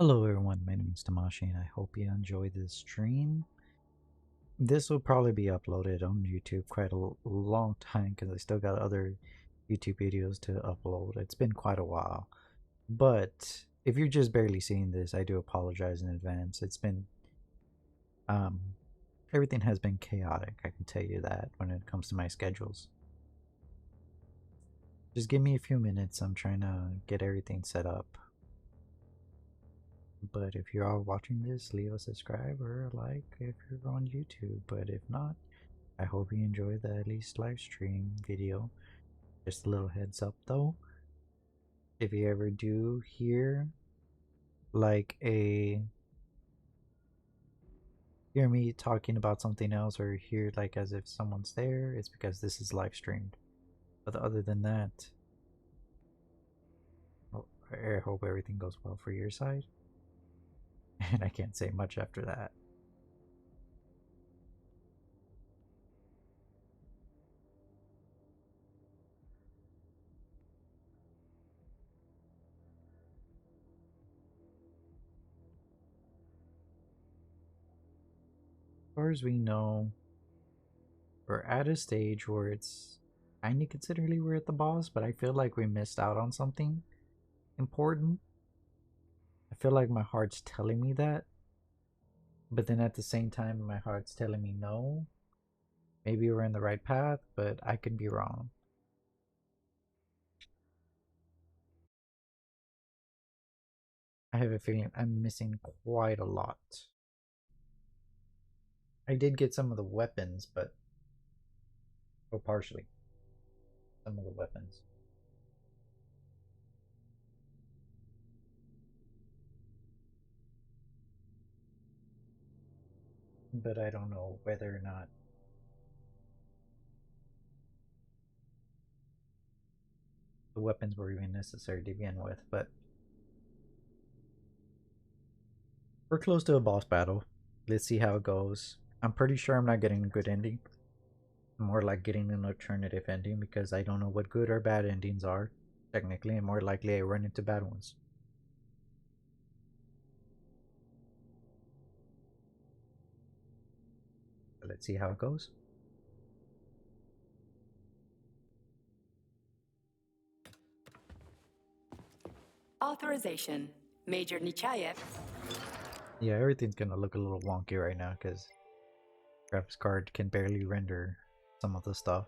Hello everyone, my name is Tamashi and I hope you enjoy this stream. This will probably be uploaded on YouTube quite a long time because I still got other YouTube videos to upload. It's been quite a while. But if you're just barely seeing this, I do apologize in advance. It's been, um, everything has been chaotic, I can tell you that, when it comes to my schedules. Just give me a few minutes, I'm trying to get everything set up. But if you are watching this, leave a subscribe or a like if you're on YouTube. But if not, I hope you enjoy the at least live stream video. Just a little heads up though. If you ever do hear like hear me talking about something else or hear like as if someone's there, it's because this is live streamed. But other than that, I hope everything goes well for your side. And I can't say much after that. As far as we know, we're at a stage where it's kind of considerably we're at the boss, but I feel like we missed out on something important. I feel like my heart's telling me that, but then at the same time, my heart's telling me no. Maybe we're in the right path, but I could be wrong. I have a feeling I'm missing quite a lot. I did get some of the weapons, but partially some of the weapons. But I don't know whether or not the weapons were even necessary to begin with, but we're close to a boss battle. Let's see how it goes. I'm pretty sure I'm not getting a good ending. More like getting an alternative ending because I don't know what good or bad endings are, technically, and more likely I run into bad ones. But let's see how it goes. Authorization. Major Nichayev. Yeah, everything's gonna look a little wonky right now because graphics card can barely render some of the stuff.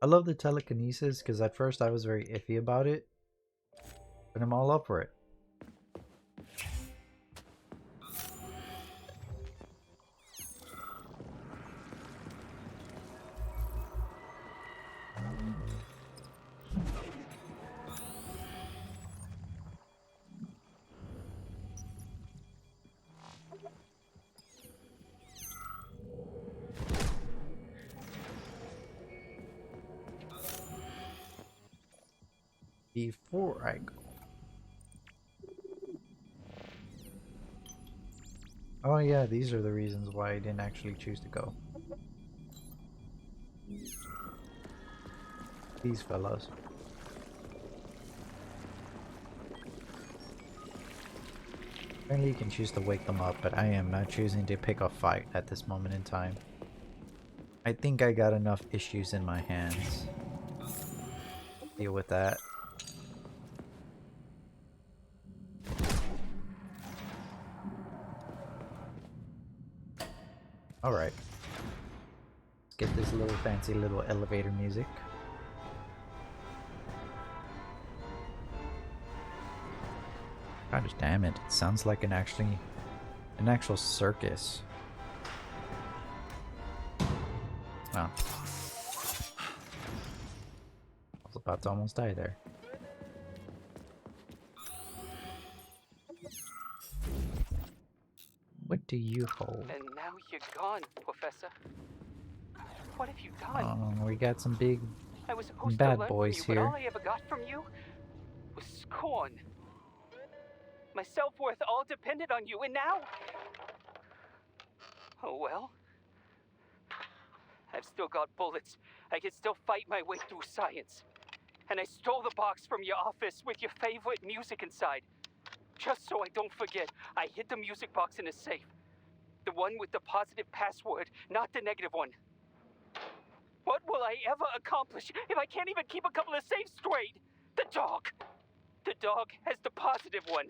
I love the telekinesis because at first I was very iffy about it, but I'm all up for it. Before I go. Oh yeah, these are the reasons why I didn't actually choose to go. These fellas. Apparently you can choose to wake them up, but I am not choosing to pick a fight at this moment in time. I think I got enough issues in my hands. Deal with that. Alright. Let's get this little fancy little elevator music. God damn it, it sounds like an actual circus. Wow. I was about to almost die there. What do you hold? And now you're gone, Professor. What have you done? Oh, we got some big I was supposed to bad learn from boys you, but all here. I ever got from you was scorn. My self-worth all depended on you, and now... Oh well. I've still got bullets. I can still fight my way through science. And I stole the box from your office with your favorite music inside. Just so I don't forget, I hid the music box in a safe. The one with the positive password, not the negative one. What will I ever accomplish if I can't even keep a couple of safes straight? The dog! The dog has the positive one.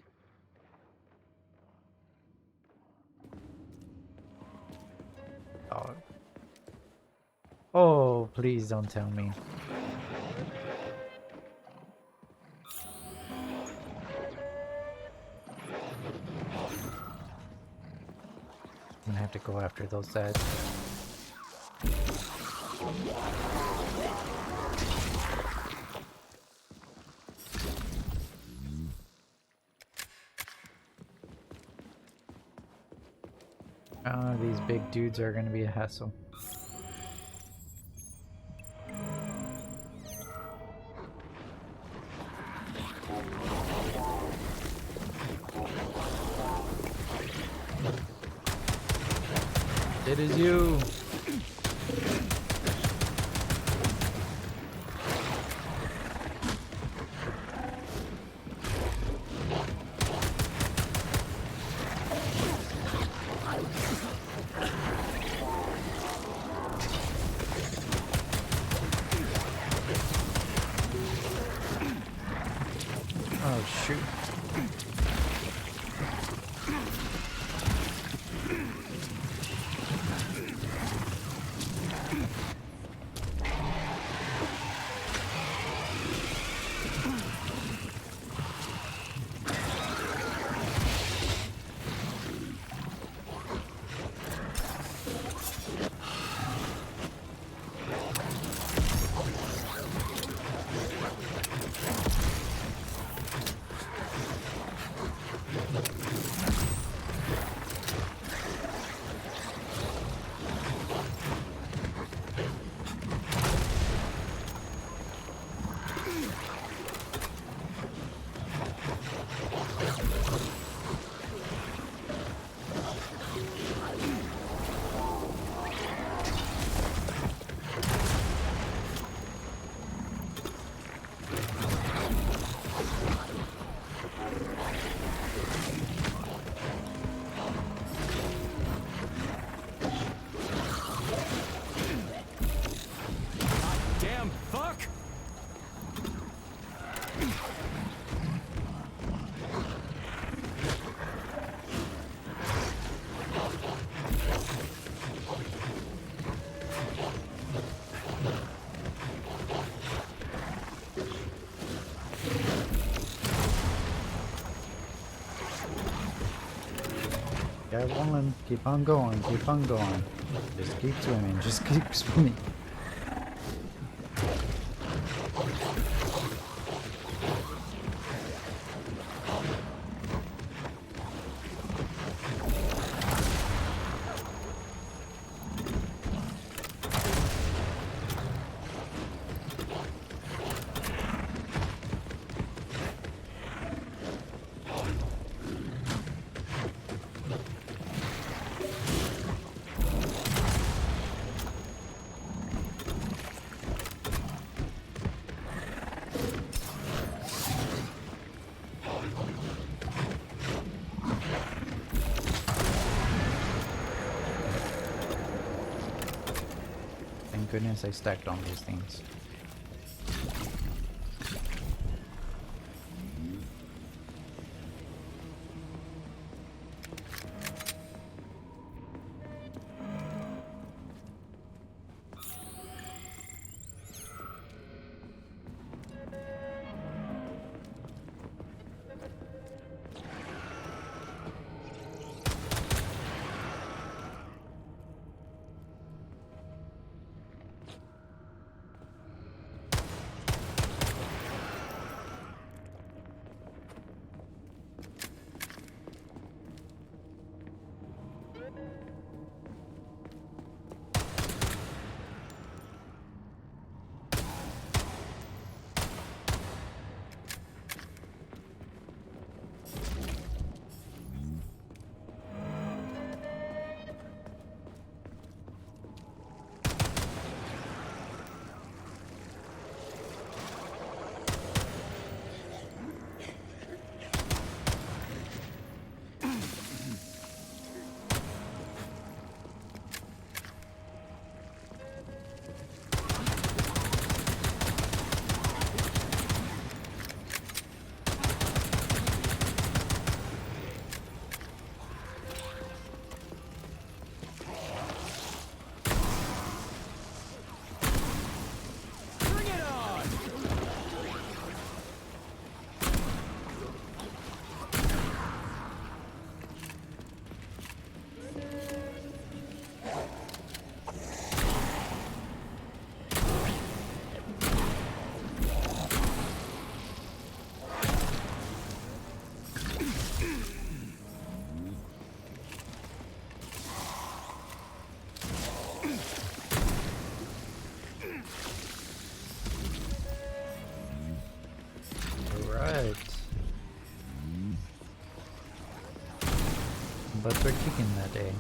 Dog. Oh, please don't tell me. I'm gonna have to go after those guys. These big dudes are gonna be a hassle. It is you! Oh shoot. Damn fuck! Got one. Keep on going. Keep on going. Just keep swimming. Just keep swimming. Thank goodness I stacked on these things. butts were kicking that day.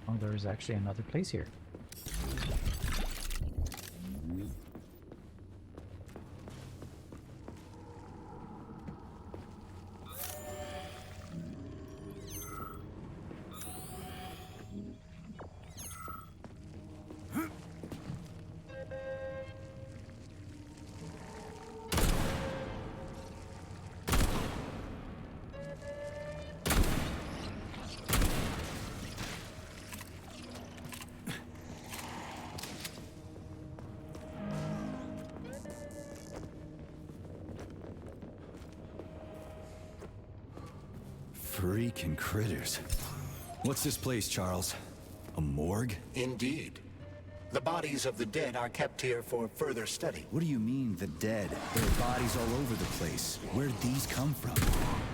Oh, there's actually another place here. Freaking critters. What's this place, Charles? A morgue? Indeed. The bodies of the dead are kept here for further study. What do you mean, the dead? There are bodies all over the place. Where'd these come from?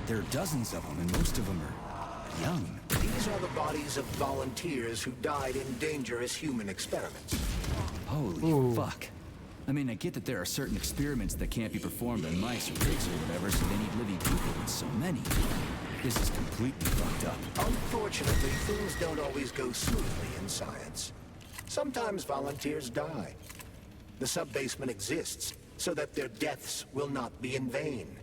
There are dozens of them, and most of them are young. These are the bodies of volunteers who died in dangerous human experiments. Holy fuck. I mean, I get that there are certain experiments that can't be performed on mice or pigs or whatever, so they need living people, but so many. This is completely fucked up. Unfortunately, things don't always go smoothly in science. Sometimes volunteers die. The sub-basement exists so that their deaths will not be in vain.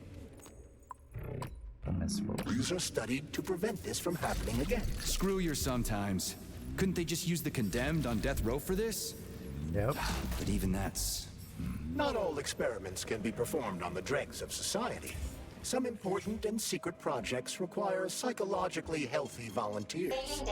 These are studied to prevent this from happening again. Screw your sometimes. Couldn't they just use the condemned on death row for this? Yep. But even that's... Not all experiments can be performed on the dregs of society. Some important and secret projects require psychologically healthy volunteers.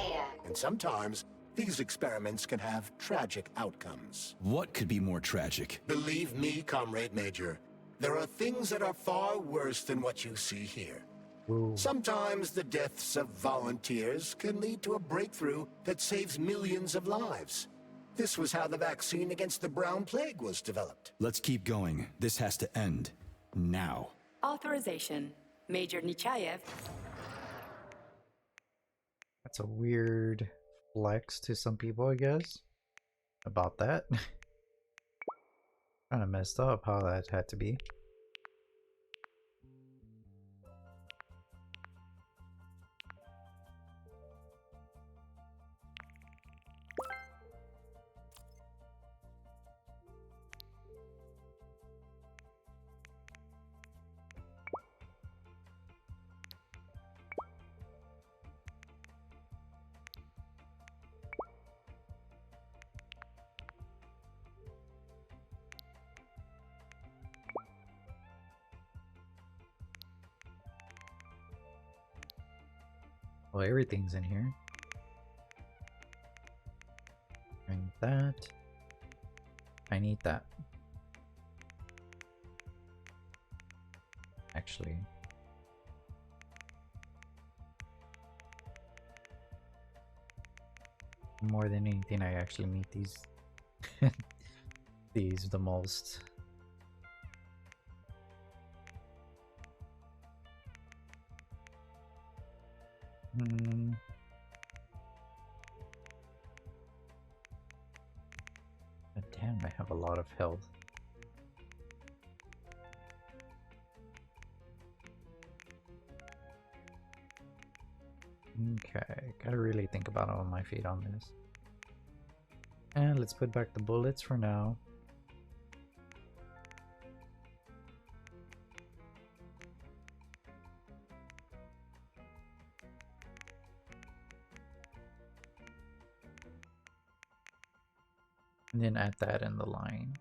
And sometimes, these experiments can have tragic outcomes. What could be more tragic? Believe me, Comrade Major, there are things that are far worse than what you see here. Ooh. Sometimes the deaths of volunteers can lead to a breakthrough that saves millions of lives. This was how the vaccine against the brown plague was developed. Let's keep going. This has to end. Now. Authorization. Major Nechayev. That's a weird flex to some people, I guess. About that. Kinda messed up how that had to be. Well, everything's in here. I need that. I need that. Actually. More than anything, I actually need these. These the most. But damn, I have a lot of health. Okay, gotta really think about it on my feet on this. And let's put back the bullets for now. And then add that in the line.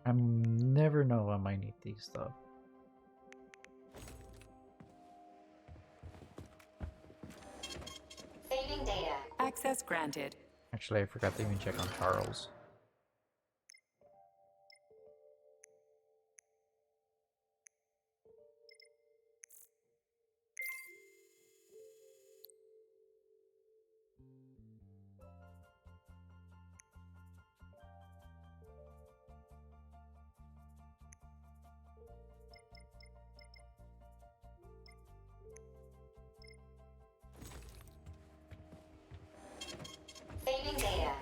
I never know when I might need these stuff. Saving data. Access granted. Actually, I forgot to even check on Charles. Saving data.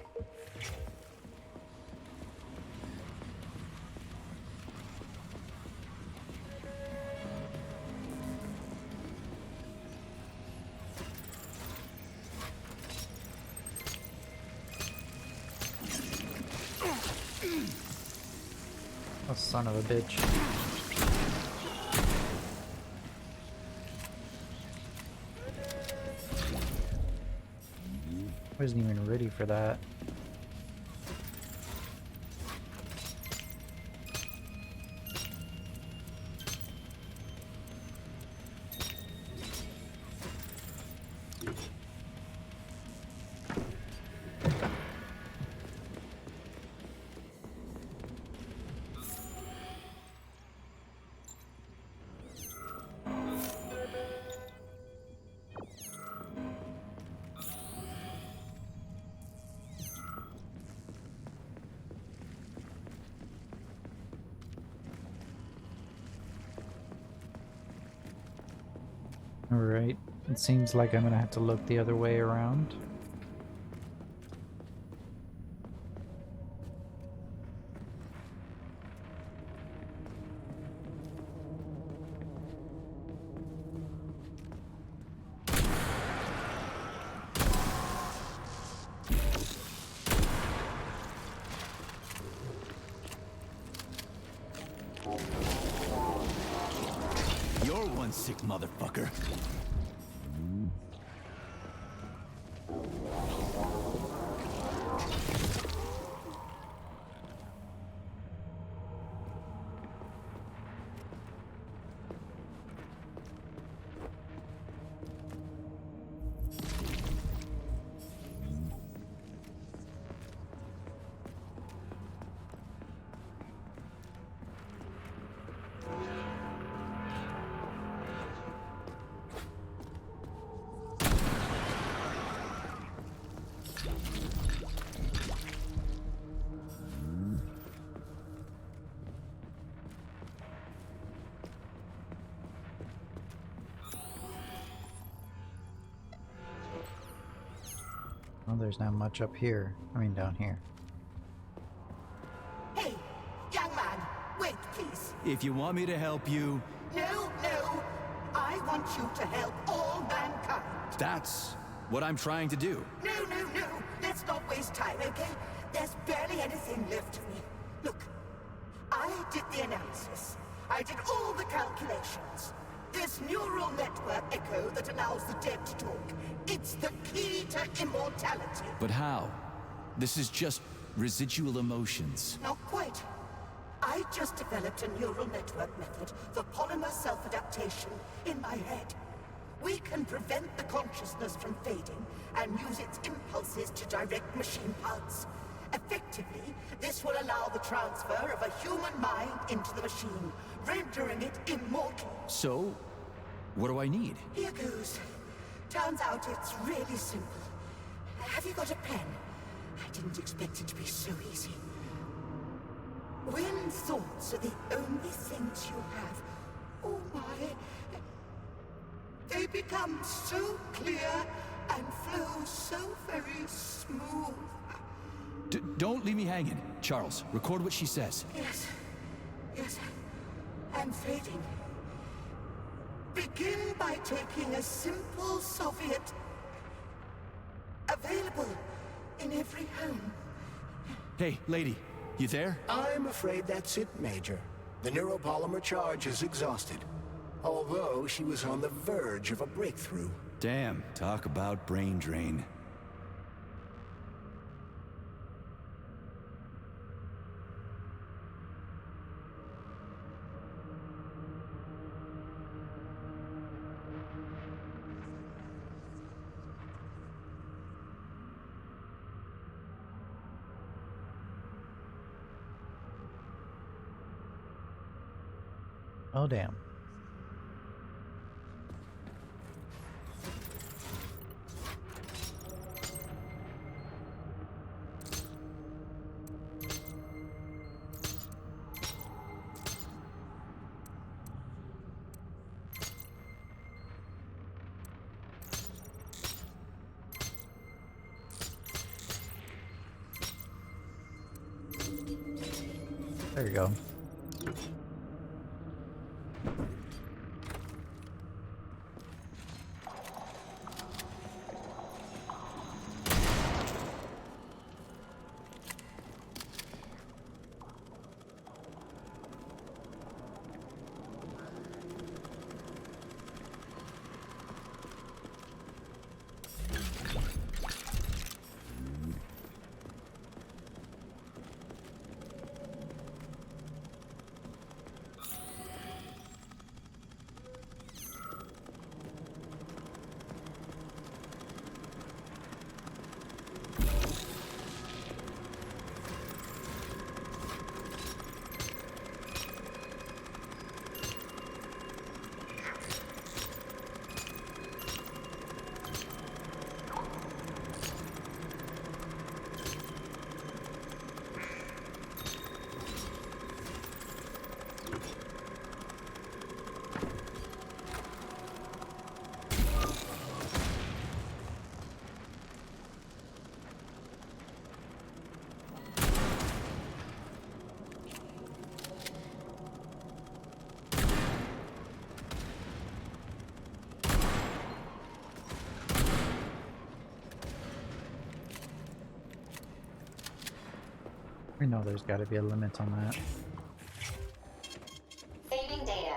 Oh, son of a bitch. Wasn't even ready for that. Alright, it seems like I'm gonna have to look the other way around. You're one sick motherfucker. Well, there's not much up here. I mean, down here. Hey, young man, wait, please. If you want me to help you, No, no. I want you to help all mankind. that's what I'm trying to do. No, no, no. Let's not waste time, okay? There's barely anything left of me. Look, I did the analysis. I did all the calculations. This neural network echo that allows the dead to talk, it's the key to immortality. But how? This is just residual emotions. Not quite. I just developed a neural network method for polymer self-adaptation in my head. We can prevent the consciousness from fading and use its impulses to direct machine parts. Effectively, this will allow the transfer of a human mind into the machine, rendering it immortal. So, what do I need? Here goes. Turns out it's really simple. Have you got a pen? I didn't expect it to be so easy. When thoughts are the only things you have, oh my, they become so clear and flow so very smooth. Don't leave me hanging. Charles, record what she says. Yes, yes, I'm fading. Begin by taking a simple Soviet, available in every home. Hey, lady, you there? I'm afraid that's it, Major. The neuropolymer charge is exhausted. Although she was on the verge of a breakthrough. Damn, talk about brain drain. Oh, damn. There you go. We know there's got to be a limit on that. Saving data.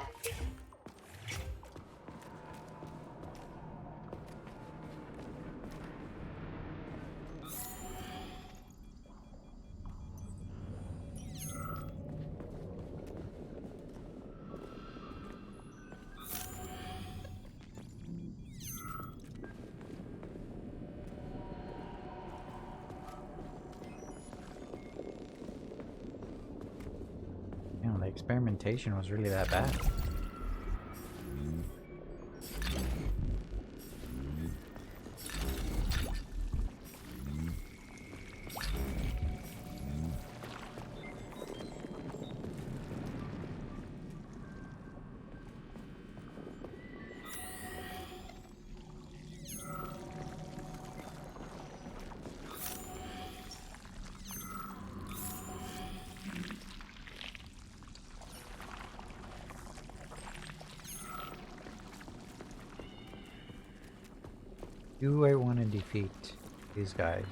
You know, the experimentation was really that bad. Do I want to defeat these guys?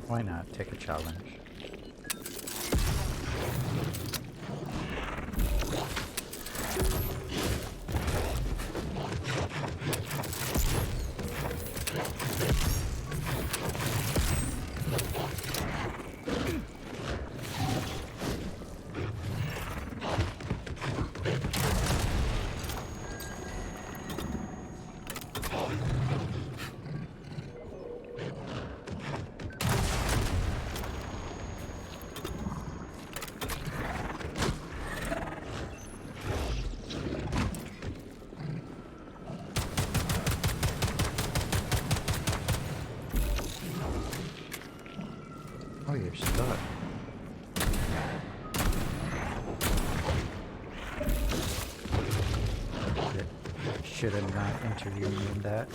Why not take a challenge? Oh, you're stuck. Should have not interviewed me in that.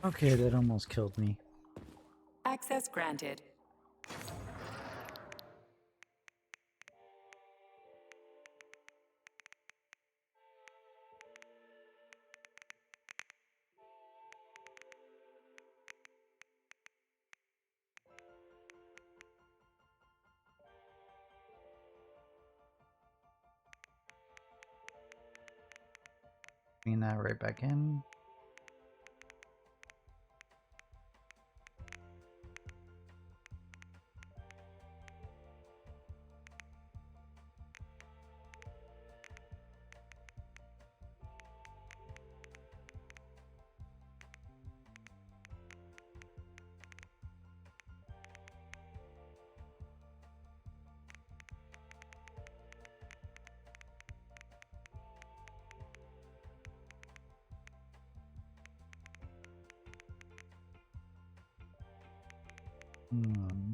Okay, that almost killed me. Access granted. Bring that right back in. Hmm.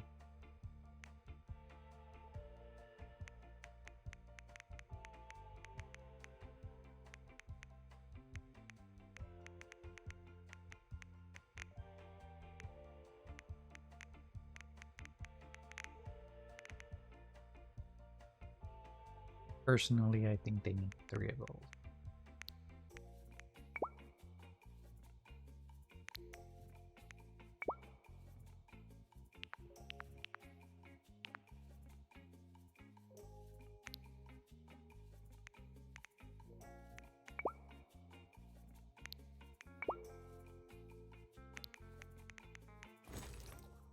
Personally, I think they need 3 of those.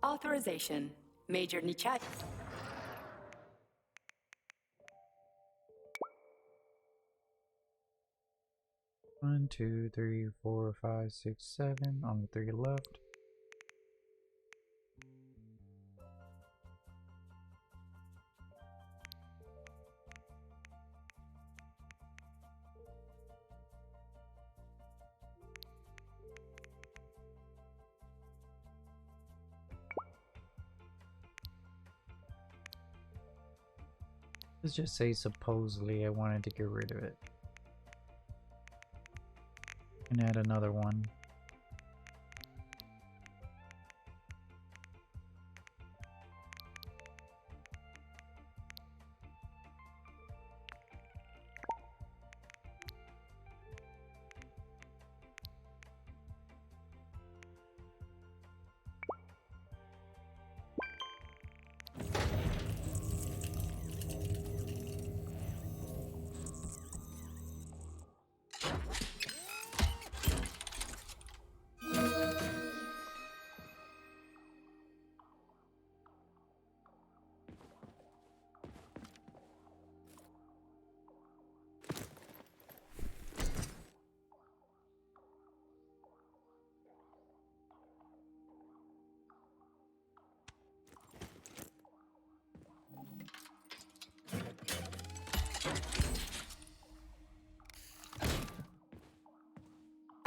Authorization. Major Nichat. 1, 2, 3, 4, 5, 6, 7. Only 3 left. Let's just say supposedly I wanted to get rid of it. And add another one.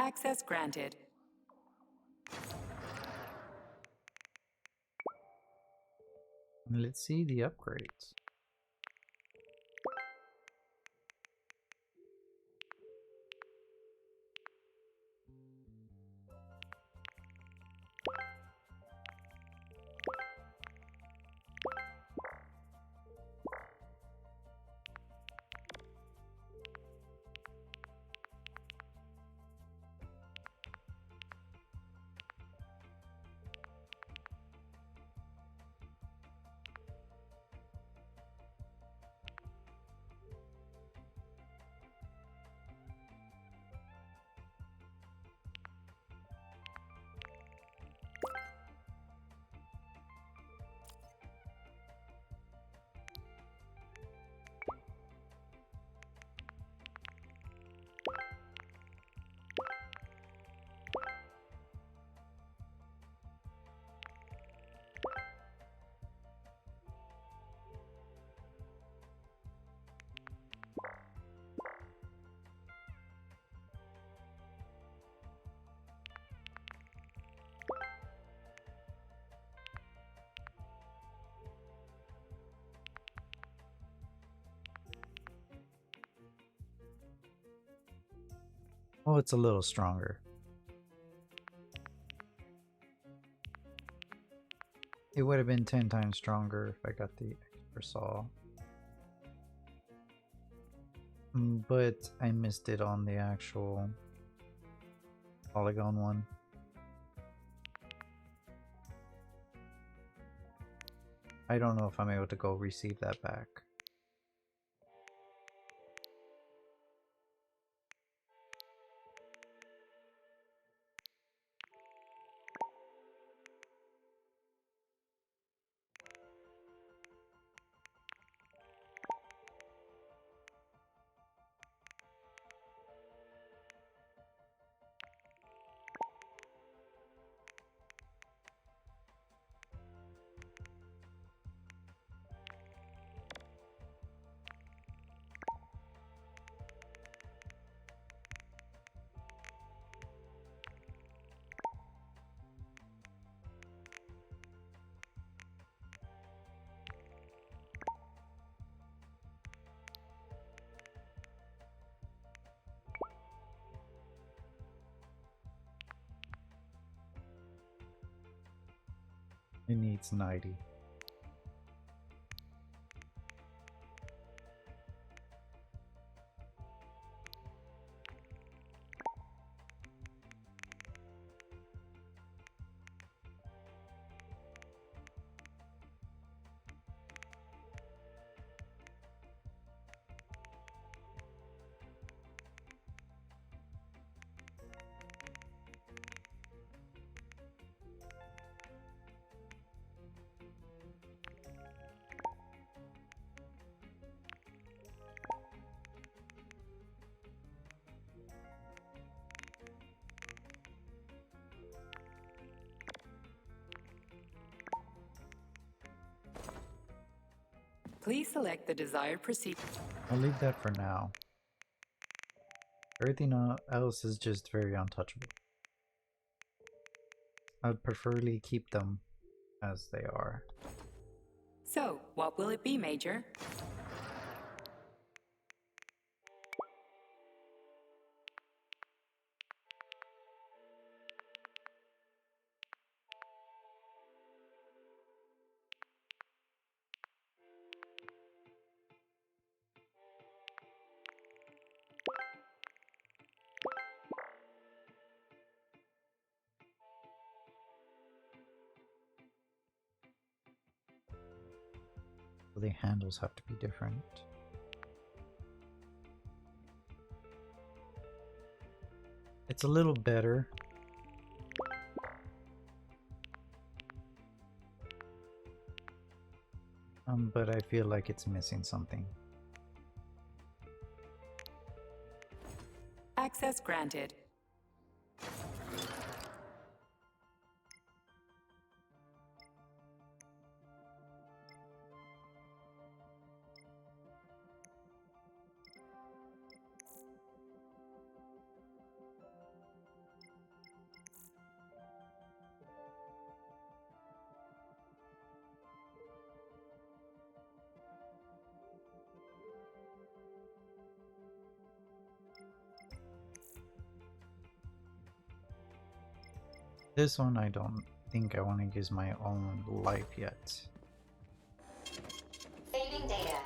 Access granted. Let's see the upgrades. Oh, it's a little stronger. It would have been 10 times stronger if I got the extra saw. But I missed it on the actual polygon one. I don't know if I'm able to go receive that back. It needs 90. Please select the desired procedure. I'll leave that for now. Everything else is just very untouchable. I'd preferably keep them as they are. So, what will it be, Major? So the handles have to be different. It's a little better. But I feel like it's missing something. Access granted. This one I don't think I want to use my own life yet. Saving data.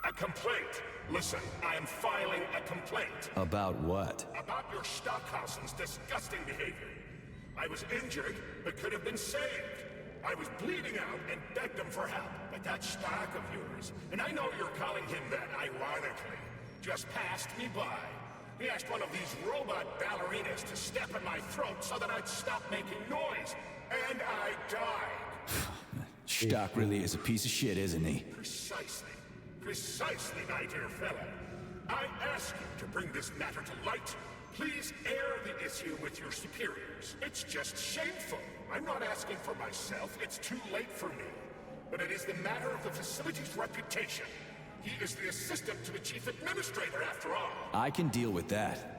A complaint. Listen, I am filing a complaint. About what? About your Stockhausen's disgusting behavior. I was injured, but could have been saved. I was bleeding out and begged him for help, but that Stock of yours, and I know you're calling him that ironically, just passed me by. He asked one of these robot ballerinas to step in my throat so that I'd stop making noise, and I died. Stock really is a piece of shit, isn't he? Precisely. Precisely, my dear fellow. I ask you to bring this matter to light. Please air the issue with your superiors. It's just shameful. I'm not asking for myself. It's too late for me. but it is the matter of the facility's reputation. He is the assistant to the chief administrator, after all. I can deal with that.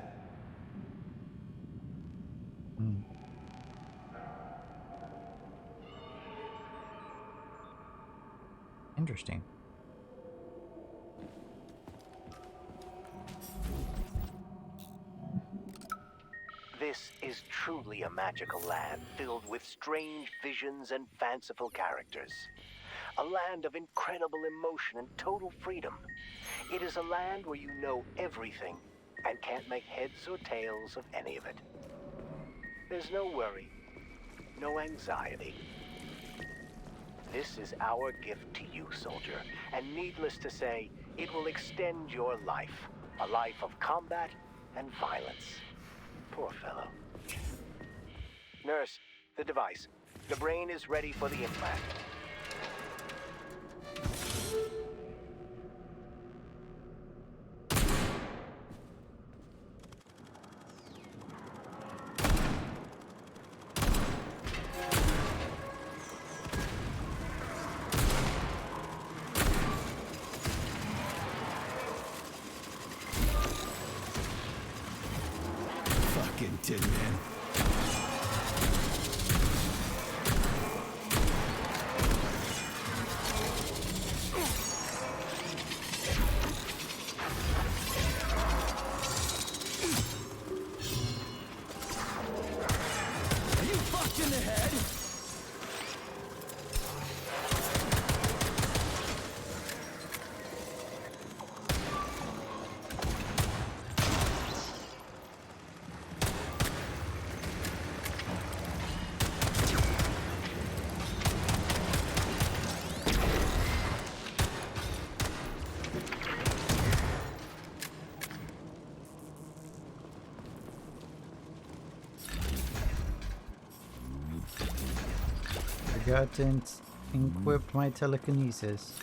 Interesting. This is truly a magical land filled with strange visions and fanciful characters. A land of incredible emotion and total freedom. It is a land where you know everything and can't make heads or tails of any of it. There's no worry, no anxiety. This is our gift to you, soldier, and needless to say, it will extend your life. A life of combat and violence. Poor fellow. Nurse, the device. The brain is ready for the implant. Fucking Tin Man. Are you fucked in the head? Forgot to equip my telekinesis.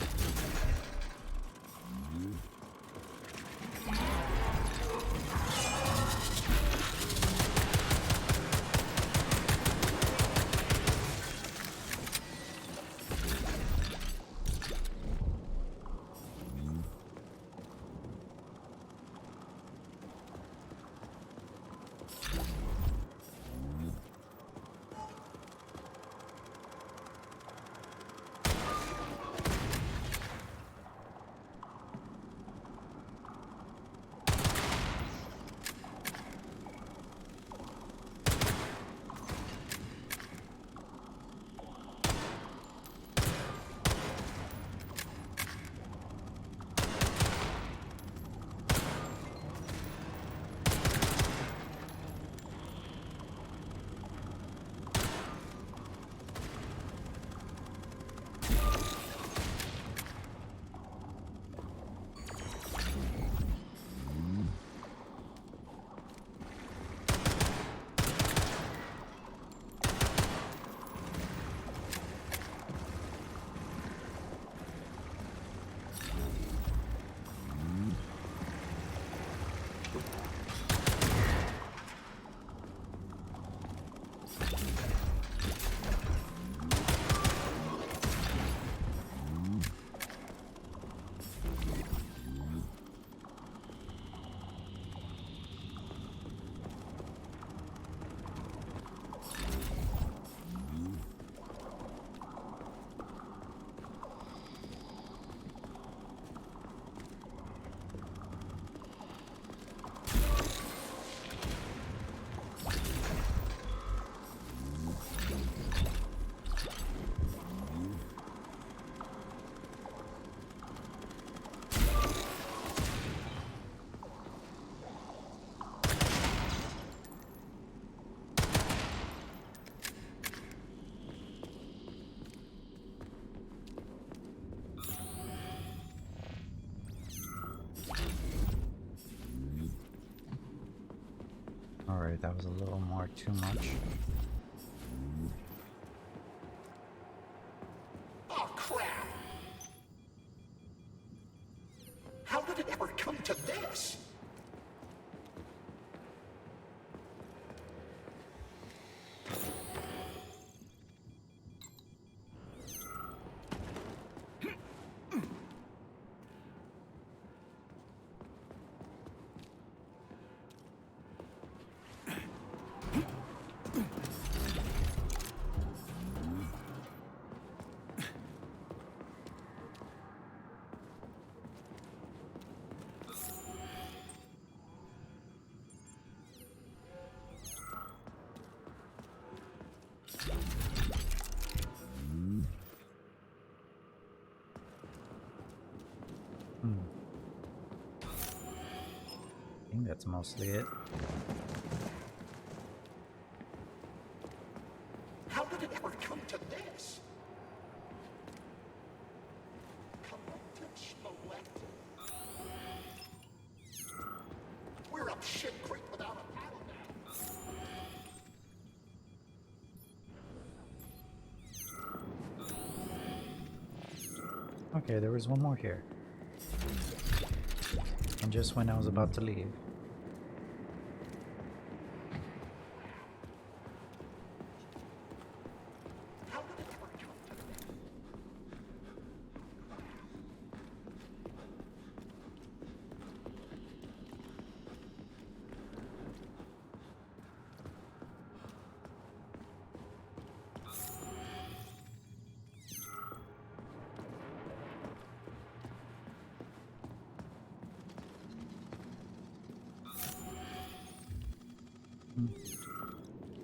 Alright, that was a little more too much. Oh, crap! How did it ever come to this? that's mostly it. How did it ever come to this? Collective Schmolective. We're up shit creek without a paddle now. Okay, there was one more here. And just when I was about to leave.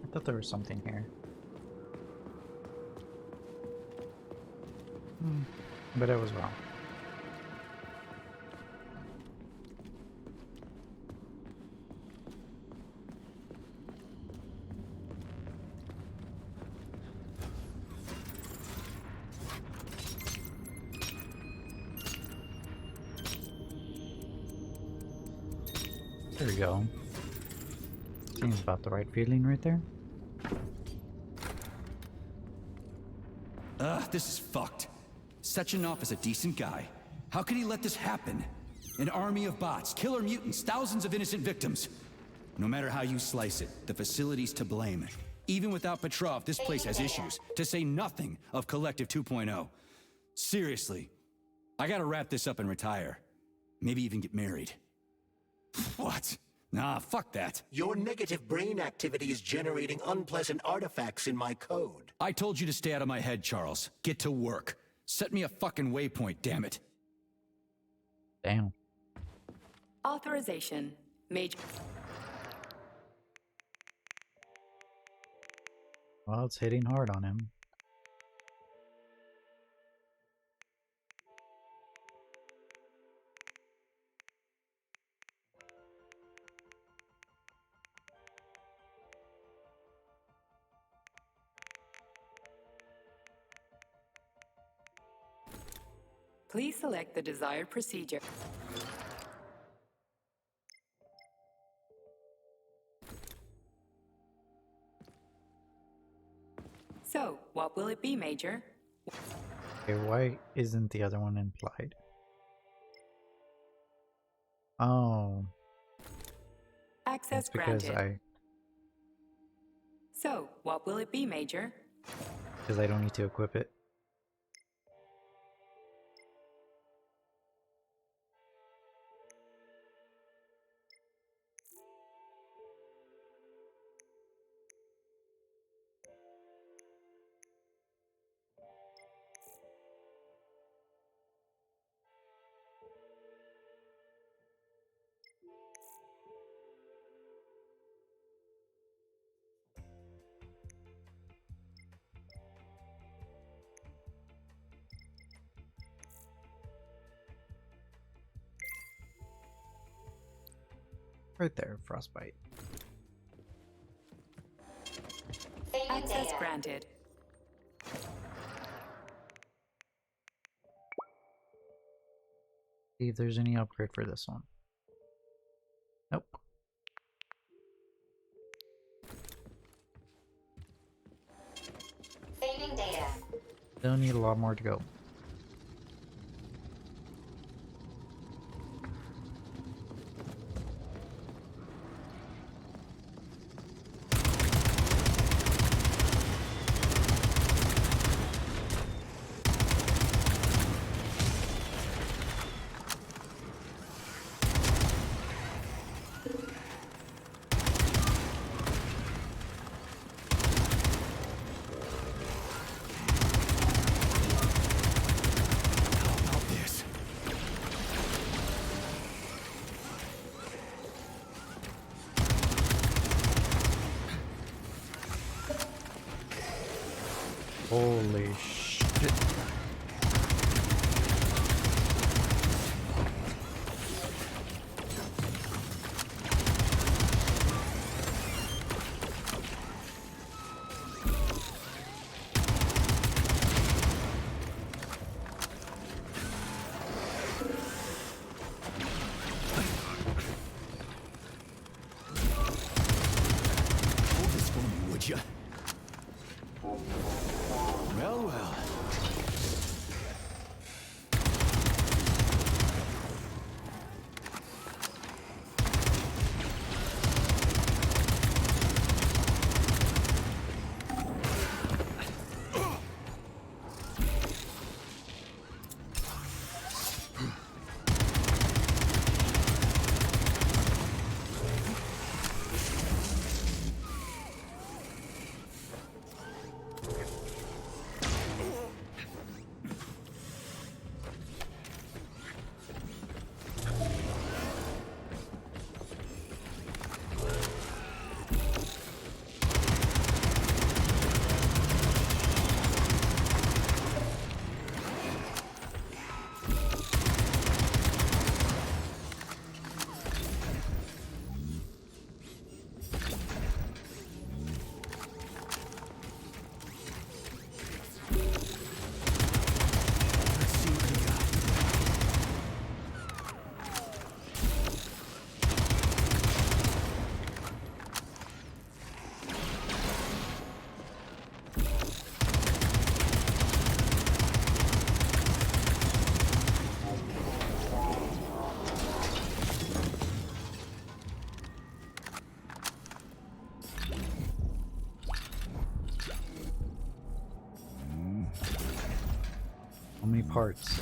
I thought there was something here. But I was wrong. There we go. Seems about the right feeling right there. This is fucked. Sechenov is a decent guy. How could he let this happen? An army of bots, killer mutants, thousands of innocent victims. No matter how you slice it, the facility's to blame. Even without Petrov, this place has issues, to say nothing of Collective 2.0. Seriously, I gotta wrap this up and retire. Maybe even get married. What? Nah, fuck that. Your negative brain activity is generating unpleasant artifacts in my code. I told you to stay out of my head, Charles. Get to work. Set me a fucking waypoint, damn it. Damn. Authorization. Major. Well, it's hitting hard on him. Please select the desired procedure. So, what will it be, Major? Okay, why isn't the other one implied? Oh, Access that's because granted. So, what will it be, Major? I don't need to equip it. Right there, frostbite. Access granted. See if there's any upgrade for this one. Nope. Saving data. Still need a lot more to go. Holy shit. How many parts?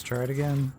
Let's try it again.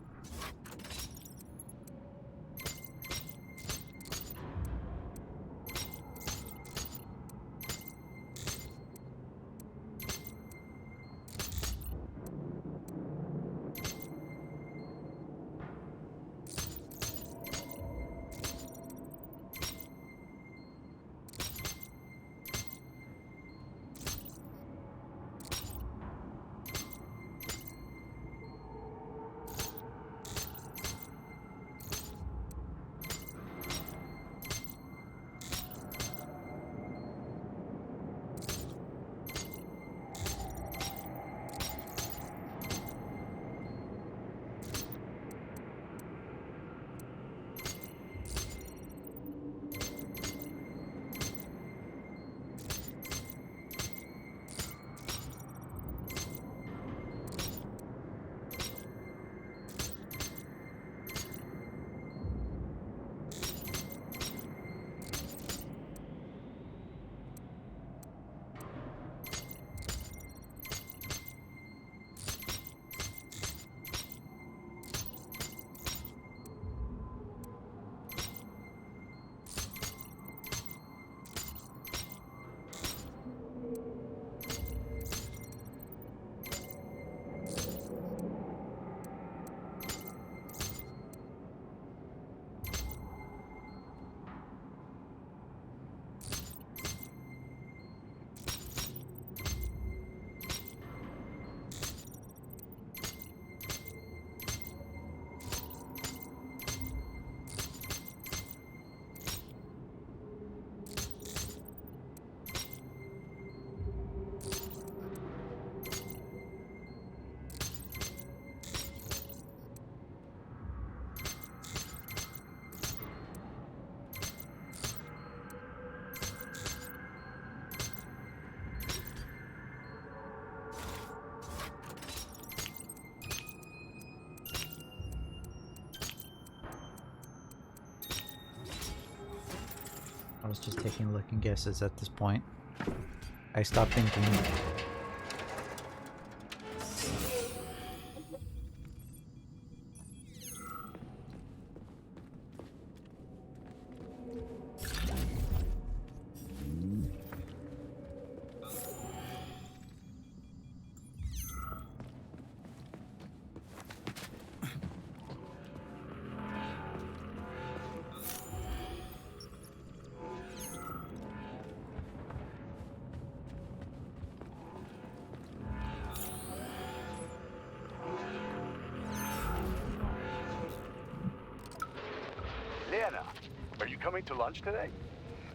was just taking a look and guesses at this point. I stopped thinking. Lena, are you coming to lunch today?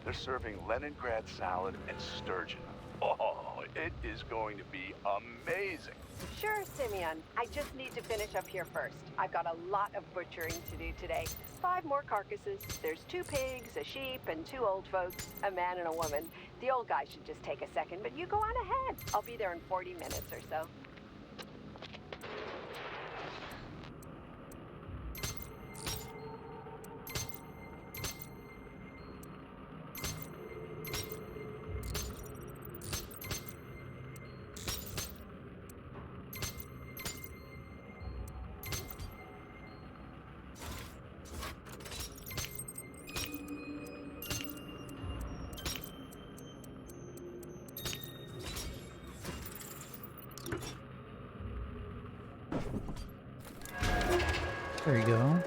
They're serving Leningrad salad and sturgeon. Oh, it is going to be amazing. Sure, Simeon. I just need to finish up here first. I've got a lot of butchering to do today. 5 more carcasses. There's 2 pigs, a sheep, and 2 old folks, a man and a woman. The old guy should just take a second, but you go on ahead. I'll be there in 40 minutes or so. There you go.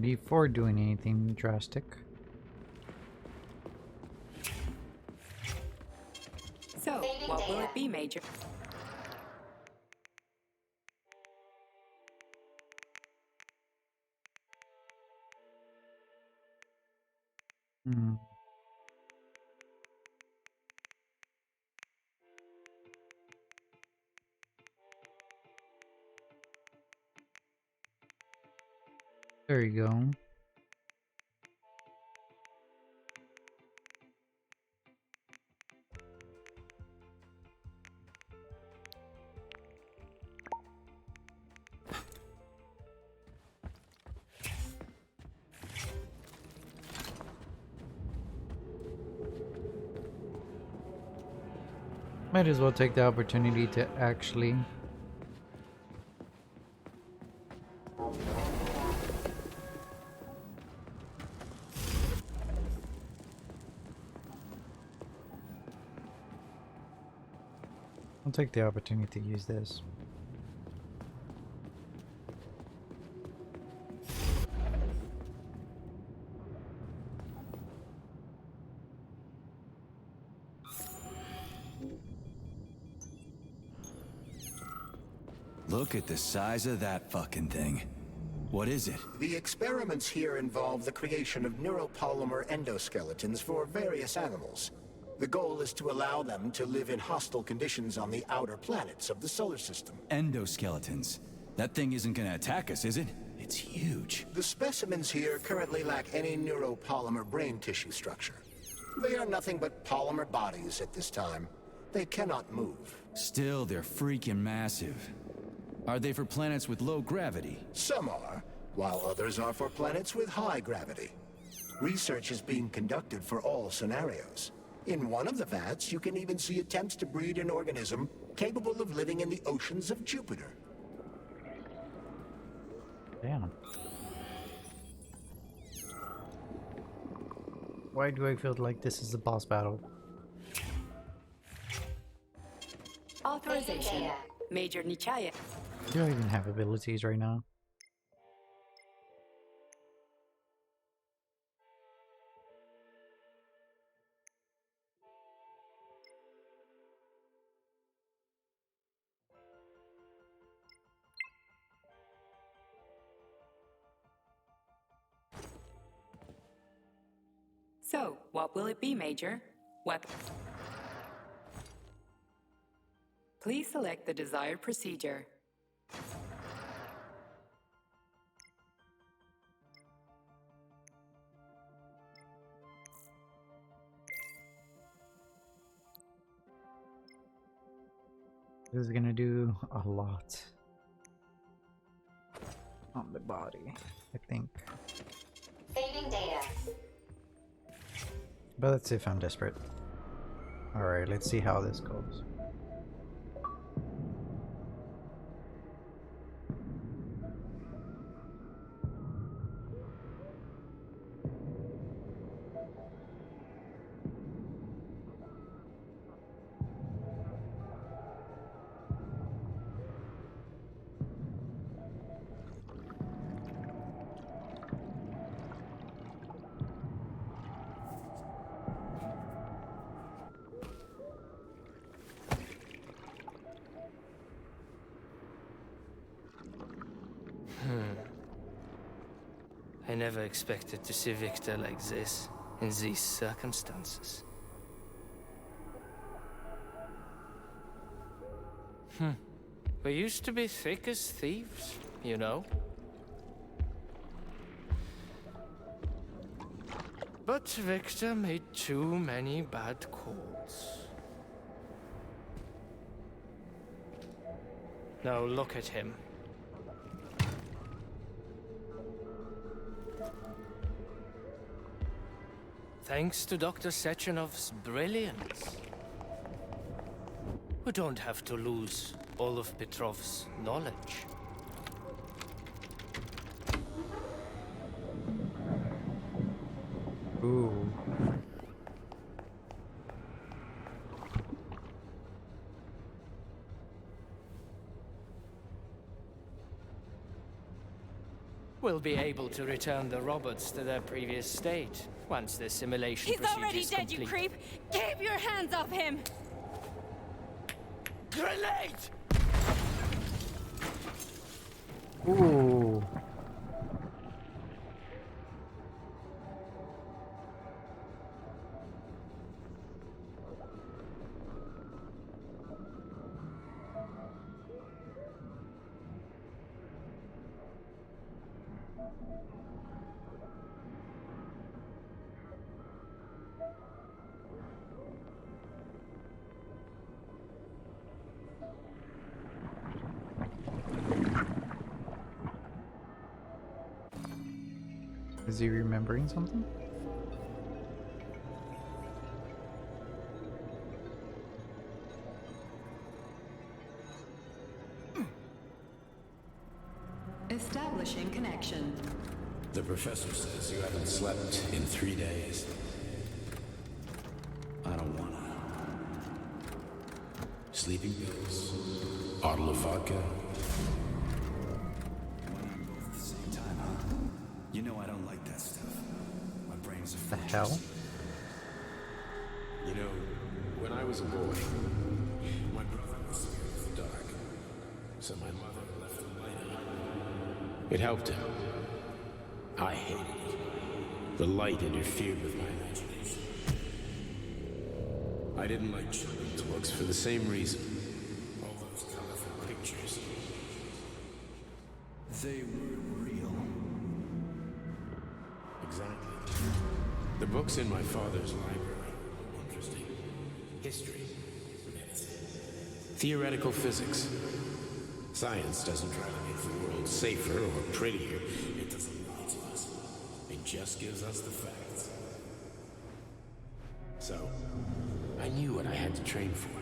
Before doing anything drastic, So, what will it be, Major? hmm. There you go. Might as well take the opportunity to actually I'll take the opportunity to use this. Look at the size of that fucking thing. What is it? The experiments here involve the creation of neuropolymer endoskeletons for various animals. The goal is to allow them to live in hostile conditions on the outer planets of the solar system. Endoskeletons. That thing isn't gonna attack us, is it? It's huge. The specimens here currently lack any neuropolymer brain tissue structure. They are nothing but polymer bodies at this time. They cannot move. Still, they're freaking massive. Are they for planets with low gravity? Some are, while others are for planets with high gravity. Research is being conducted for all scenarios. In one of the vats, you can even see attempts to breed an organism capable of living in the oceans of Jupiter. Damn. Why do I feel like this is a boss battle? Authorization. Major Nichaya. Do I even have abilities right now? So, what will it be, Major? Weapon. Please select the desired procedure. This is gonna do a lot on the body, I think. Saving data. But let's see if I'm desperate. Alright, let's see how this goes. I never expected to see Victor like this, in these circumstances. We used to be thick as thieves, you know? But Victor made too many bad calls. Now look at him. Thanks to Dr. Sechenov's brilliance, we don't have to lose all of Petrov's knowledge. Ooh. We'll be able to return the robots to their previous state once the simulation He's already dead, complete. you creep! Keep your hands off him! Grenade! Ooh. Is he remembering something? Establishing connection. The professor says you haven't slept in 3 days. I don't wanna. Sleeping pills, bottle of vodka. Both at the same time, huh? You know I don't like that stuff. My brain's a The fortress. hell? You know, when I was a boy, my brother was scared of the dark, so my mother left the light on. It helped him. I hated it. The light interfered with my imagination. I didn't like children's books for the same reason. All those colorful pictures. They were real. Exactly. The books in my father's library were interesting. History, medicine, theoretical physics. Science doesn't try to make the world safer or prettier. It doesn't lie to us. It just gives us the facts. So, I knew what I had to train for.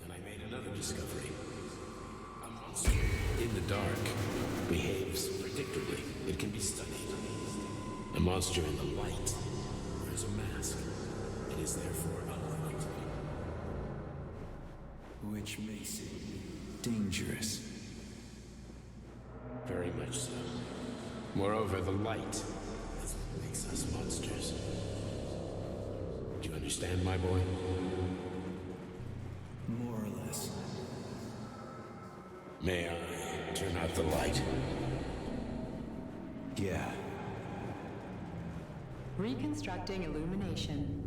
Then I made another discovery. A monster in the dark behaves predictably. It can be studied. A monster in the light wears a mask. It is therefore unlikely. Which makes it dangerous. Very much so. Moreover, the light is what makes us monsters. Do you understand, my boy? More or less. May I turn out the light? Yeah. Reconstructing illumination.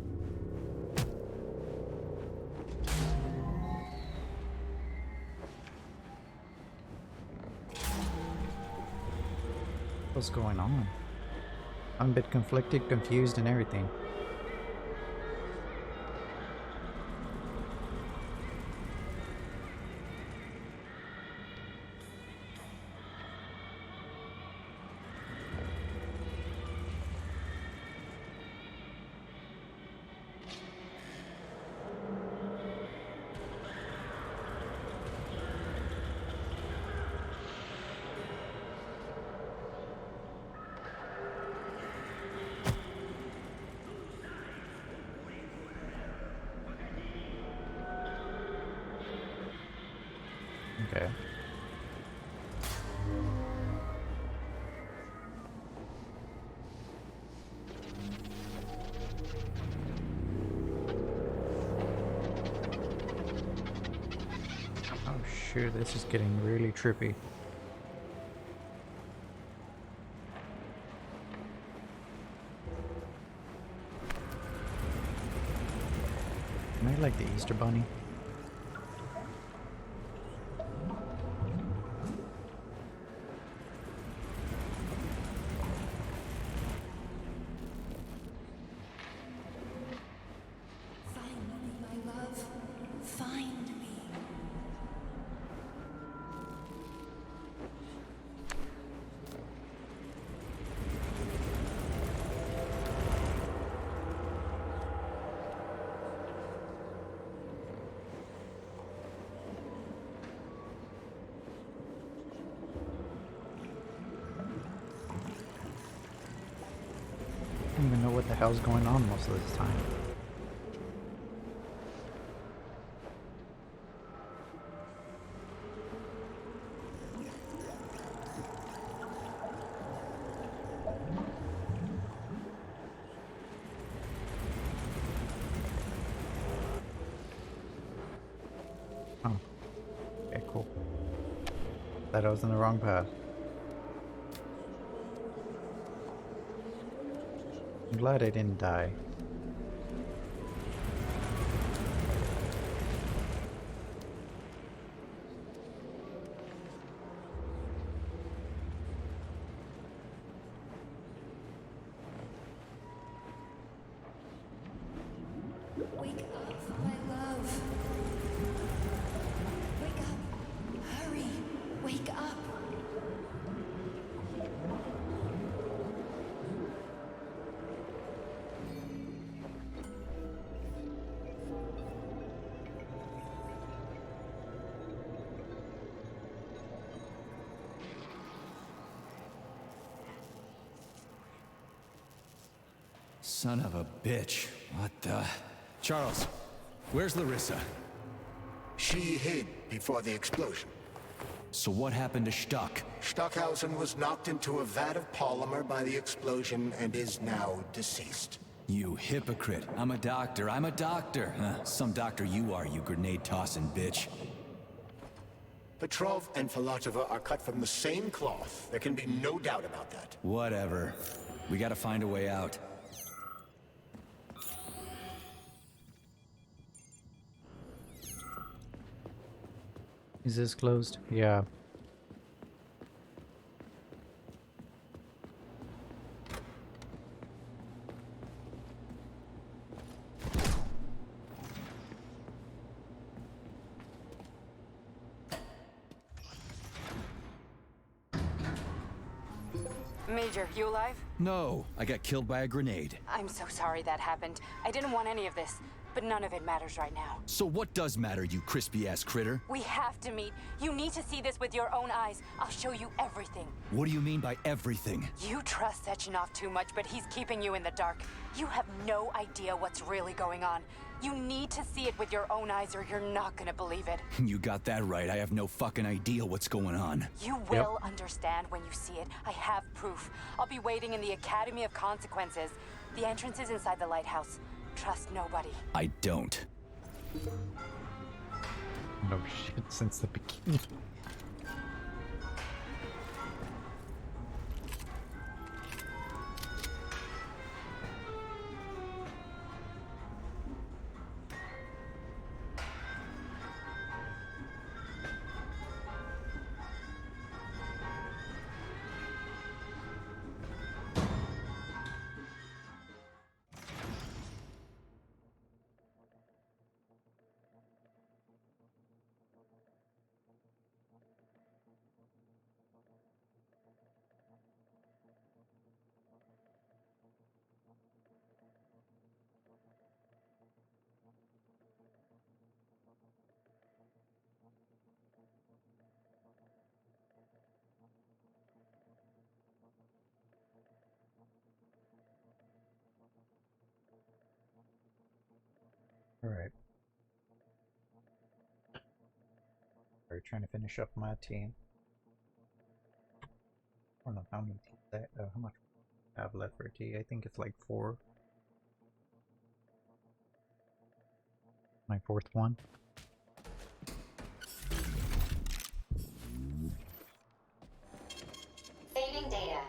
What's going on? I'm a bit conflicted, confused, and everything. Okay. Oh shoot, this is getting really trippy. Am I like the Easter Bunny? I don't even know what the hell's going on most of this time. Oh. Okay, cool. Thought I was on the wrong path. I'm glad I didn't die. Wake up, my love. Wake up. Hurry. Wake up. Son of a bitch. What the... Charles, where's Larissa? She hid before the explosion. So what happened to Stuck? Stockhausen was knocked into a vat of polymer by the explosion and is now deceased. You hypocrite. I'm a doctor. I'm a doctor. Some doctor you are, you grenade-tossing bitch. Petrov and Filatova are cut from the same cloth. There can be no doubt about that. Whatever. We gotta find a way out. Is this closed? Yeah. Major, you alive? No, I got killed by a grenade. I'm so sorry that happened. I didn't want any of this, but none of it matters right now. So what does matter, you crispy-ass critter? We have to meet. You need to see this with your own eyes. I'll show you everything. What do you mean by everything? You trust Sechenov too much, but he's keeping you in the dark. You have no idea what's really going on. You need to see it with your own eyes or you're not gonna believe it. You got that right. I have no fucking idea what's going on. You will understand when you see it. I have proof. I'll be waiting in the Academy of Consequences. The entrance is inside the lighthouse. Trust nobody. I don't. No shit since the beginning. Alright. We're trying to finish up my team. I don't know how many teams how much I have left for a tea. I think it's like 4. My 4th one. Saving data.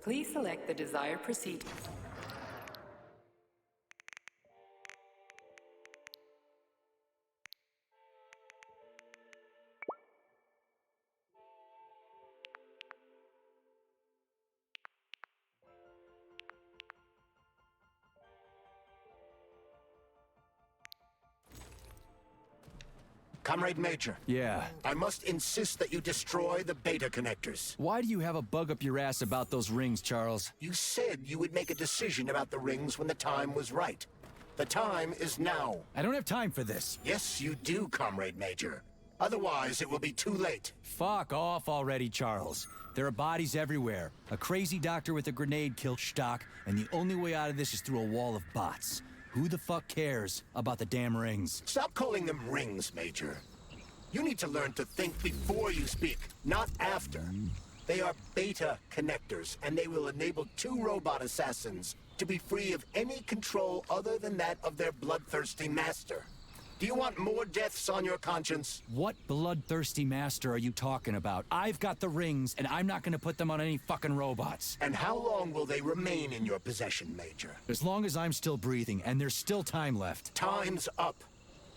Please select the desired procedure. Comrade Major. Yeah. I must insist that you destroy the beta connectors. Why do you have a bug up your ass about those rings, Charles? You said you would make a decision about the rings when the time was right. The time is now. I don't have time for this. Yes, you do, Comrade Major. Otherwise, it will be too late. Fuck off already, Charles. There are bodies everywhere. A crazy doctor with a grenade killed Stock, and the only way out of this is through a wall of bots. Who the fuck cares about the damn rings? Stop calling them rings, Major. You need to learn to think before you speak, not after. They are beta connectors, and they will enable 2 robot assassins to be free of any control other than that of their bloodthirsty master. Do you want more deaths on your conscience? What bloodthirsty master are you talking about? I've got the rings, and I'm not gonna put them on any fucking robots. And how long will they remain in your possession, Major? As long as I'm still breathing, and there's still time left. Time's up.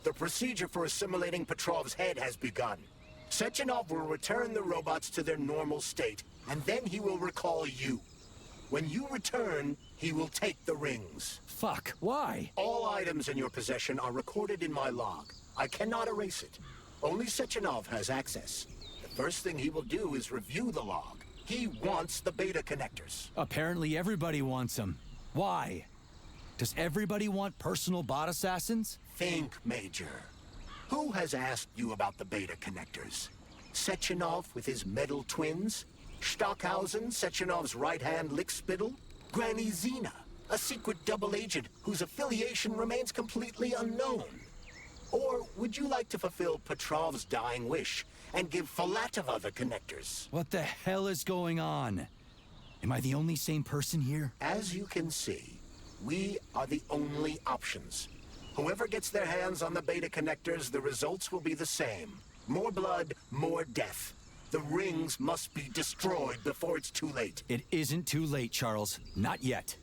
The procedure for assimilating Petrov's head has begun. Sechenov will return the robots to their normal state, and then he will recall you. When you return, he will take the rings. Fuck, why? All items in your possession are recorded in my log. I cannot erase it. Only Sechenov has access. The first thing he will do is review the log. He wants the beta connectors. Apparently everybody wants them. Why? Does everybody want personal bot assassins? Think, Major. Who has asked you about the beta connectors? Sechenov with his metal twins? Stockhausen, Sechenov's right-hand lickspittle? Granny Zena, a secret double agent whose affiliation remains completely unknown? Or would you like to fulfill Petrov's dying wish and give Filatova the connectors? What the hell is going on? Am I the only sane person here? As you can see, we are the only options. Whoever gets their hands on the beta connectors, the results will be the same. More blood, more death. The rings must be destroyed before it's too late. It isn't too late, Charles. Not yet.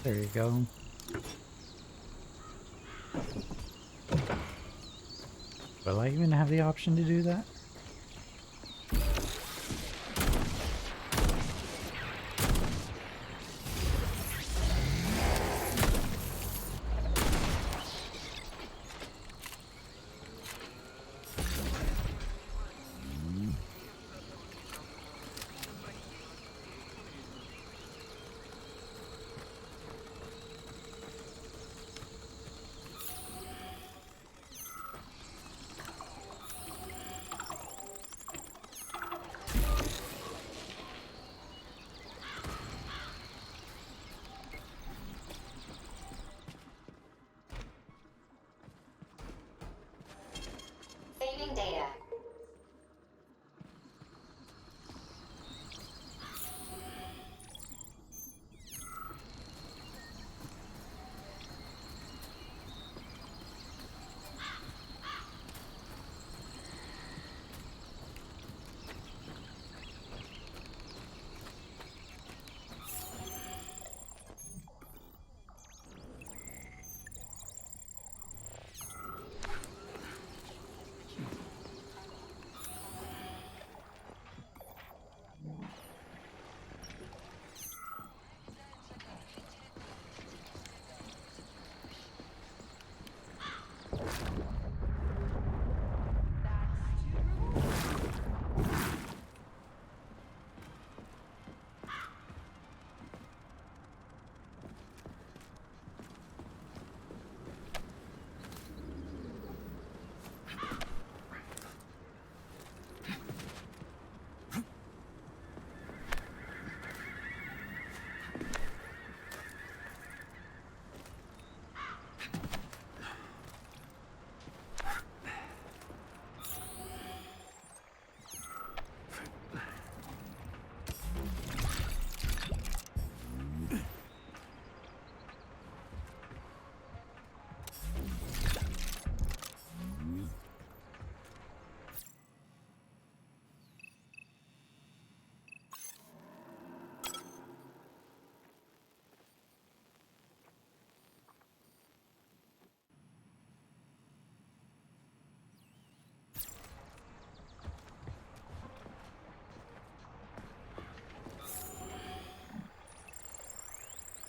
There you go. Will I even have the option to do that?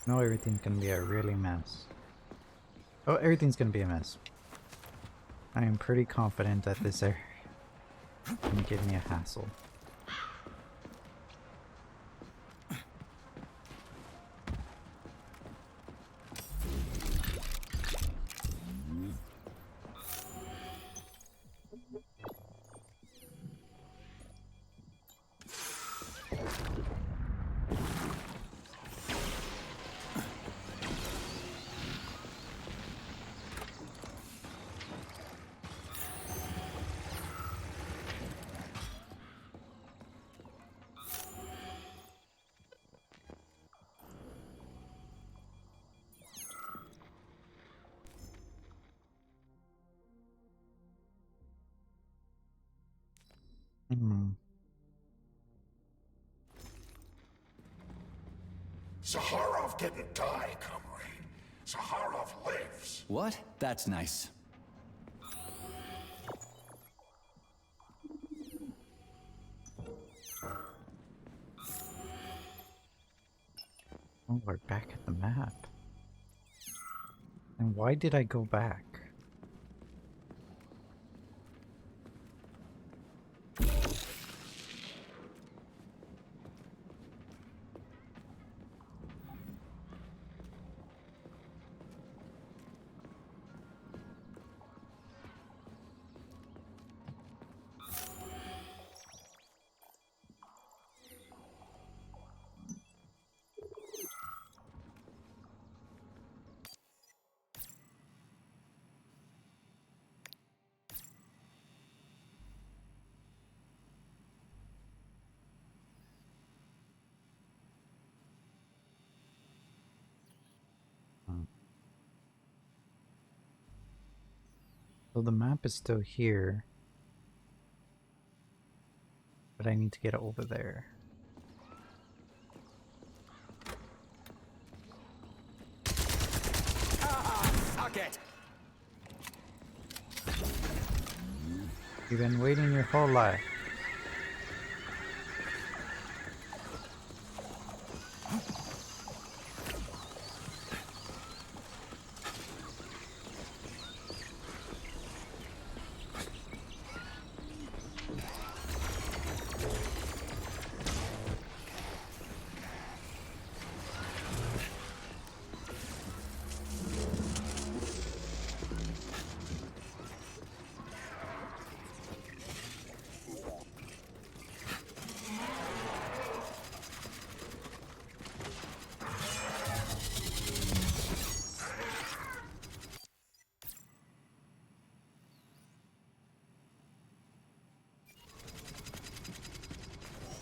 No, everything's gonna be a really mess. Oh, everything's gonna be a mess. I am pretty confident that this area can give me a hassle. Zaharov didn't die, comrade. Zaharov lives. What? That's nice. Oh, we're back at the map. And why did I go back? So the map is still here, but I need to get over there. Suck it! You've been waiting your whole life.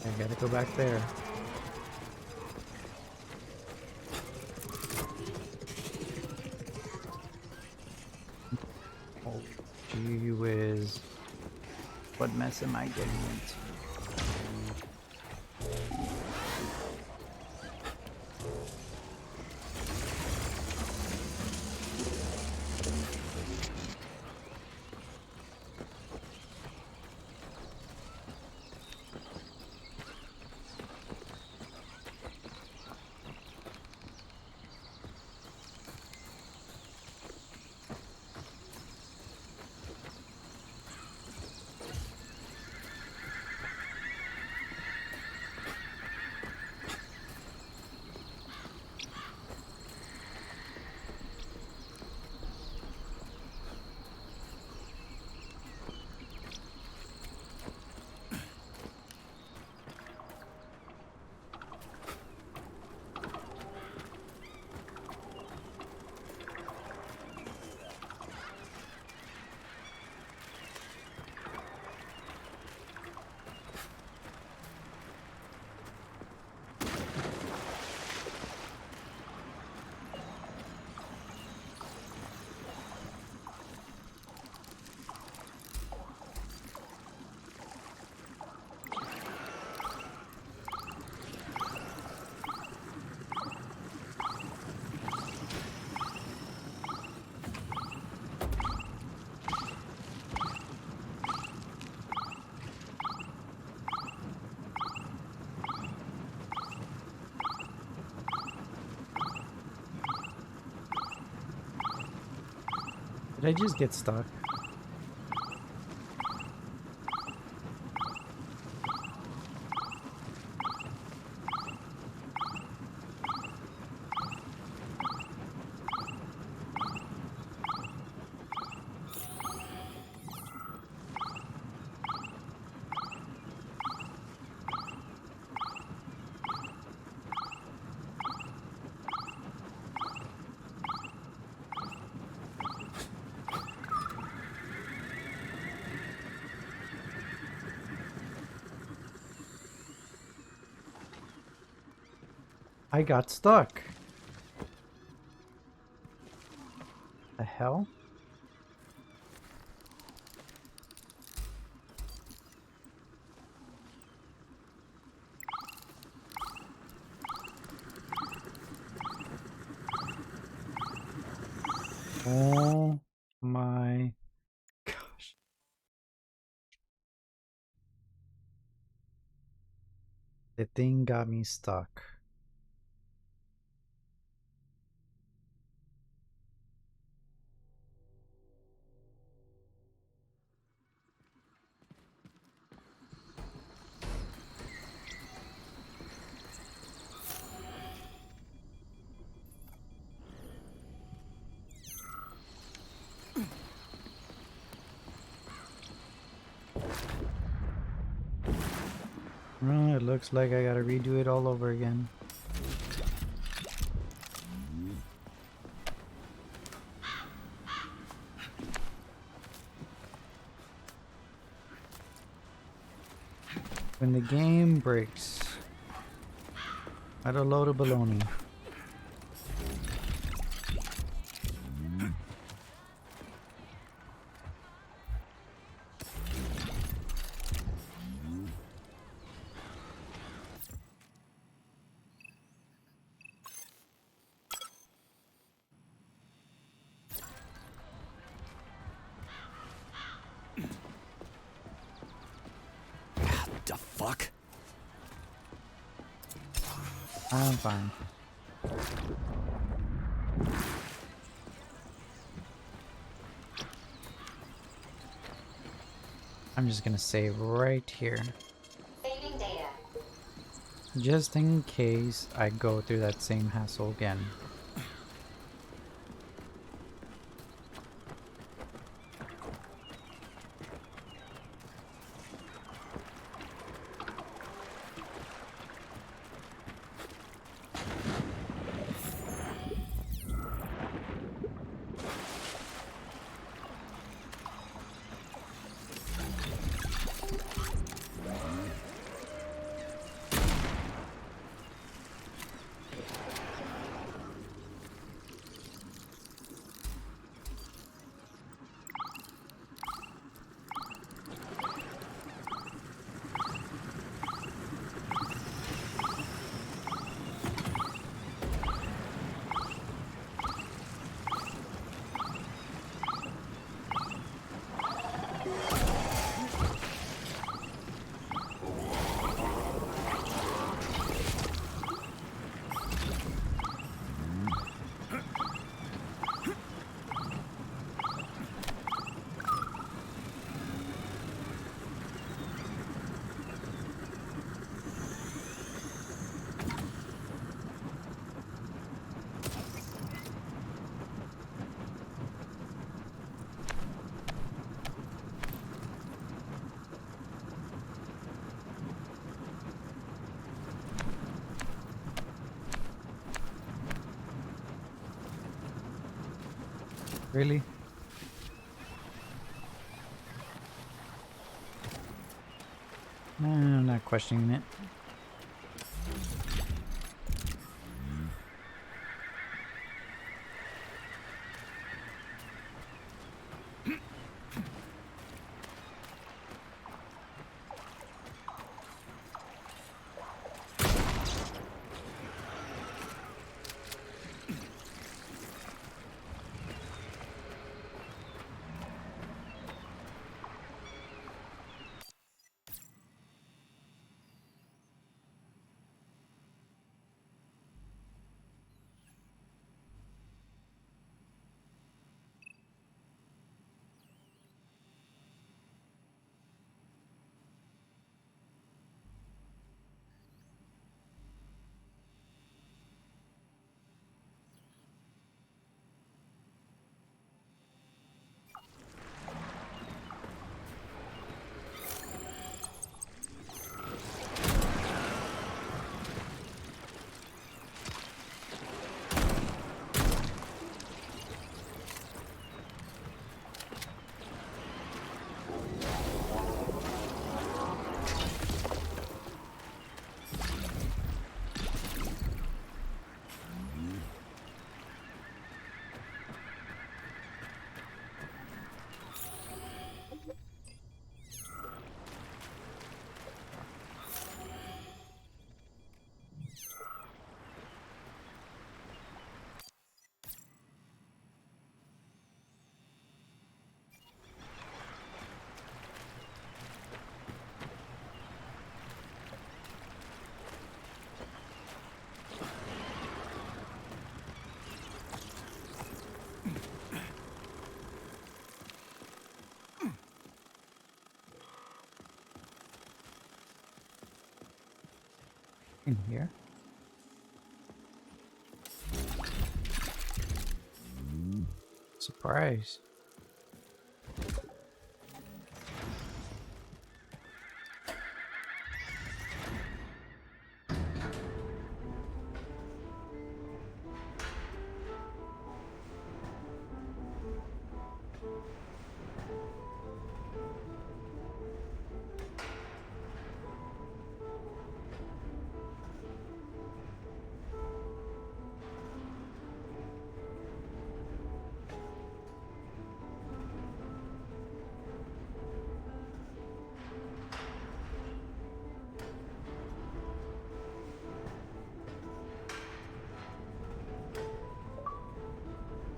I gotta go back there. Oh, gee whiz. What mess am I getting into? I just get stuck? I got stuck. The hell? Oh my gosh. The thing got me stuck. Well, it looks like I gotta redo it all over again. When the game breaks. What a load of baloney. The fuck? I'm fine. I'm just gonna save right here. Saving data. Just in case I go through that same hassle again. Really? No, I'm not questioning it. in here. Surprise.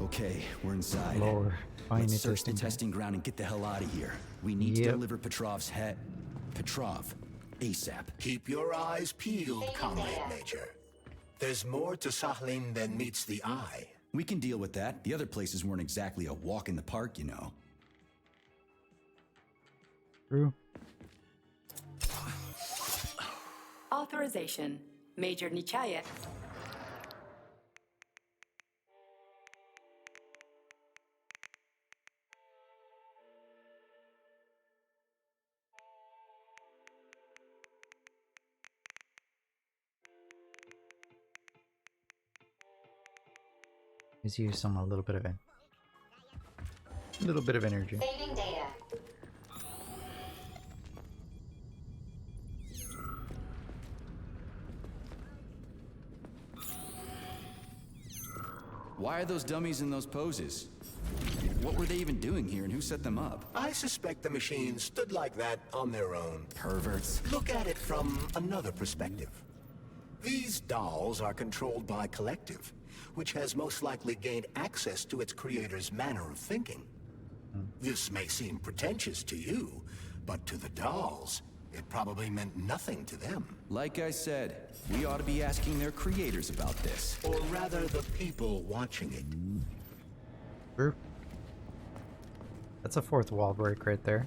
Okay, we're inside. Lord, Let's search the testing ground and get the hell out of here. We need to deliver Petrov's head. Petrov, ASAP. Keep your eyes peeled, Comrade Major. There's more to Sakhalin than meets the eye. We can deal with that. The other places weren't exactly a walk in the park, you know. True. Authorization. Major Nichayev. Let's use some a little bit of energy. Saving data. Why are those dummies in those poses? What were they even doing here and who set them up? I suspect the machines stood like that on their own. Perverts. Look at it from another perspective. These dolls are controlled by Collective, which has most likely gained access to its creator's manner of thinking. This may seem pretentious to you, but to the dolls, it probably meant nothing to them. Like I said, we ought to be asking their creators about this. Or rather, the people watching it. True. That's a fourth wall break right there.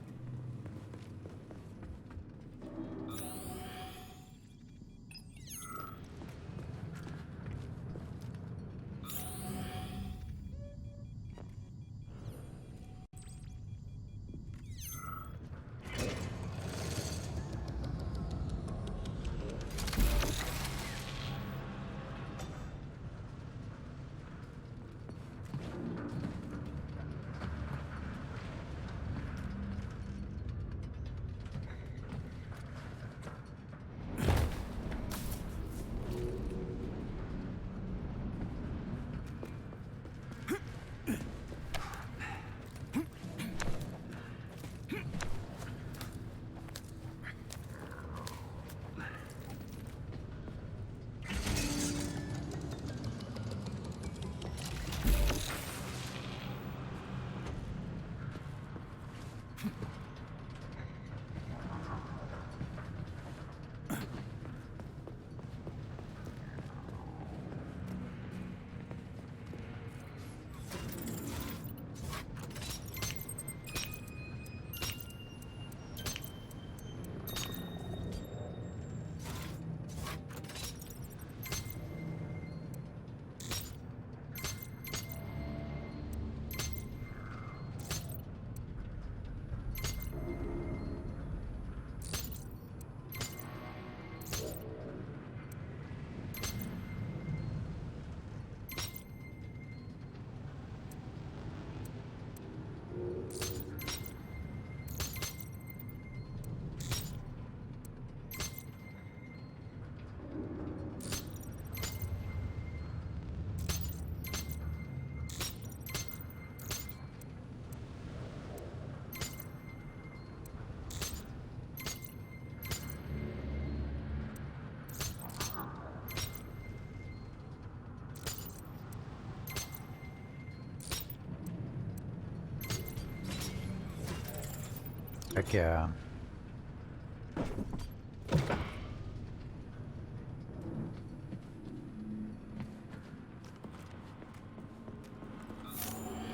Heck yeah.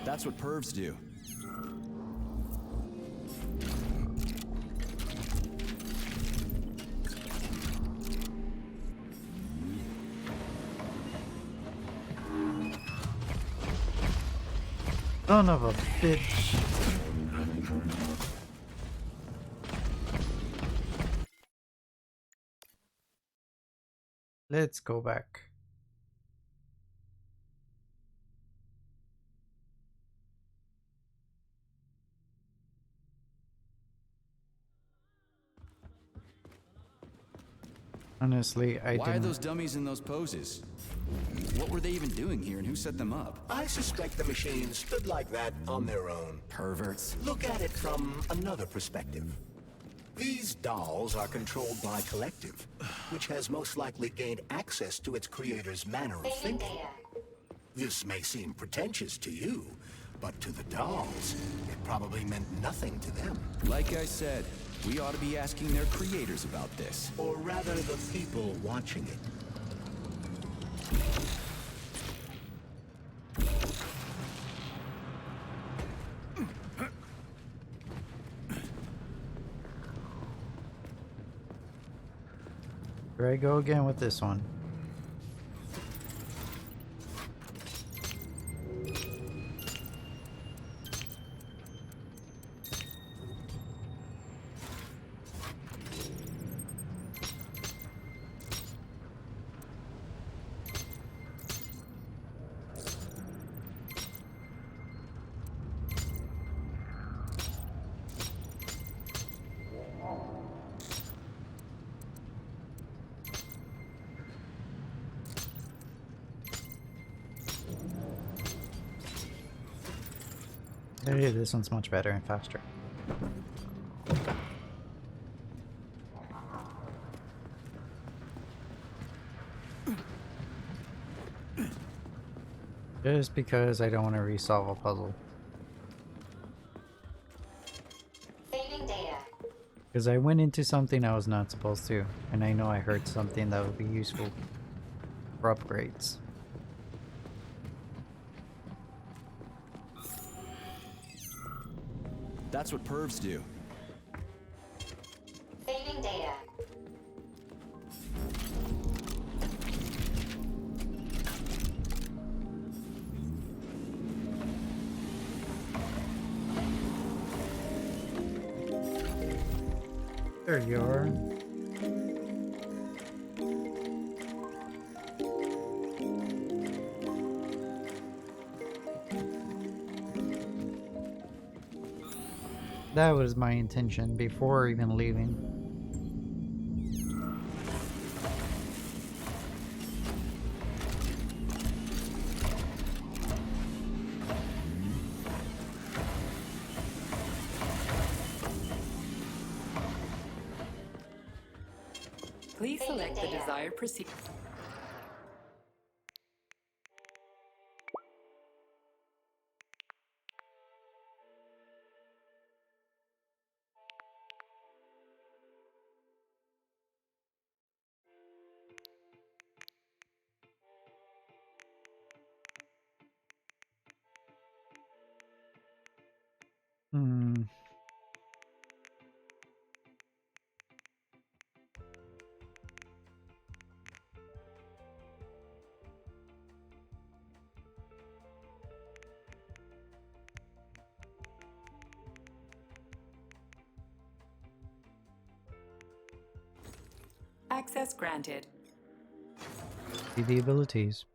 That's what pervs do. Son of a bitch. Let's go back. Honestly, I Why are didn't. those dummies in those poses? What were they even doing here and who set them up? I suspect the machines stood like that on their own. Perverts. Look at it from another perspective. These dolls are controlled by Collective, which has most likely gained access to its creator's manner of thinking. This may seem pretentious to you, but to the dolls, it probably meant nothing to them. Like I said, we ought to be asking their creators about this. Or rather, the people watching it. Here I go again with this one. Hey, this one's much better and faster. Just because I don't want to resolve a puzzle. Saving data. Because I went into something I was not supposed to, and I know I heard something that would be useful for upgrades. That's what pervs do. Saving data. There you are. That was my intention before even leaving. Please select the desired procedure. Hmm. Access granted. See the abilities.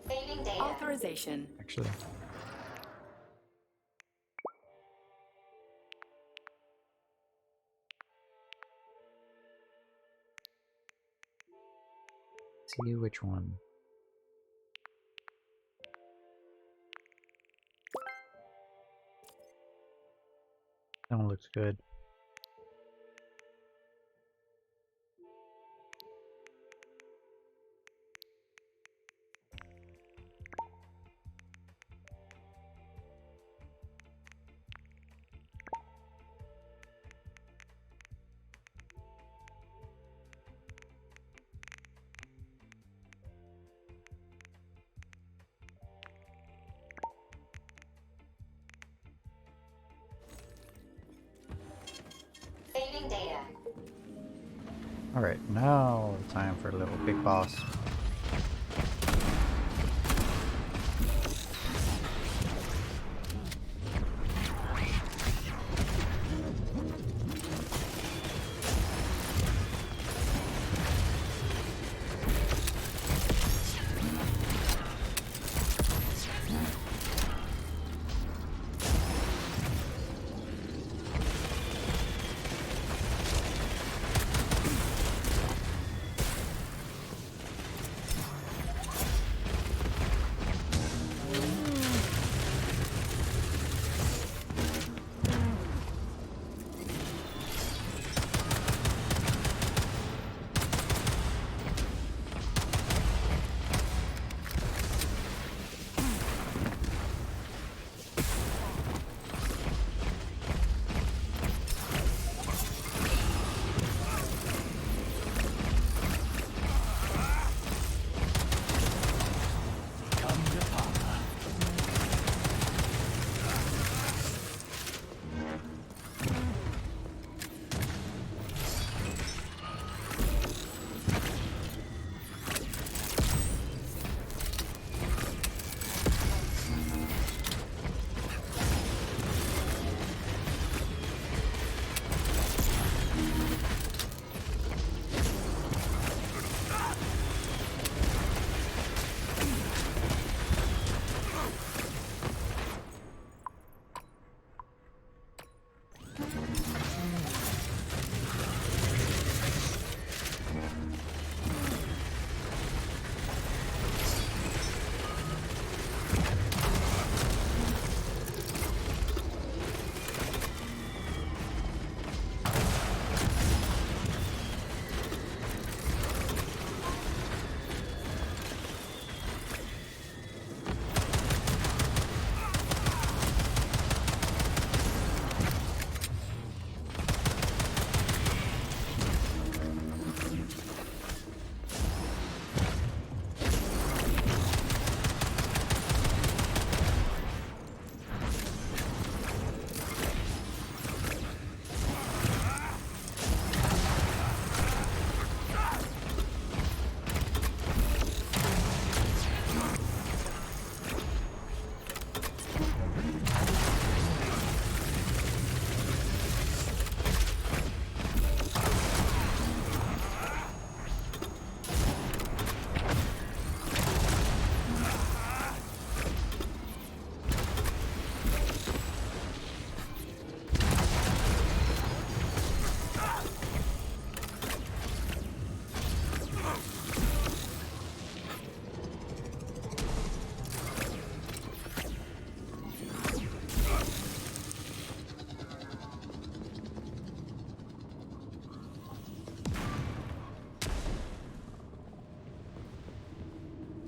Saving data. Authorization. Actually. See which one. That one looks good. Saving data. Alright, now time for a little big boss.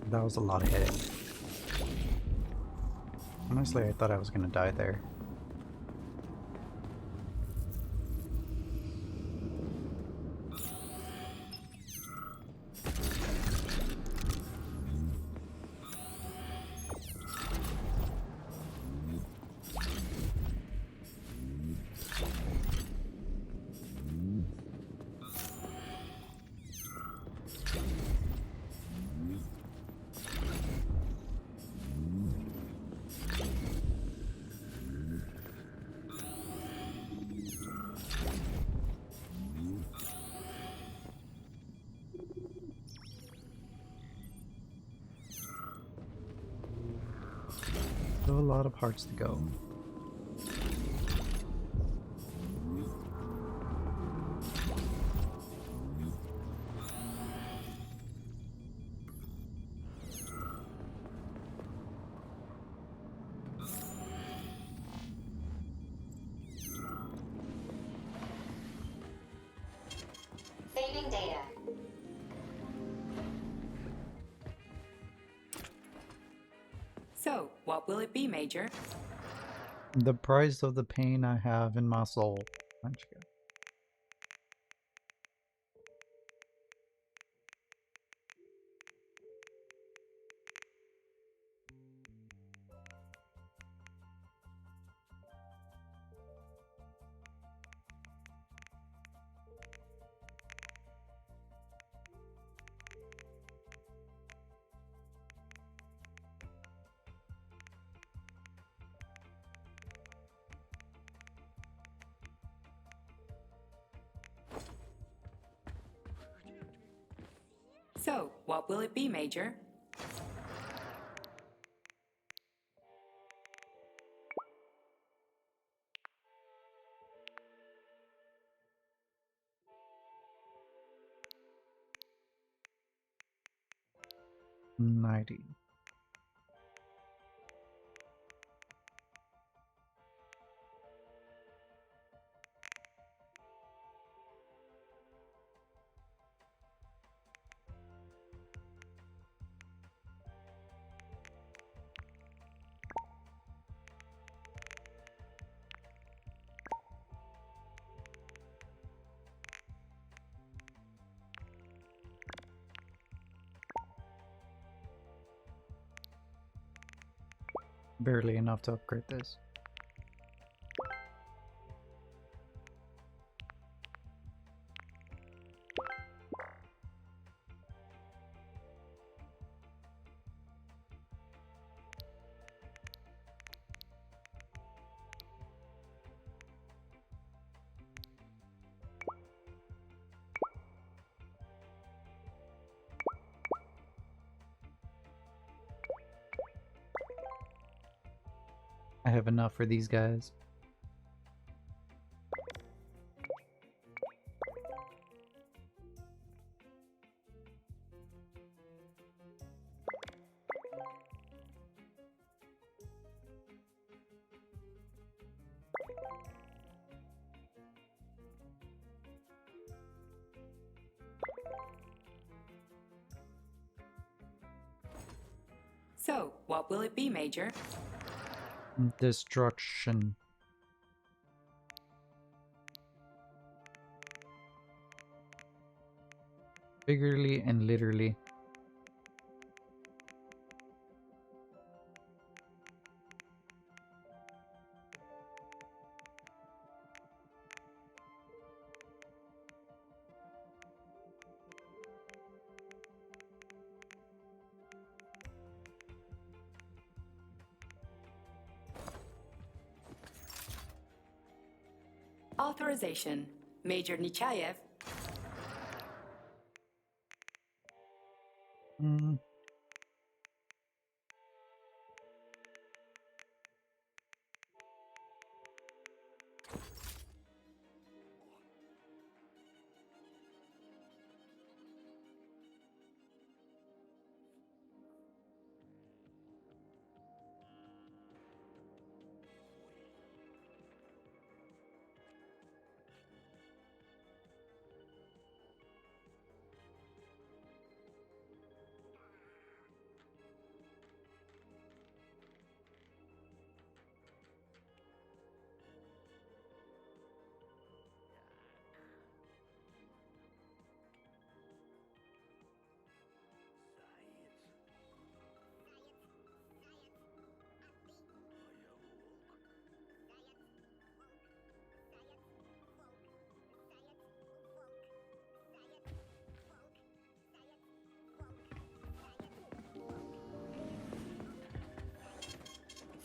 That was a lot of hitting. Honestly, I thought I was gonna die there. Still a lot of parts to go. Saving data. So, what will it be, Major? The price of the pain I have in my soul. Munchkin. So, what will it be, Major? $90. Barely enough to upgrade this. I have enough for these guys. So, what will it be, Major? Destruction. Figuratively and literally. Authorization. Major Nechayev.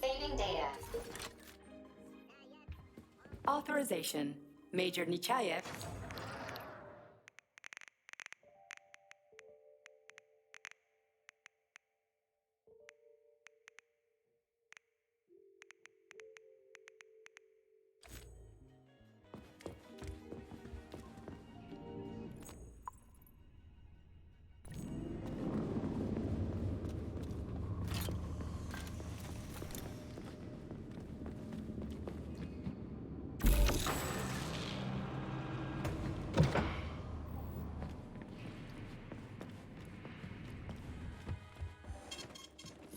Saving data. Authorization. Major Nechayev.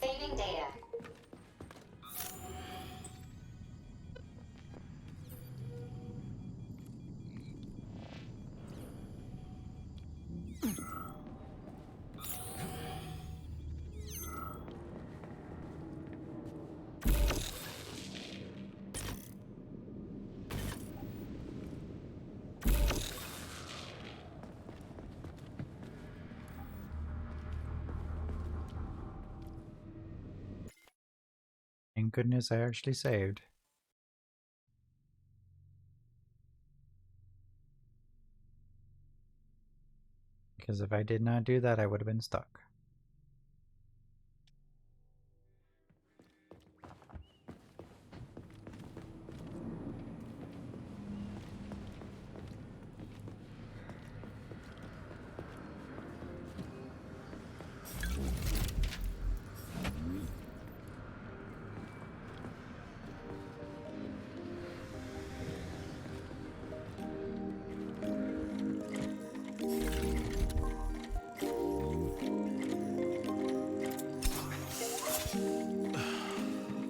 Saving data. Thank goodness I actually saved. Because if I did not do that, I would have been stuck.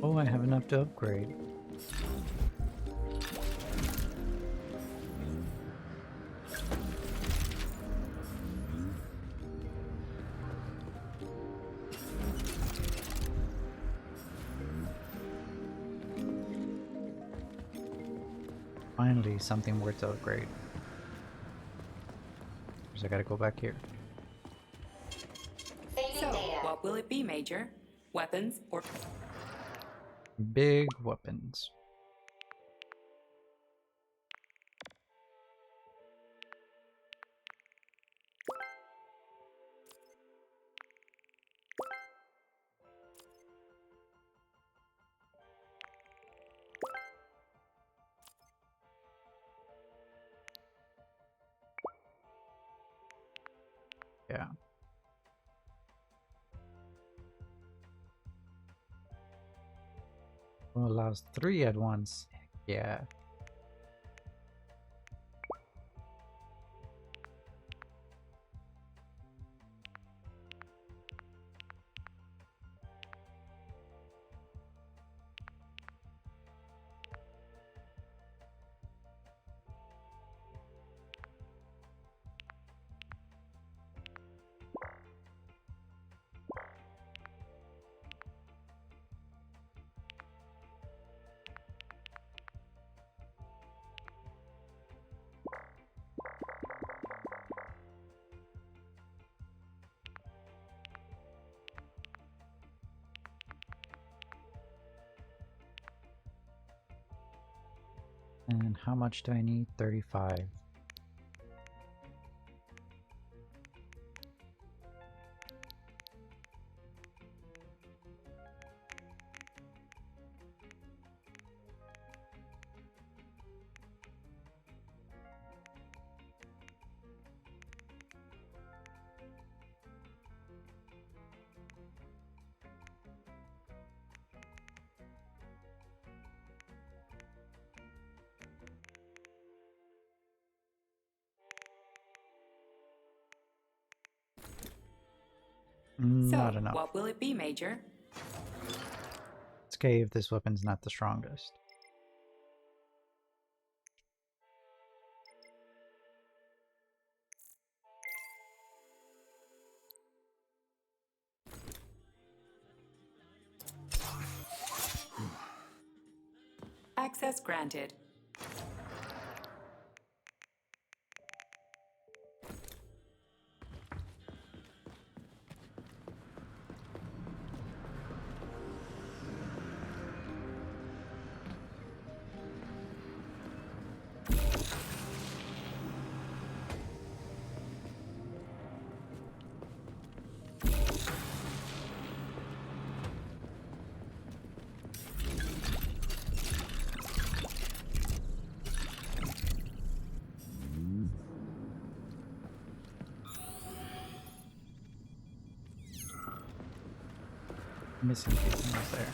Oh, I have enough to upgrade. Finally, something worth to upgrade. So I gotta go back here. So, what will it be, Major? Weapons or... Big weapons. Yeah. Well, allows 3 at once. Yeah. And how much do I need? 35. Not enough. What will it be, Major? It's okay if this weapon's not the strongest. Access granted. Missing a few things there.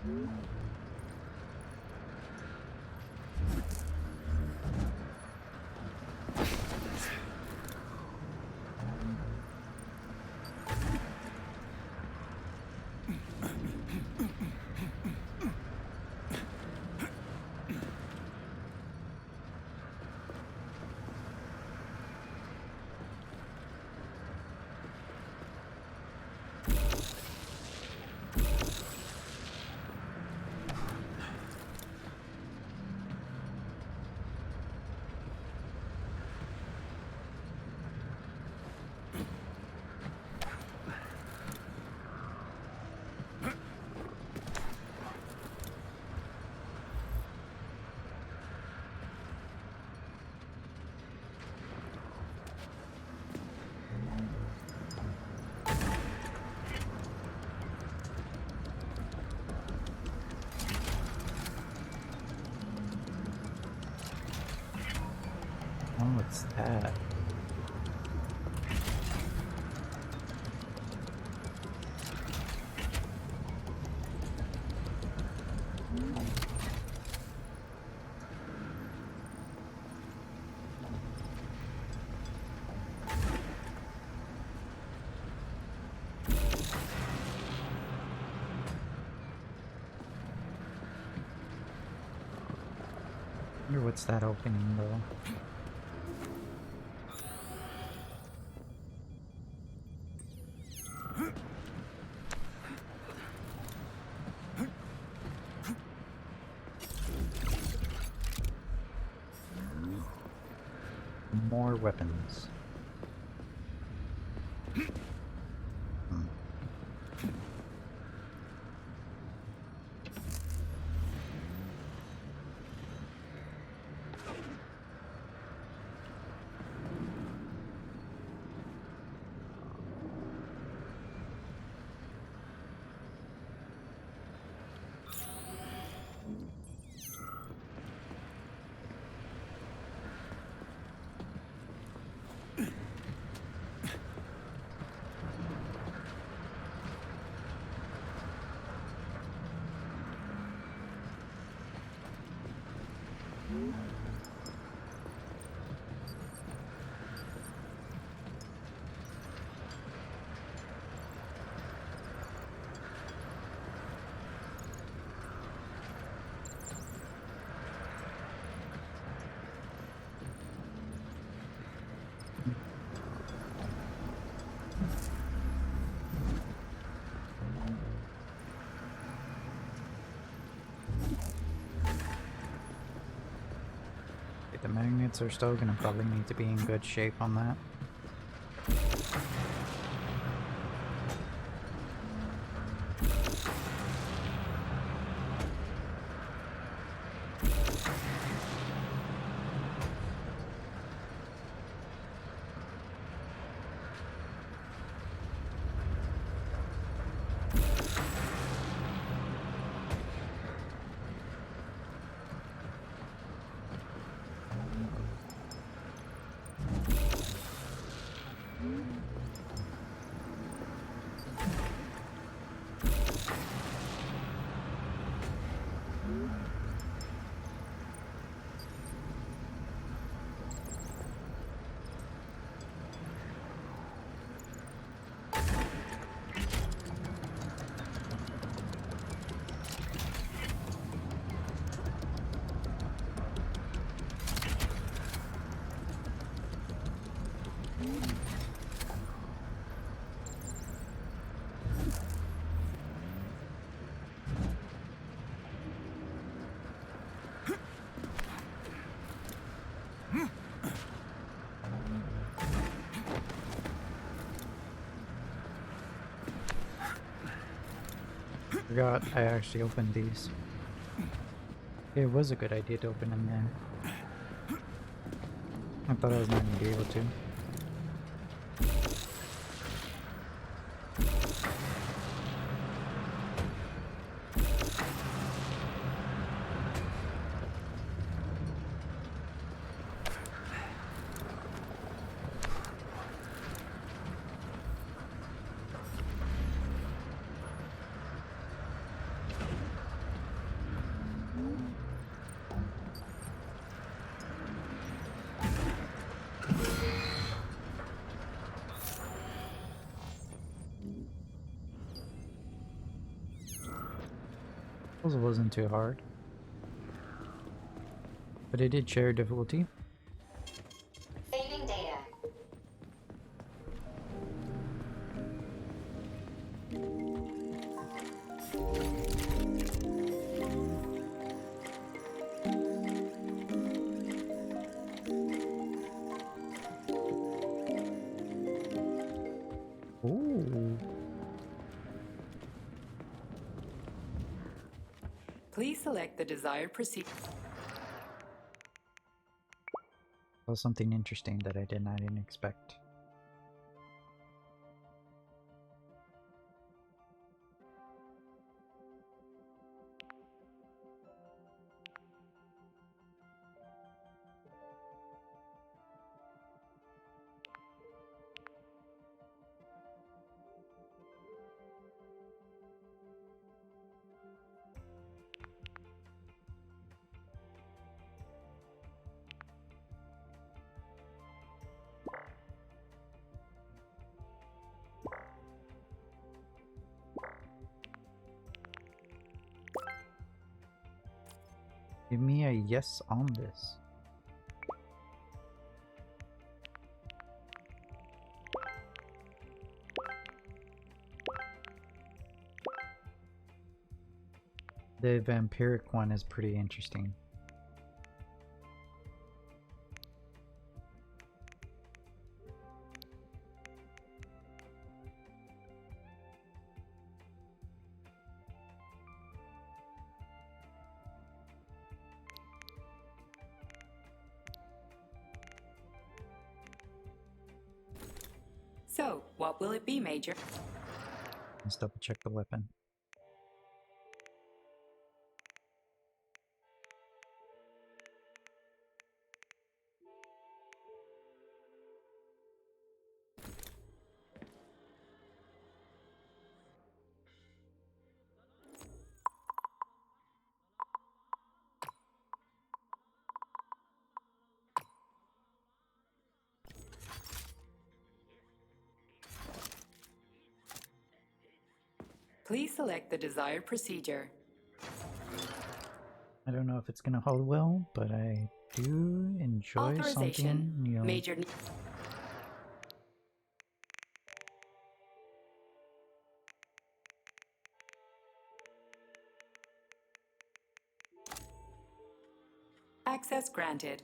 Oh, what's that? I wonder what's that opening though? More weapons. The magnets are still gonna probably need to be in good shape on that. Forgot I actually opened these. It was a good idea to open them there. I thought I was not going to be able to. Suppose it wasn't too hard. But it did share difficulty. Saving data. Ooh. Please select the desired procedure. That was something interesting that I didn't expect. Give me a yes on this. The vampiric one is pretty interesting. So, what will it be, Major? Let's double check the weapon. Please select the desired procedure. I don't know if it's gonna hold well, but I do enjoy Authorization. something, you know. Major. Access granted.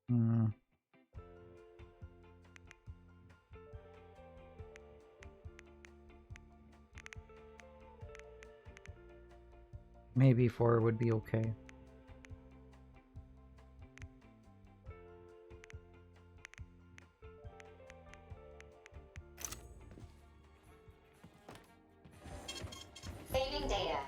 Hmm. Maybe 4 would be okay. Saving data.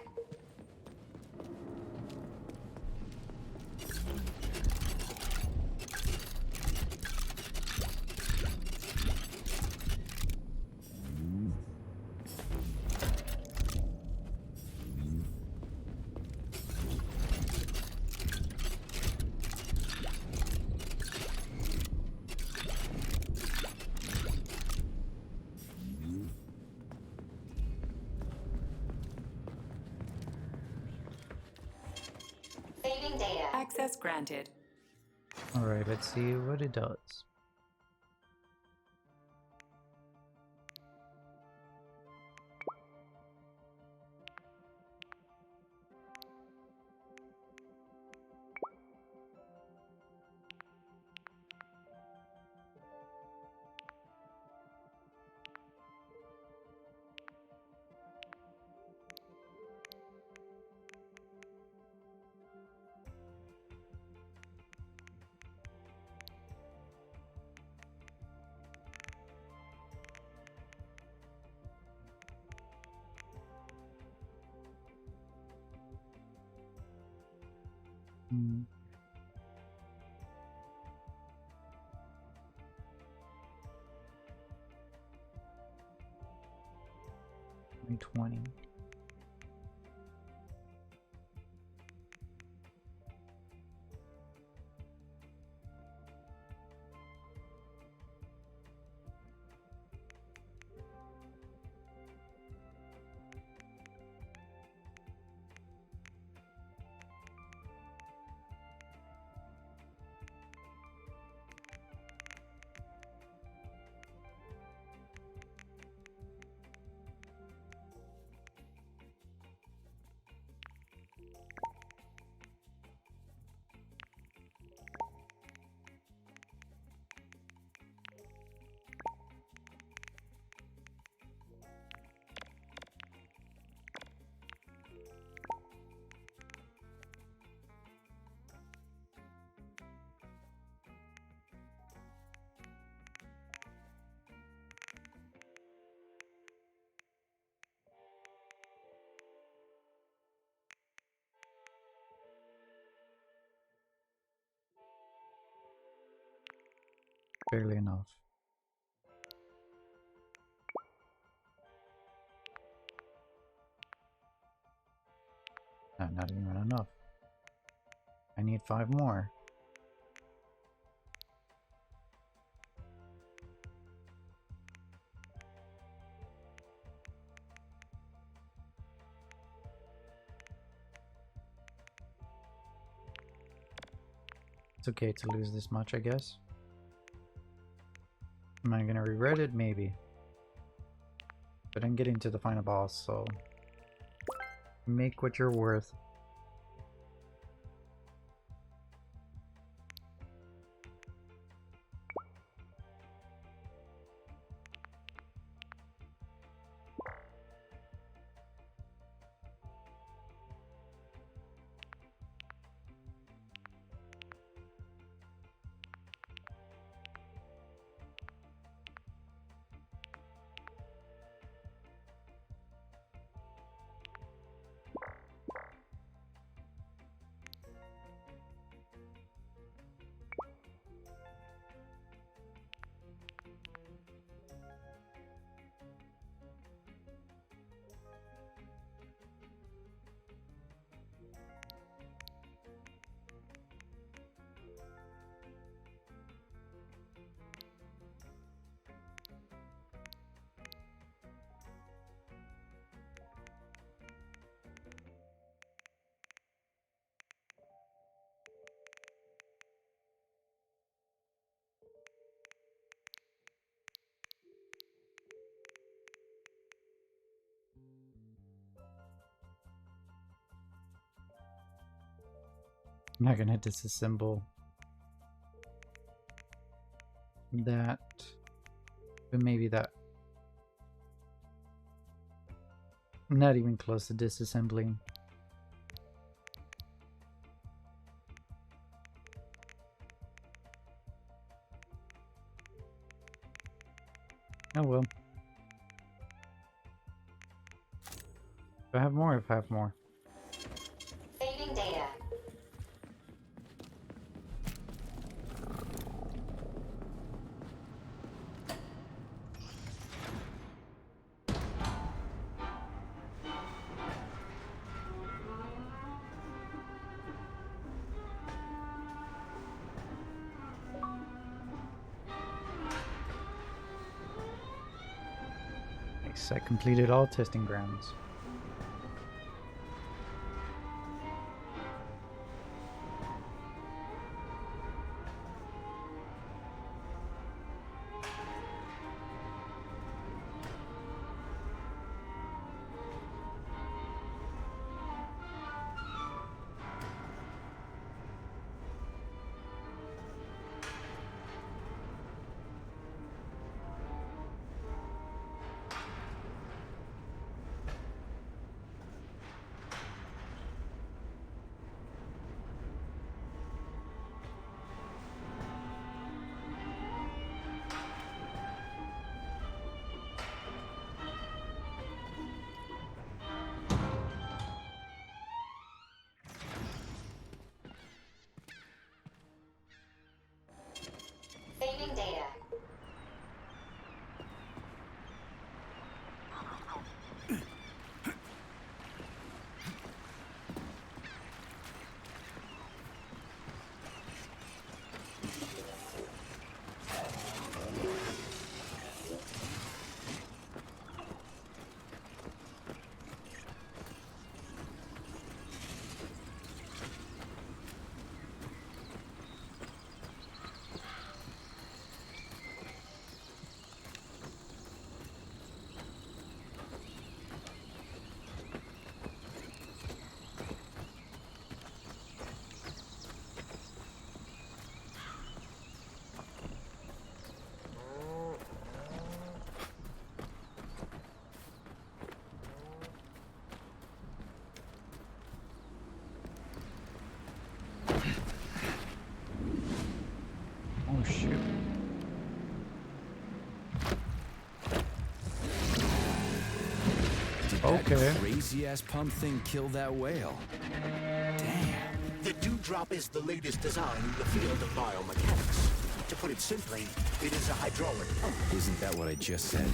Saving data. Access granted. Alright, let's see what it does. 1920. Barely enough. Not even enough. I need 5 more. It's okay to lose this much, I guess. Am I gonna regret it? Maybe. But I'm getting to the final boss, so make what you're worth. I'm not gonna disassemble that, but maybe that. I'm not even close to disassembling. Oh well. If I have more, if I have more. Saving data. Nice, I completed all testing grounds. Okay. That crazy-ass pump thing killed that whale. Damn. The Dewdrop is the latest design in the field of biomechanics. To put it simply, it is a hydraulic pump. Isn't that what I just said?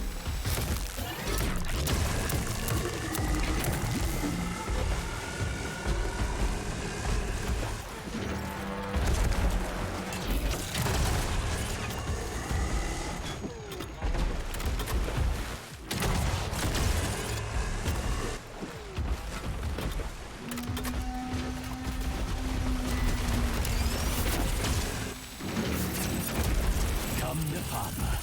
Come to Papa.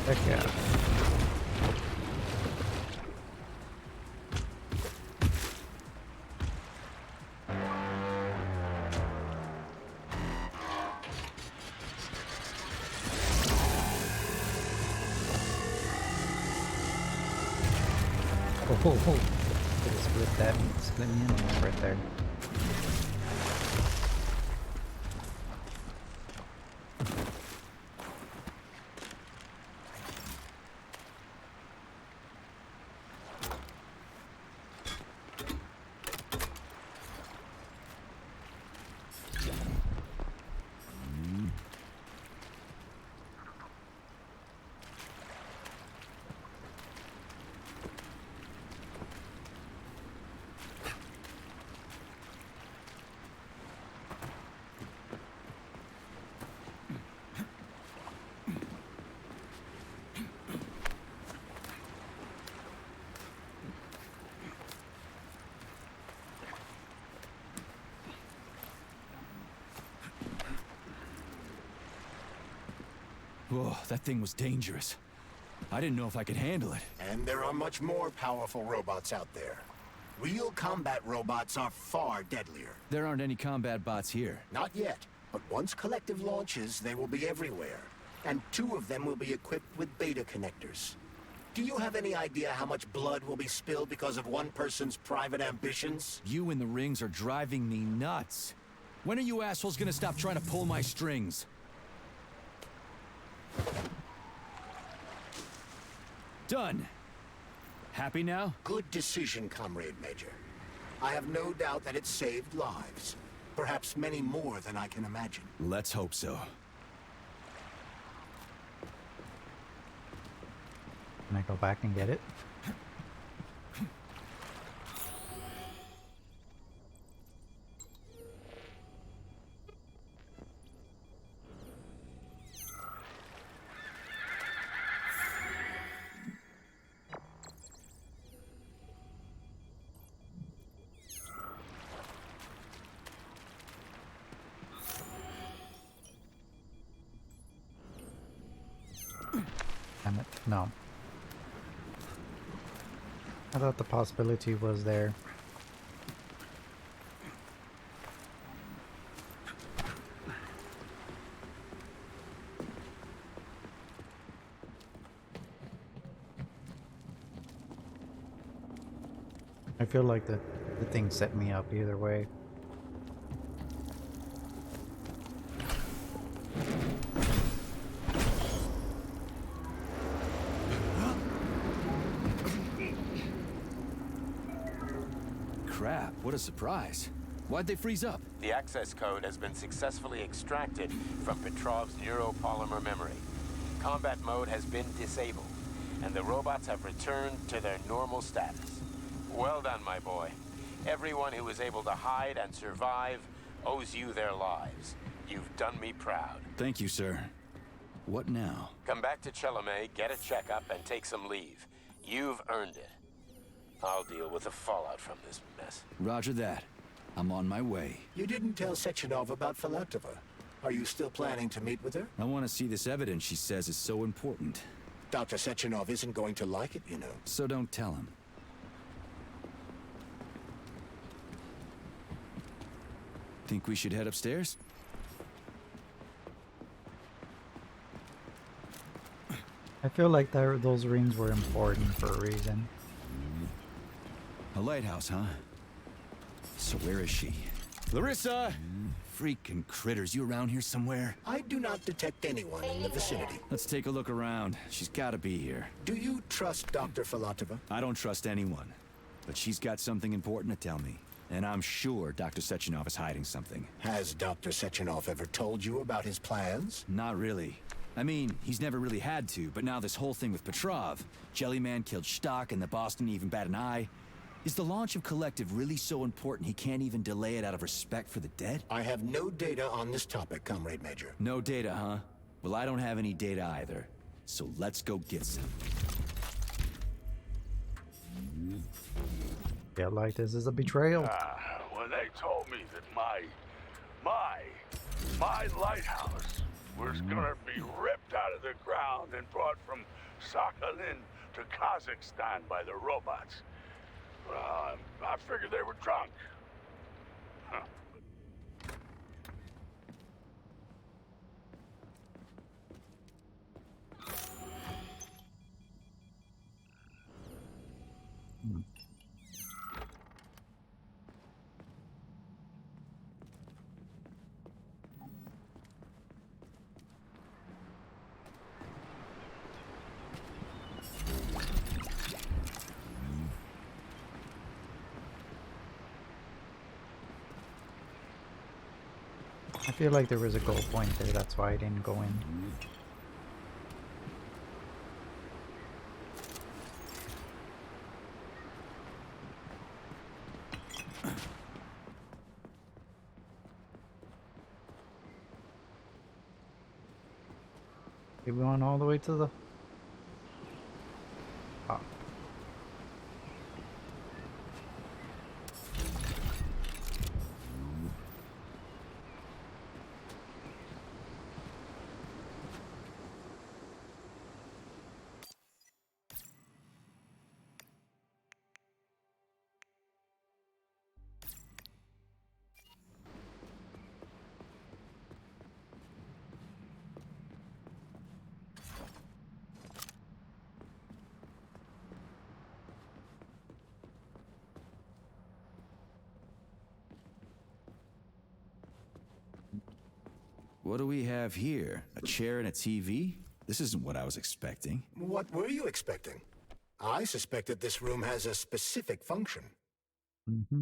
Heck yeah. Oh, split me in half right there. Whoa, that thing was dangerous. I didn't know if I could handle it. And there are much more powerful robots out there. Real combat robots are far deadlier. There aren't any combat bots here. Not yet, but once Collective launches, they will be everywhere. And 2 of them will be equipped with beta connectors. Do you have any idea how much blood will be spilled because of one person's private ambitions? You in the rings are driving me nuts. When are you assholes gonna stop trying to pull my strings? Done. Happy now? Good decision, Comrade Major. I have no doubt that it saved lives. Perhaps many more than I can imagine. Let's hope so. Can I go back and get it? Damn it. No. I thought the possibility was there. I feel like the thing set me up either way. Crap, what a surprise. Why'd they freeze up? The access code has been successfully extracted from Petrov's neuropolymer memory. Combat mode has been disabled, and the robots have returned to their normal status. Well done, my boy. Everyone who was able to hide and survive owes you their lives. You've done me proud. Thank you, sir. What now? Come back to Chelome, get a checkup, and take some leave. You've earned it. I'll deal with the fallout from this mess. Roger that. I'm on my way. You didn't tell Sechenov about Filatova. Are you still planning to meet with her? I want to see this evidence she says is so important. Dr. Sechenov isn't going to like it, you know. So don't tell him. Think we should head upstairs? I feel like those rings were important for a reason. A lighthouse, huh? So where is she? Larissa! Freaking critters, you around here somewhere? I do not detect anyone in the vicinity. Let's take a look around. She's gotta be here. Do you trust Dr. Filatova? I don't trust anyone. But she's got something important to tell me. And I'm sure Dr. Sechenov is hiding something. Has Dr. Sechenov ever told you about his plans? Not really. I mean, he's never really had to, but now this whole thing with Petrov, Jellyman killed Stock and the boss didn't even bat an eye. Is the launch of Collective really so important he can't even delay it out of respect for the dead? I have no data on this topic, Comrade Major. No data, huh? Well, I don't have any data either. So let's go get some. Yeah, like this is a betrayal. When they told me that my lighthouse was gonna be ripped out of the ground and brought from Sakhalin to Kazakhstan by the robots, well, I figured they were drunk. Huh. I feel like there was a goal point there, that's why I didn't go in. Keep going all the way to the top. What do we have here? A chair and a TV? This isn't what I was expecting. What were you expecting? I suspected this room has a specific function. Mm-hmm.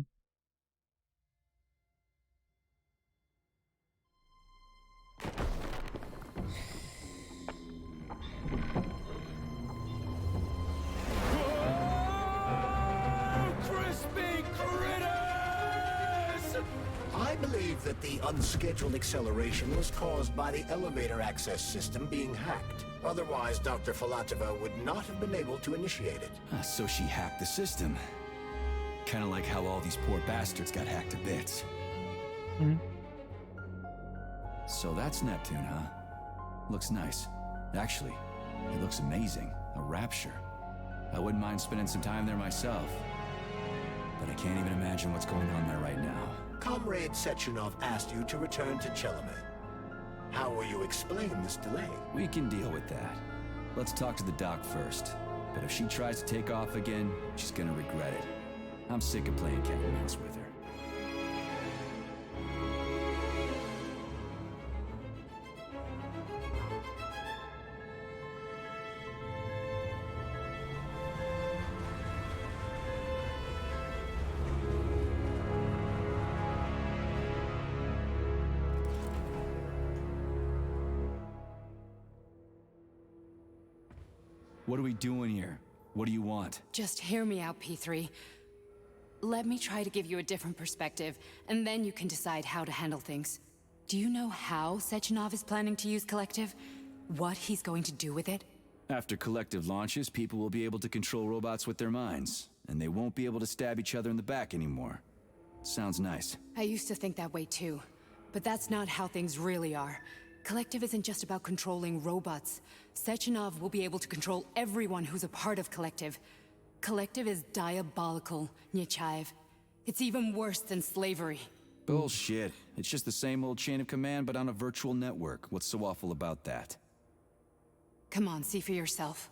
Crispy critters! I believe that the unscheduled acceleration was caused by the elevator access system being hacked. Otherwise, Dr. Filatova would not have been able to initiate it. So she hacked the system. Kinda like how all these poor bastards got hacked to bits. Mm-hmm. So that's Neptune, huh? Looks nice. Actually, it looks amazing. A rapture. I wouldn't mind spending some time there myself. But I can't even imagine what's going on there right now. Comrade Sechenov asked you to return to Chelomith. How will you explain this delay? We can deal with that. Let's talk to the doc first. But if she tries to take off again, she's gonna regret it. I'm sick of playing cat and mouse with her. What are we doing here? What do you want? Just hear me out, P3. Let me try to give you a different perspective, and then you can decide how to handle things. Do you know how Sechenov is planning to use Collective? What he's going to do with it? After Collective launches, people will be able to control robots with their minds, and they won't be able to stab each other in the back anymore. Sounds nice. I used to think that way too, but that's not how things really are. Collective isn't just about controlling robots. Sechenov will be able to control everyone who's a part of Collective. Collective is diabolical, Nechayev. It's even worse than slavery. Bullshit. It's just the same old chain of command, but on a virtual network. What's so awful about that? Come on, see for yourself.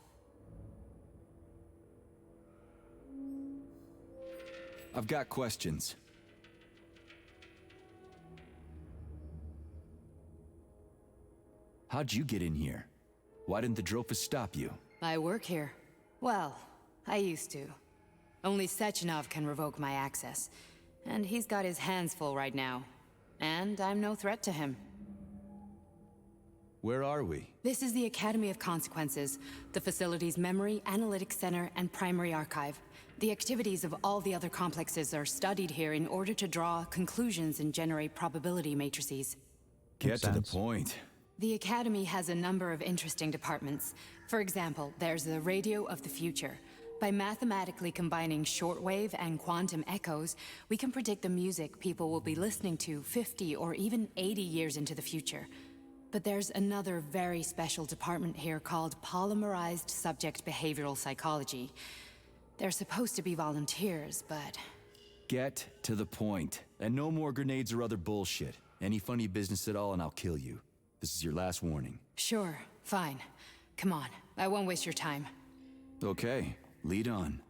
I've got questions. How'd you get in here? Why didn't the Drofus stop you? I work here. Well, I used to. Only Sechenov can revoke my access. And he's got his hands full right now. And I'm no threat to him. Where are we? This is the Academy of Consequences, the facility's memory, analytics center, and primary archive. The activities of all the other complexes are studied here in order to draw conclusions and generate probability matrices. Get to the point. The Academy has a number of interesting departments. For example, there's the Radio of the Future. By mathematically combining shortwave and quantum echoes, we can predict the music people will be listening to 50 or even 80 years into the future. But there's another very special department here called Polymerized Subject Behavioral Psychology. They're supposed to be volunteers, but... Get to the point. And no more grenades or other bullshit. Any funny business at all and I'll kill you. This is your last warning. Sure, fine. Come on, I won't waste your time. Okay, lead on.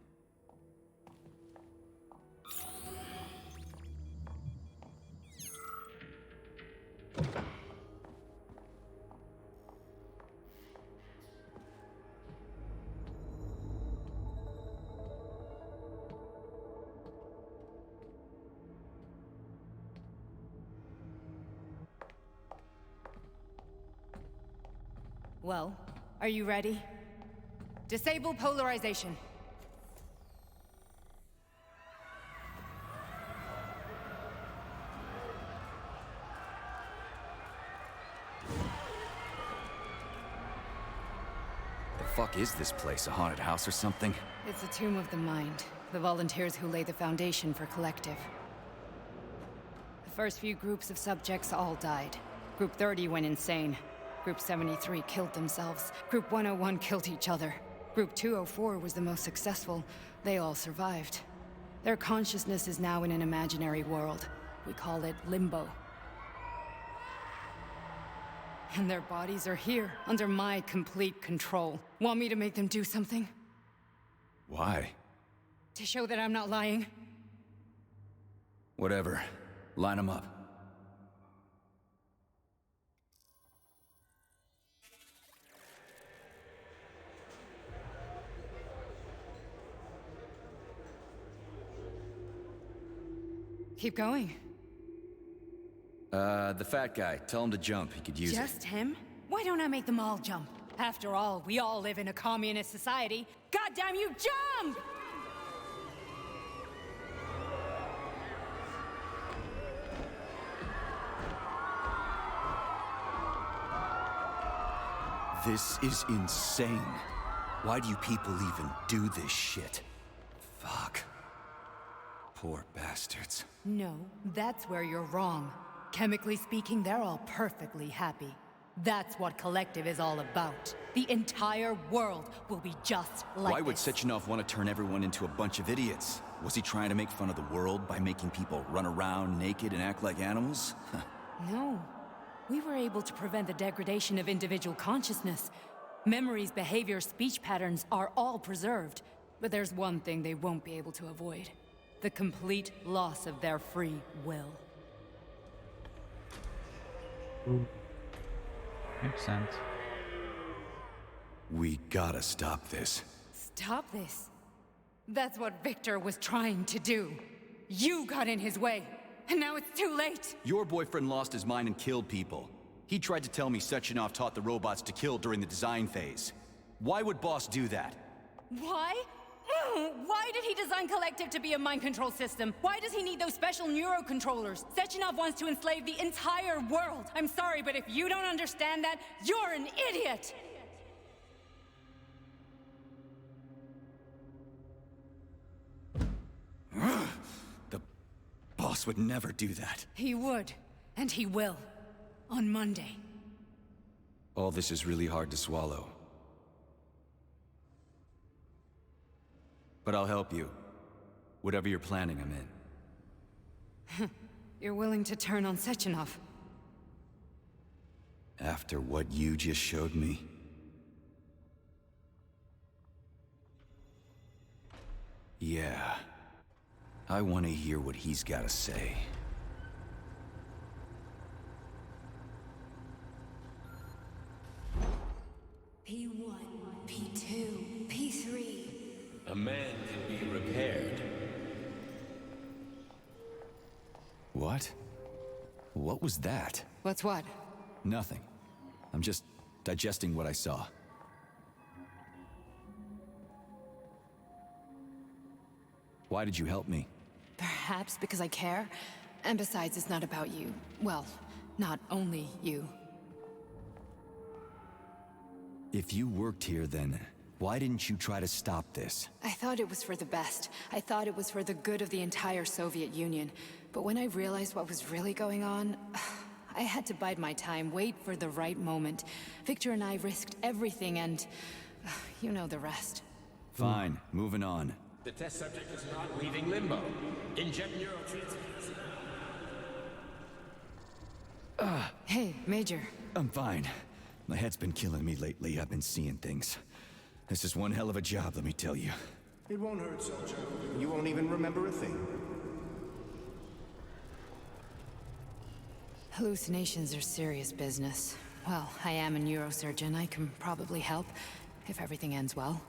Well, are you ready? Disable polarization. The fuck is this place? A haunted house or something? It's a tomb of the mind. The volunteers who lay the foundation for Collective. The first few groups of subjects all died. Group 30 went insane. Group 73 killed themselves. Group 101 killed each other. Group 204 was the most successful. They all survived. Their consciousness is now in an imaginary world. We call it Limbo. And their bodies are here, under my complete control. Want me to make them do something? Why? To show that I'm not lying? Whatever. Line them up. Keep going. The fat guy. Tell him to jump. He could use it. Just him? Why don't I make them all jump? After all, we all live in a communist society. Goddamn you, jump! This is insane. Why do you people even do this shit? Fuck. Poor bastards. No, that's where you're wrong. Chemically speaking, they're all perfectly happy. That's what Collective is all about. The entire world will be just like Why would this. Sechenov want to turn everyone into a bunch of idiots? Was he trying to make fun of the world by making people run around naked and act like animals? No. We were able to prevent the degradation of individual consciousness. Memories, behavior, speech patterns are all preserved. But there's one thing they won't be able to avoid. The complete loss of their free will. Makes sense. We gotta stop this. Stop this. That's what Victor was trying to do. You got in his way, and now it's too late. Your boyfriend lost his mind and killed people. He tried to tell me Sechenov taught the robots to kill during the design phase. Why would Boss do that? Why? Why did he design Collective to be a mind control system? Why does he need those special neurocontrollers? Sechenov wants to enslave the entire world. I'm sorry, but if you don't understand that, you're an idiot! The Boss would never do that. He would, and he will. On Monday. All this is really hard to swallow. But I'll help you. Whatever you're planning, I'm in. You're willing to turn on Sechenov. After what you just showed me? Yeah. I want to hear what he's got to say. P1, P2, P3. A man can be repaired. What? What was that? What's what? Nothing. I'm just digesting what I saw. Why did you help me? Perhaps because I care. And besides, it's not about you. Well, not only you. If you worked here, then why didn't you try to stop this? I thought it was for the best. I thought it was for the good of the entire Soviet Union. But when I realized what was really going on, I had to bide my time, wait for the right moment. Victor and I risked everything and... you know the rest. Fine, moving on. The test subject is not leaving limbo. Inject neurotransmitters. Hey, Major. I'm fine. My head's been killing me lately. I've been seeing things. This is one hell of a job, let me tell you. It won't hurt, soldier. You won't even remember a thing. Hallucinations are serious business. Well, I am a neurosurgeon. I can probably help, if everything ends well.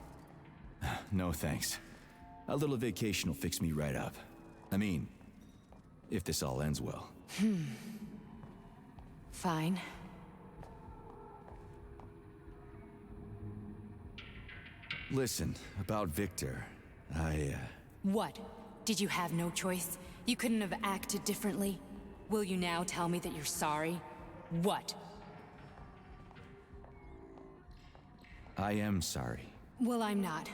No thanks. A little vacation will fix me right up. I mean, if this all ends well. Fine. Listen, about Victor, What? Did you have no choice? You couldn't have acted differently? Will you now tell me that you're sorry? What? I am sorry. Well, I'm not.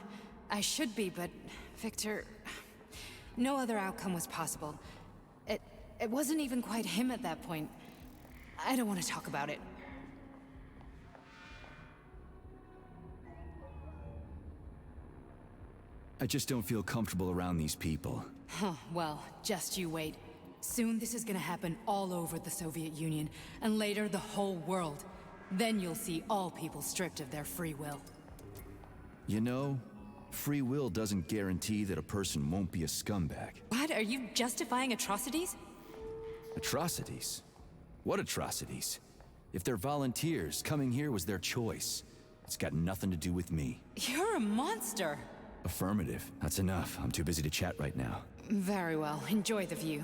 I should be, but... Victor... No other outcome was possible. It wasn't even quite him at that point. I don't want to talk about it. I just don't feel comfortable around these people. Huh, well, just you wait. Soon this is gonna happen all over the Soviet Union, and later the whole world. Then you'll see all people stripped of their free will. You know, free will doesn't guarantee that a person won't be a scumbag. What? Are you justifying atrocities? Atrocities? What atrocities? If they're volunteers, coming here was their choice. It's got nothing to do with me. You're a monster! Affirmative. That's enough. I'm too busy to chat right now. Very well. Enjoy the view.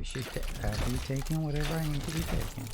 I'll be taking whatever I need to be taking.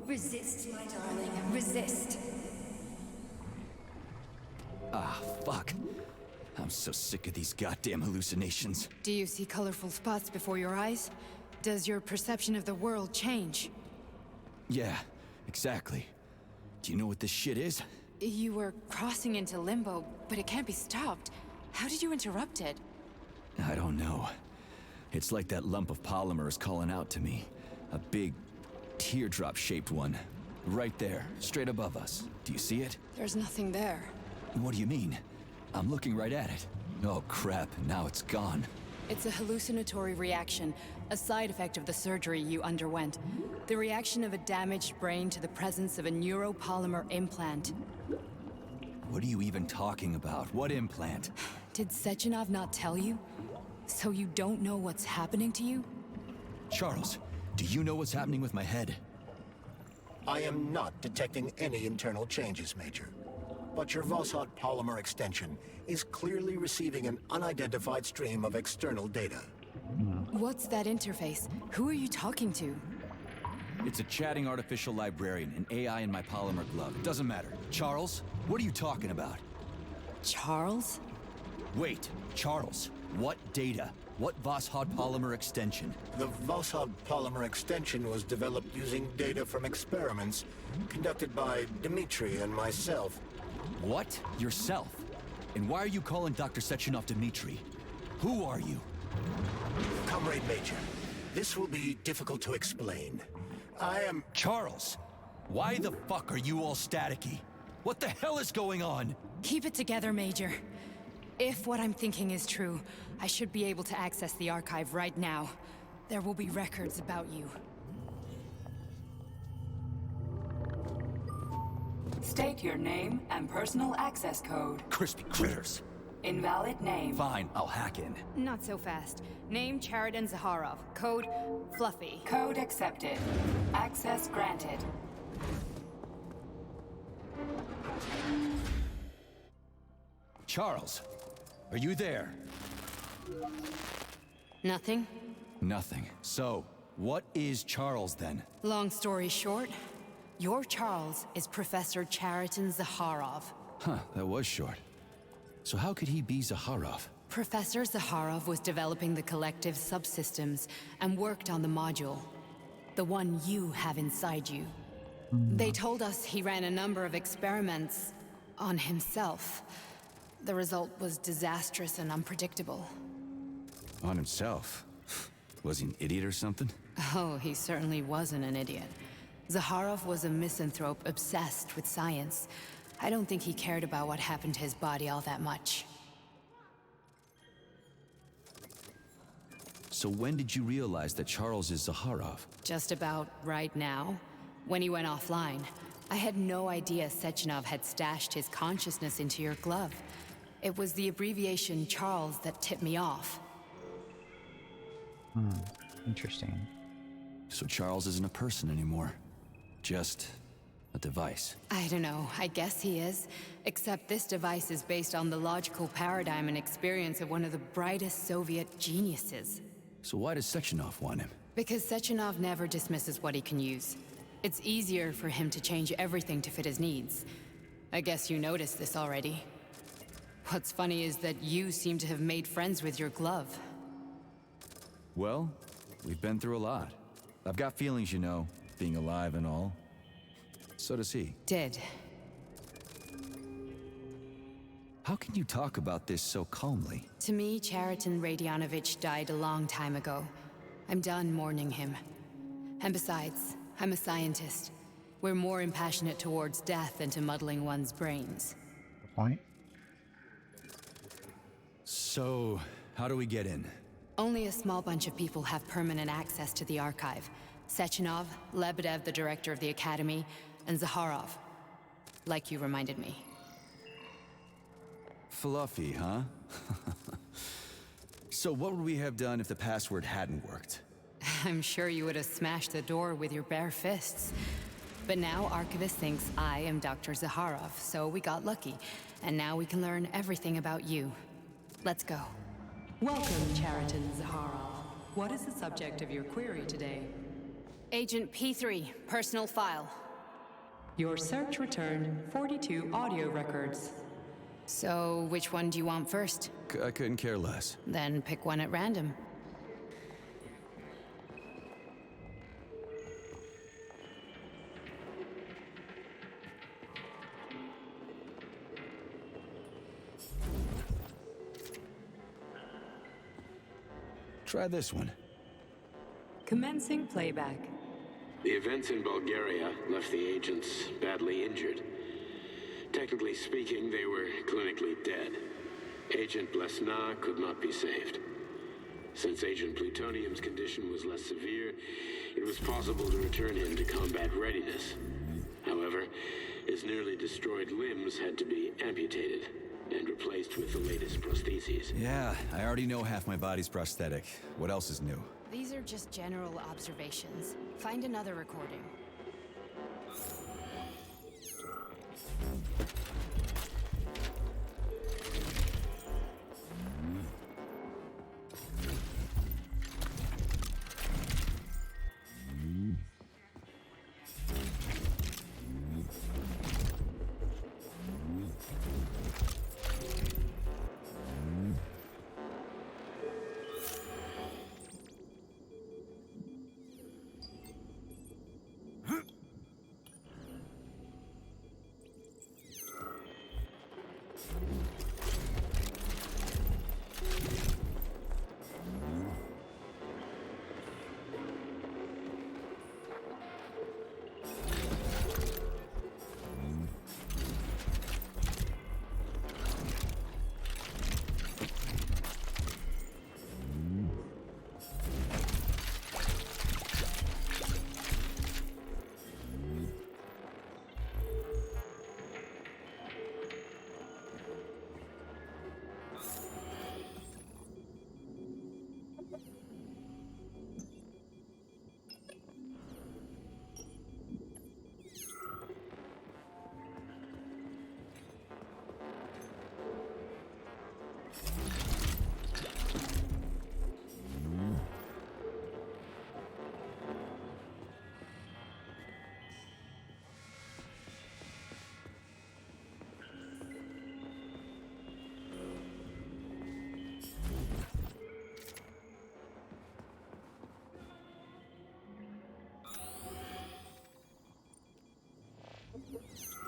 Resist, my darling. Resist. Ah, fuck. I'm so sick of these goddamn hallucinations. Do you see colorful spots before your eyes? Does your perception of the world change? Yeah, exactly. Do you know what this shit is? You were crossing into limbo, but it can't be stopped. How did you interrupt it? I don't know. It's like that lump of polymer is calling out to me. A big, teardrop-shaped one. Right there, straight above us. Do you see it? There's nothing there. What do you mean? I'm looking right at it. Oh crap, now it's gone. It's a hallucinatory reaction, a side effect of the surgery you underwent. The reaction of a damaged brain to the presence of a neuropolymer implant. What are you even talking about? What implant? Did Sechenov not tell you? So you don't know what's happening to you? Charles, do you know what's happening with my head? I am not detecting any internal changes, Major. But your Voshot polymer extension is clearly receiving an unidentified stream of external data. What's that interface? Who are you talking to? It's a chatting artificial librarian, an AI in my polymer glove. It doesn't matter. Charles, what are you talking about? Charles? Wait, Charles, what data? What Voshot polymer extension? The Voshot polymer extension was developed using data from experiments conducted by Dmitri and myself. What? Yourself? And why are you calling Dr. Sechenov Dmitri? Who are you? Comrade Major, this will be difficult to explain. I am... Charles! Why the fuck are you all staticky? What the hell is going on? Keep it together, Major. If what I'm thinking is true, I should be able to access the archive right now. There will be records about you. State your name and personal access code. Crispy critters. Invalid name. Fine, I'll hack in. Not so fast. Name Chariton Zaharov. Code Fluffy. Code accepted. Access granted. Charles, are you there? Nothing? Nothing. So, what is Charles then? Long story short, your Charles is Professor Chariton Zaharov. Huh, that was short. So how could he be Zaharov? Professor Zaharov was developing the collective subsystems and worked on the module. The one you have inside you. They told us he ran a number of experiments on himself. The result was disastrous and unpredictable. On himself? Was he an idiot or something? Oh, he certainly wasn't an idiot. Zaharov was a misanthrope obsessed with science. I don't think he cared about what happened to his body all that much. So when did you realize that Charles is Zaharov? Just about right now, when he went offline. I had no idea Sechenov had stashed his consciousness into your glove. It was the abbreviation Charles that tipped me off. Interesting. So Charles isn't a person anymore. Just a device. I don't know, I guess he is. Except this device is based on the logical paradigm and experience of one of the brightest Soviet geniuses. So why does Sechenov want him? Because Sechenov never dismisses what he can use. It's easier for him to change everything to fit his needs. I guess you noticed this already. What's funny is that you seem to have made friends with your glove. Well, we've been through a lot. I've got feelings, you know, being alive and all. So does he. Did. How can you talk about this so calmly? To me, Chariton Radionovich died a long time ago. I'm done mourning him. And besides, I'm a scientist. We're more impassionate towards death than to muddling one's brains. Good point. So, how do we get in? Only a small bunch of people have permanent access to the archive. Sechenov, Lebedev, the director of the Academy, and Zaharov. Like you reminded me. Fluffy, huh? So what would we have done if the password hadn't worked? I'm sure you would have smashed the door with your bare fists. But now Archivist thinks I am Dr. Zaharov, so we got lucky. And now we can learn everything about you. Let's go. Welcome, Chariton Zaharov. What is the subject of your query today? Agent P3, personal file. Your search returned 42 audio records. So, which one do you want first? I couldn't care less. Then pick one at random. Try this one. Commencing playback. The events in Bulgaria left the agents badly injured. Technically speaking, they were clinically dead. Agent Blesna could not be saved. Since Agent Plutonium's condition was less severe, it was possible to return him to combat readiness. However, his nearly destroyed limbs had to be amputated and replaced with the latest prostheses. Yeah, I already know half my body's prosthetic. What else is new? These are just general observations. Find another recording.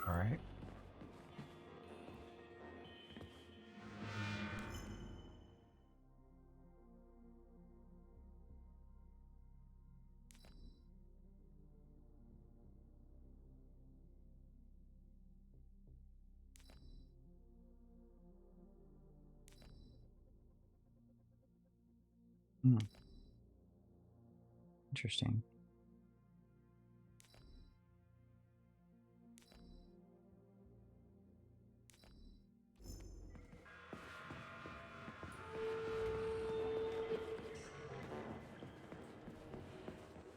All right. Hmm. Interesting.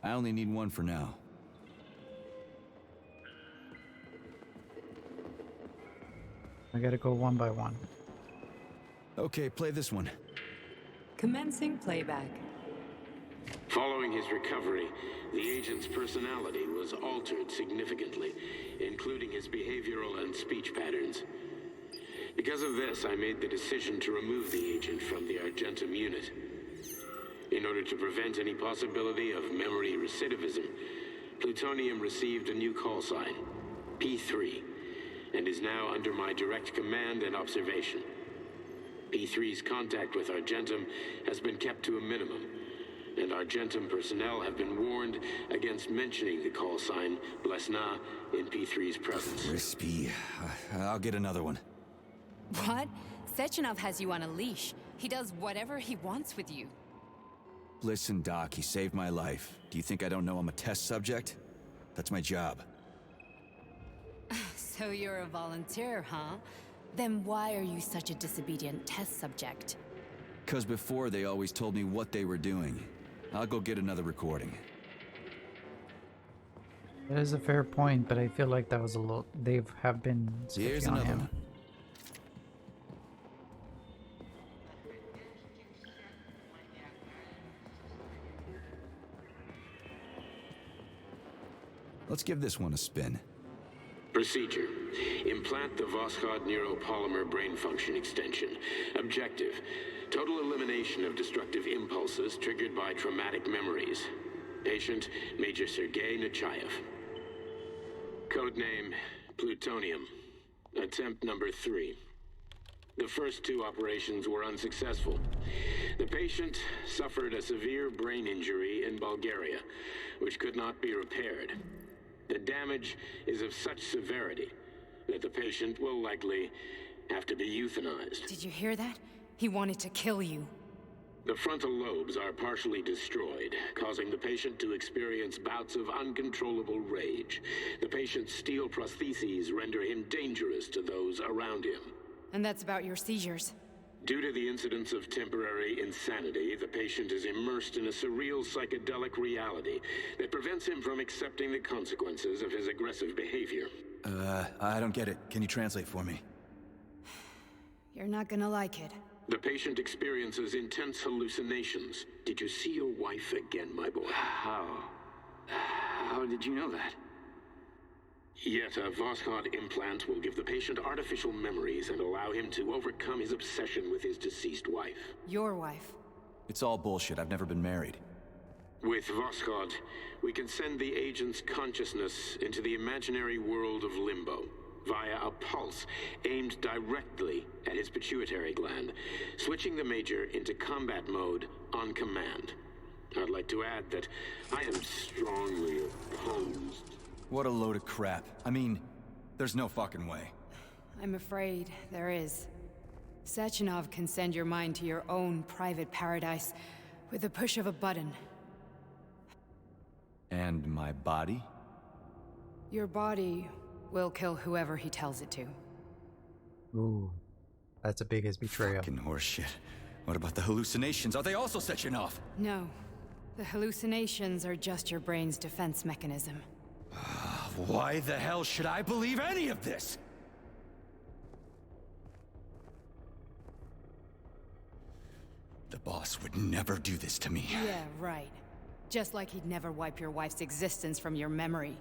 I only need one for now. I gotta go one by one. Okay, play this one. Commencing playback. Following his recovery, the agent's personality was altered significantly, including his behavioral and speech patterns. Because of this, I made the decision to remove the agent from the Argentum unit. In order to prevent any possibility of memory recidivism, Plutonium received a new call sign, P3, and is now under my direct command and observation. P3's contact with Argentum has been kept to a minimum, and Argentum personnel have been warned against mentioning the call sign Blesna in P3's presence. Crispy. I'll get another one. What? Sechenov has you on a leash. He does whatever he wants with you. Listen, Doc, he saved my life. Do you think I don't know I'm a test subject? That's my job. So you're a volunteer, huh? Then why are you such a disobedient test subject? 'Cause before they always told me what they were doing. I'll go get another recording. That is a fair point, but I feel like that was a little. They have been. Here's on another him. one. Let's give this one a spin. Procedure. Implant the Voskhod neuropolymer brain function extension. Objective. Total elimination of destructive impulses triggered by traumatic memories. Patient, Major Sergei Nechayev. Codename, Plutonium. Attempt number 3. The first 2 operations were unsuccessful. The patient suffered a severe brain injury in Bulgaria, which could not be repaired. The damage is of such severity that the patient will likely have to be euthanized. Did you hear that? He wanted to kill you. The frontal lobes are partially destroyed, causing the patient to experience bouts of uncontrollable rage. The patient's steel prostheses render him dangerous to those around him. And that's about your seizures. Due to the incidence of temporary insanity, the patient is immersed in a surreal psychedelic reality that prevents him from accepting the consequences of his aggressive behavior. I don't get it. Can you translate for me? You're not gonna like it. The patient experiences intense hallucinations. Did you see your wife again, my boy? How did you know that? Yet a Voskhod implant will give the patient artificial memories and allow him to overcome his obsession with his deceased wife. Your wife. It's all bullshit. I've never been married. With Voskhod, we can send the agent's consciousness into the imaginary world of limbo via a pulse aimed directly at his pituitary gland, switching the Major into combat mode on command. I'd like to add that I am strongly opposed. What a load of crap. I mean, there's no fucking way. I'm afraid there is. Sechenov can send your mind to your own private paradise with the push of a button. And my body? Your body will kill whoever he tells it to. Ooh, that's the biggest betrayal. Fucking horseshit. What about the hallucinations? Are they also Sechenov? No. The hallucinations are just your brain's defense mechanism. Why the hell should I believe any of this? The boss would never do this to me. Yeah, right. Just like he'd never wipe your wife's existence from your memory.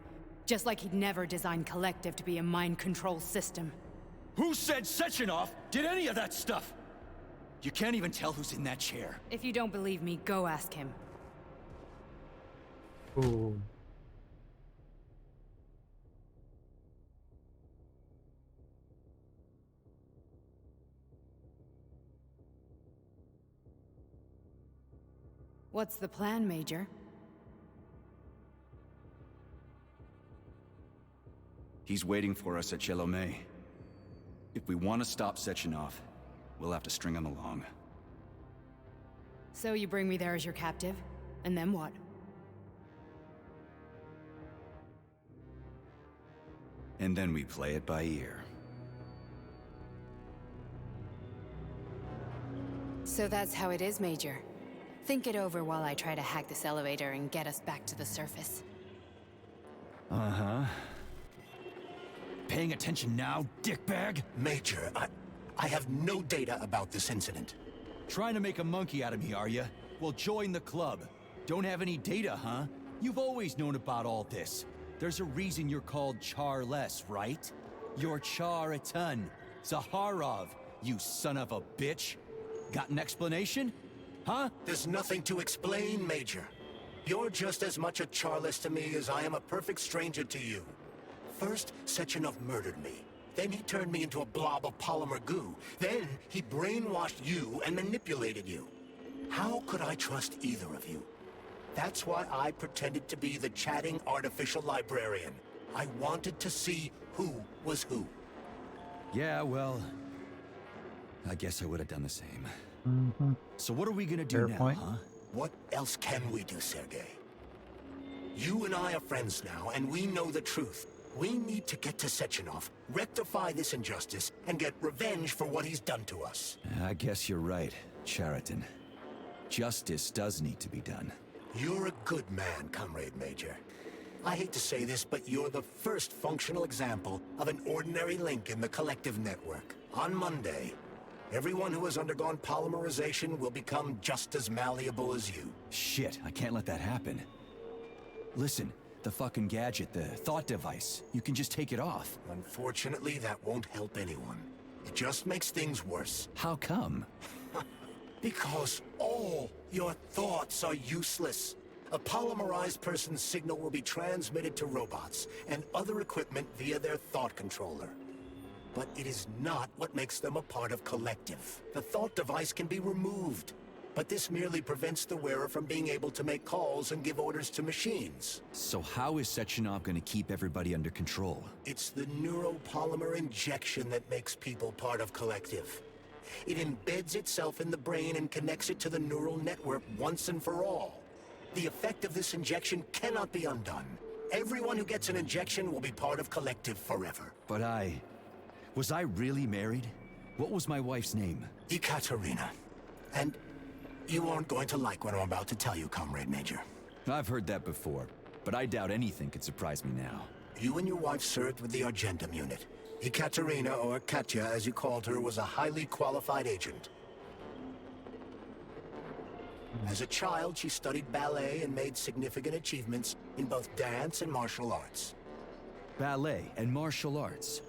Just like he'd never design Collective to be a mind control system. Who said Sechenov did any of that stuff? You can't even tell who's in that chair. If you don't believe me, go ask him. Ooh. What's the plan, Major? He's waiting for us at Chelomey. If we want to stop Sechenov, we'll have to string him along. So you bring me there as your captive? And then what? And then we play it by ear. So that's how it is, Major. Think it over while I try to hack this elevator and get us back to the surface. Uh-huh. Paying attention now, dickbag? Major, I have no data about this incident. Trying to make a monkey out of me, are you? Well, join the club. Don't have any data, huh? You've always known about all this. There's a reason you're called Charless, right? You're Char a ton. Zaharov, you son of a bitch. Got an explanation? Huh? There's nothing to explain, Major. You're just as much a Charlist to me as I am a perfect stranger to you. First, Sechenov murdered me. Then he turned me into a blob of polymer goo. Then he brainwashed you and manipulated you. How could I trust either of you? That's why I pretended to be the chatting artificial librarian. I wanted to see who was who. Yeah, well, I guess I would have done the same. Mm-hmm. So what are we gonna do Fair now, point. huh? What else can we do, Sergei? You and I are friends now, and we know the truth. We need to get to Sechenov, rectify this injustice, and get revenge for what he's done to us. I guess you're right, Chariton. Justice does need to be done. You're a good man, Comrade Major. I hate to say this, but you're the first functional example of an ordinary link in the collective network. On Monday, everyone who has undergone polymerization will become just as malleable as you. Shit, I can't let that happen. Listen, the fucking gadget, the thought device, you can just take it off. Unfortunately, that won't help anyone. It just makes things worse. How come? Because all your thoughts are useless. A polymerized person's signal will be transmitted to robots and other equipment via their thought controller. But it is not what makes them a part of collective. The thought device can be removed, but this merely prevents the wearer from being able to make calls and give orders to machines. So how is Sechenov gonna keep everybody under control? It's the neuropolymer injection that makes people part of collective. It embeds itself in the brain and connects it to the neural network once and for all. The effect of this injection cannot be undone. Everyone who gets an injection will be part of collective forever. But was I really married? What was my wife's name? Ekaterina. And you aren't going to like what I'm about to tell you, Comrade Major. I've heard that before, but I doubt anything could surprise me now. You and your wife served with the Argentum unit. Ekaterina, or Katya as you called her, was a highly qualified agent. As a child, she studied ballet and made significant achievements in both dance and martial arts. Ballet and martial arts?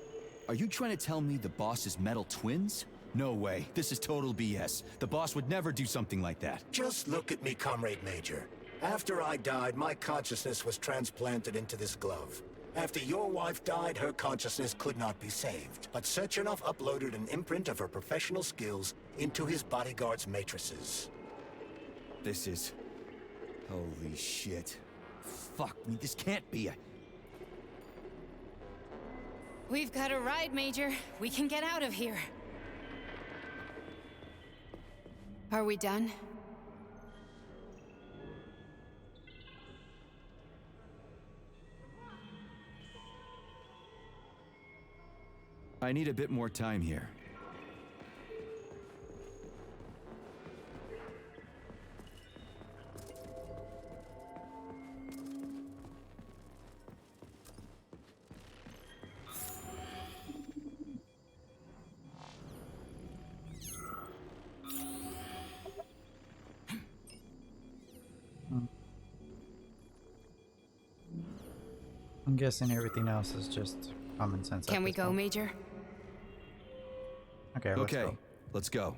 Are you trying to tell me the boss is metal twins? No way. This is total BS. The boss would never do something like that. Just look at me, Comrade Major. After I died, my consciousness was transplanted into this glove. After your wife died, her consciousness could not be saved. But Sechenov uploaded an imprint of her professional skills into his bodyguard's matrices. This is... holy shit. Fuck me, this can't be a... We've got a ride, Major. We can get out of here. Are we done? I need a bit more time here. I'm guessing everything else is just common sense. Can we go, Major? Okay, let's go.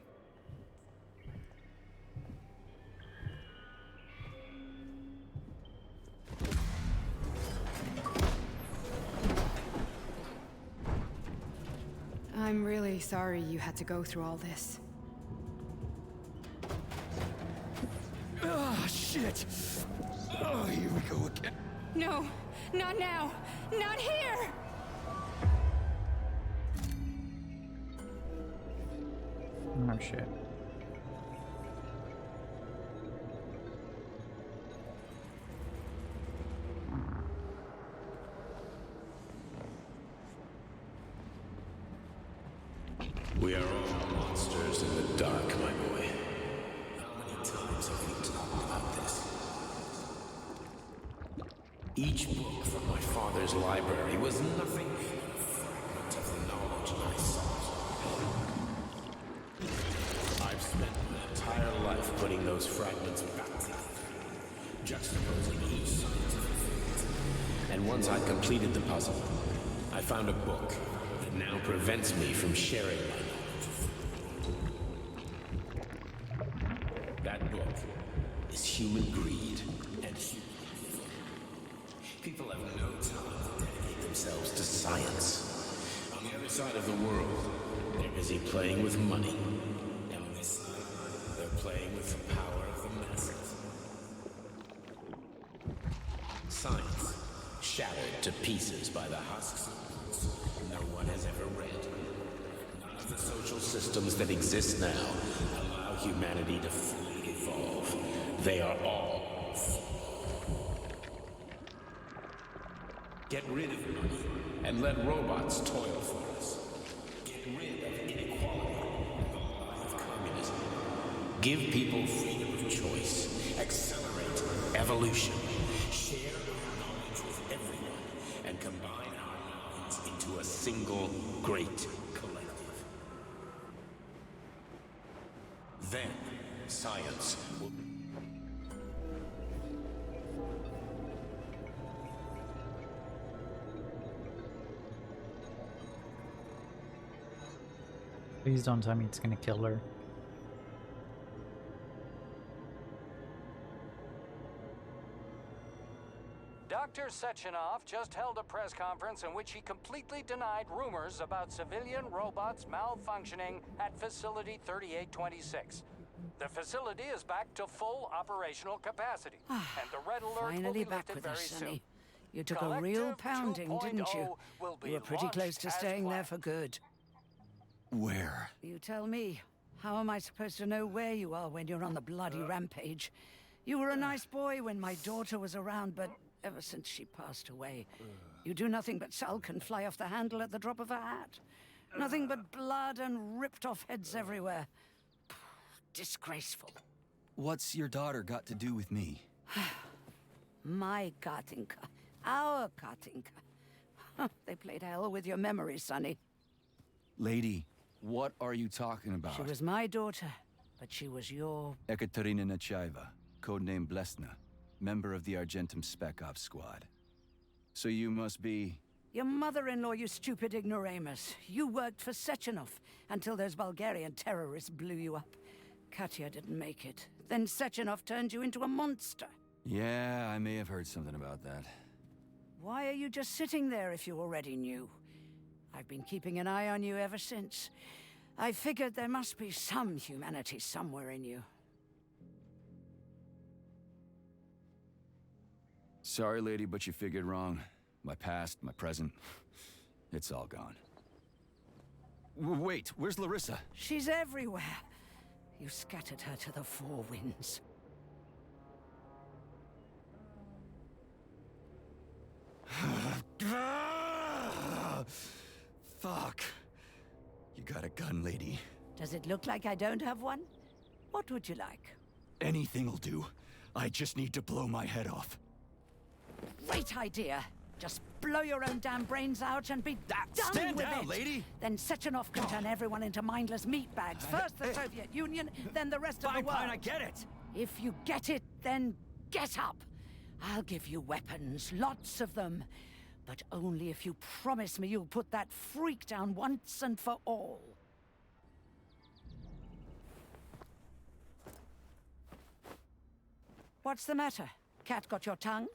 I'm really sorry you had to go through all this. Ah, shit! Oh, here we go again. No, not now. Not here! Oh shit. We are all monsters in the dark, my boy. How many times have we talked about this? Each book from my father's library was nothing but a fragment of the knowledge I sought. I've spent my entire life putting those fragments back together, juxtaposing each scientific fact. And once I'd completed the puzzle, I found a book that now prevents me from sharing my knowledge. That book is human greed and human. People have no time to dedicate themselves to science. On the other side of the world, they're busy playing with money. And on this side, they're playing with the power of the masses. Science, shattered to pieces by the husks no one has ever read. None of the social systems that exist now allow humanity to fully evolve. They are all get rid of money and let robots toil for us. Get rid of inequality and the lie of communism. Give people freedom of choice. Accelerate evolution. Share our knowledge with everyone and combine our minds into a single great collective. Then, science will... Please don't tell me it's gonna kill her. Dr. Sechenov just held a press conference in which he completely denied rumors about civilian robots malfunctioning at Facility 3826. The facility is back to full operational capacity, and the red alert will Finally be back lifted with very us, soon. Sonny. You took a real pounding, didn't you? You were pretty close to staying there for good. Where? You tell me. How am I supposed to know where you are when you're on the bloody rampage? You were a nice boy when my daughter was around, but ever since she passed away, you do nothing but sulk and fly off the handle at the drop of a hat. Nothing but blood and ripped off heads everywhere. Disgraceful. What's your daughter got to do with me? My Katinka. Our Katinka. They played hell with your memories, Sonny. Lady, what are you talking about? She was my daughter, but she was your... Ekaterina Nechaeva, codename Blesna, member of the Argentum Spec Ops squad. So you must be... Your mother-in-law, you stupid ignoramus. You worked for Sechenov until those Bulgarian terrorists blew you up. Katya didn't make it. Then Sechenov turned you into a monster. Yeah, I may have heard something about that. Why are you just sitting there if you already knew? I've been keeping an eye on you ever since. I figured there must be some humanity somewhere in you. Sorry, lady, but you figured wrong. My past, my present, it's all gone. Wait, where's Larissa? She's everywhere. You scattered her to the four winds. Fuck. You got a gun, lady. Does it look like I don't have one? What would you like? Anything'll do. I just need to blow my head off. Great idea. Just blow your own damn brains out and be done Stand with down, it. lady! Then Sechenov can turn everyone into mindless meatbags. First the Soviet Union, then the rest of the world. Fine, I get it. If you get it, then get up. I'll give you weapons, lots of them. But only if you promise me you'll put that freak down once and for all. What's the matter? Cat got your tongue?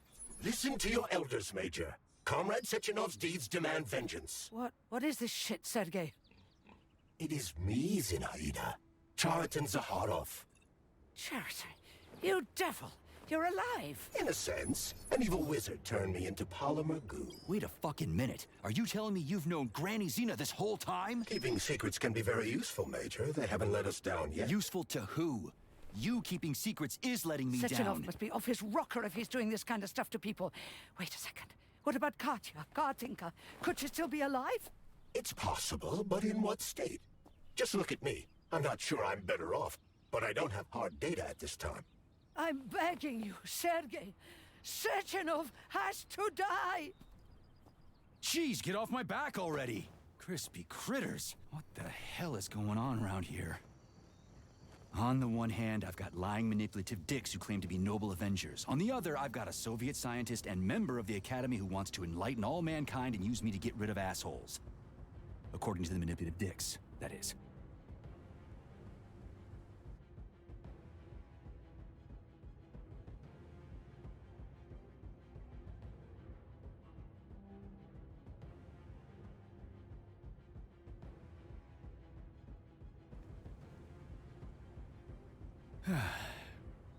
Listen to your elders, Major. Comrade Sechenov's deeds demand vengeance. What is this shit, Sergei? It is me, Zinaida. Chariton Zakharov. Chariton, you devil! You're alive! In a sense, an evil wizard turned me into polymer goo. Wait a fucking minute. Are you telling me you've known Granny Zena this whole time? Keeping secrets can be very useful, Major. They haven't let us down yet. Useful to who? You keeping secrets is letting me Sechenov down. must be off his rocker if he's doing this kind of stuff to people. Wait a second. What about Katya, Katinka? Could she still be alive? It's possible, but in what state? Just look at me. I'm not sure I'm better off, but I don't have hard data at this time. I'm begging you, Sergei. Sechenov has to die! Jeez, get off my back already! Crispy critters. What the hell is going on around here? On the one hand, I've got lying, manipulative dicks who claim to be noble avengers. On the other, I've got a Soviet scientist and member of the Academy who wants to enlighten all mankind and use me to get rid of assholes. According to the manipulative dicks, that is.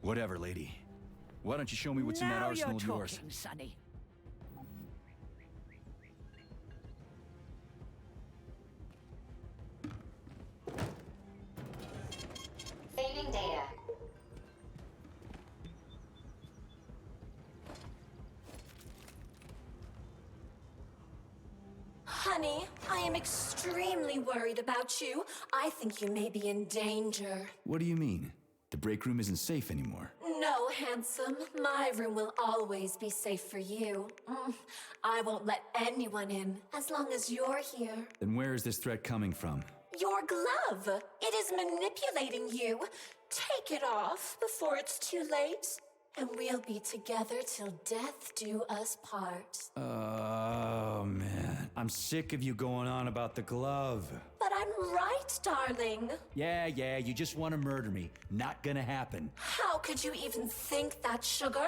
Whatever, lady. Why don't you show me what's in that arsenal of yours? Now you're talking, Sonny. Saving data. Honey, I am extremely worried about you. I think you may be in danger. What do you mean? The break room isn't safe anymore. No, handsome. My room will always be safe for you. I won't let anyone in as long as you're here. Then where is this threat coming from? Your glove. It is manipulating you. Take it off before it's too late, and we'll be together till death do us part. Oh, man. I'm sick of you going on about the glove. But I'm right, darling. Yeah, you just want to murder me. Not gonna happen. How could you even think that, sugar?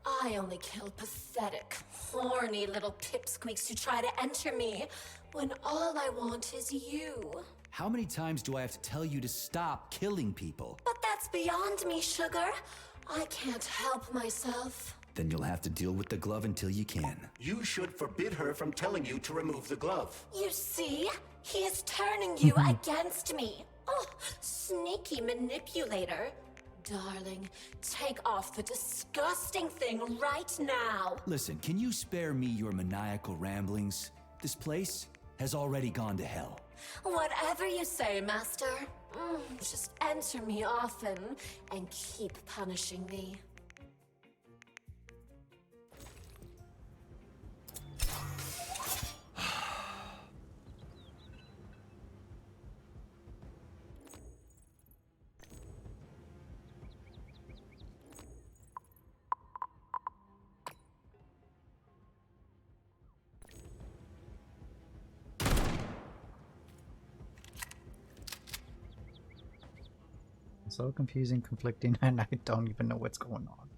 I only kill pathetic, horny little pipsqueaks who try to enter me, when all I want is you. How many times do I have to tell you to stop killing people? But that's beyond me, sugar. I can't help myself. Then you'll have to deal with the glove until you can. You should forbid her from telling you to remove the glove. You see? He is turning you against me. Oh, sneaky manipulator. Darling, take off the disgusting thing right now. Listen, can you spare me your maniacal ramblings? This place has already gone to hell. Whatever you say, Master. Just enter me often and keep punishing me. So confusing, conflicting, and I don't even know what's going on.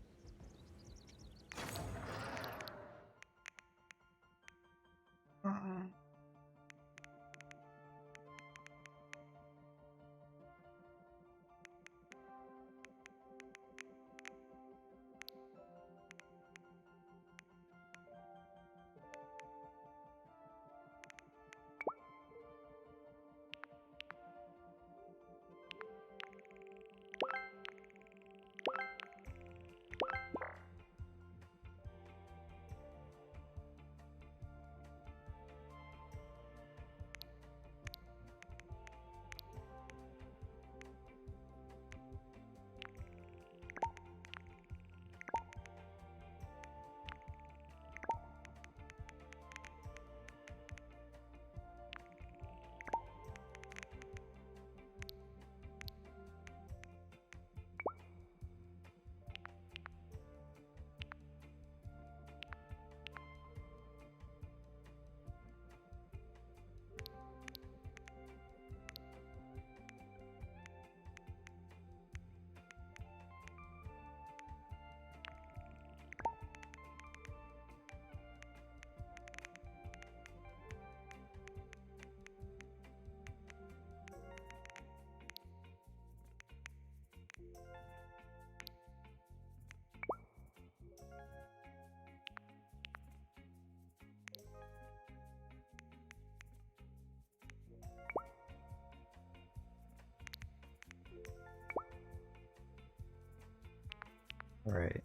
Alright.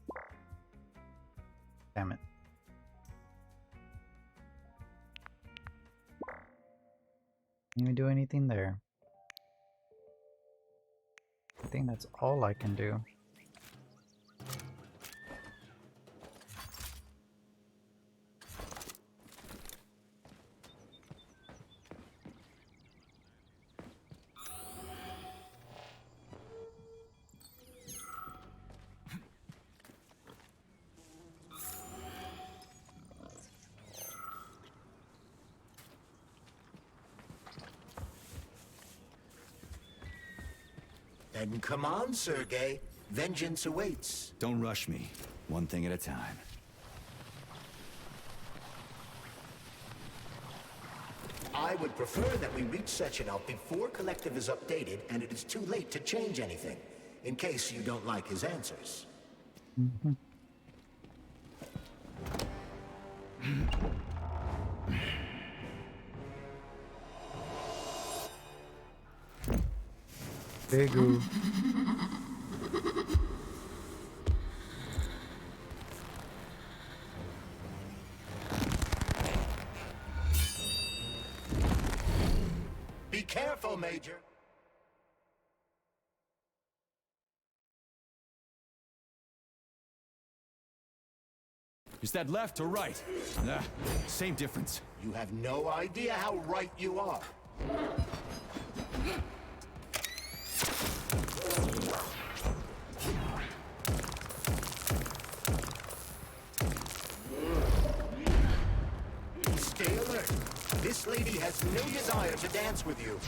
Damn it. Can you do anything there? I think that's all I can do. Then come on, Sergei. Vengeance awaits. Don't rush me. One thing at a time. I would prefer that we reach Sechenov before Collective is updated and it is too late to change anything, in case you don't like his answers. Bigoo. Be careful, Major. Is that left or right? Same difference. You have no idea how right you are. Stay alert. This lady has no desire to dance with you.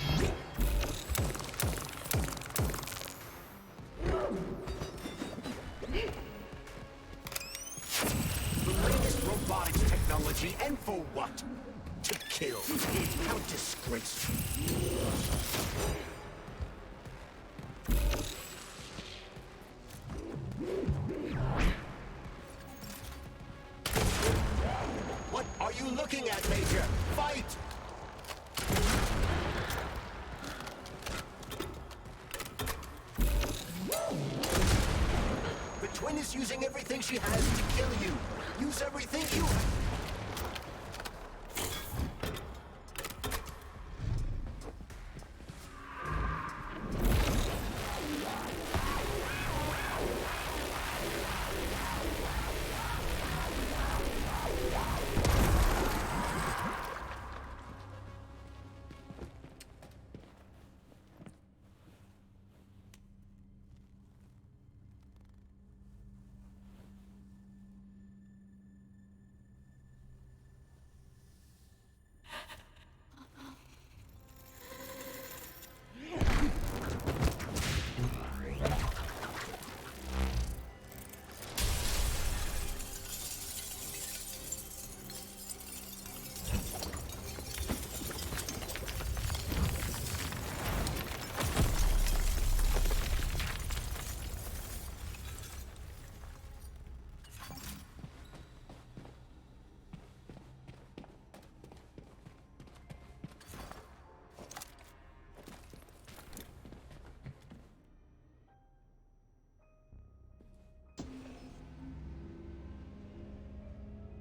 The latest robotics technology, and for what? To kill. How disgraceful. What are you looking at, Major? Fight! The twin is using everything she has to kill you. Use everything you have.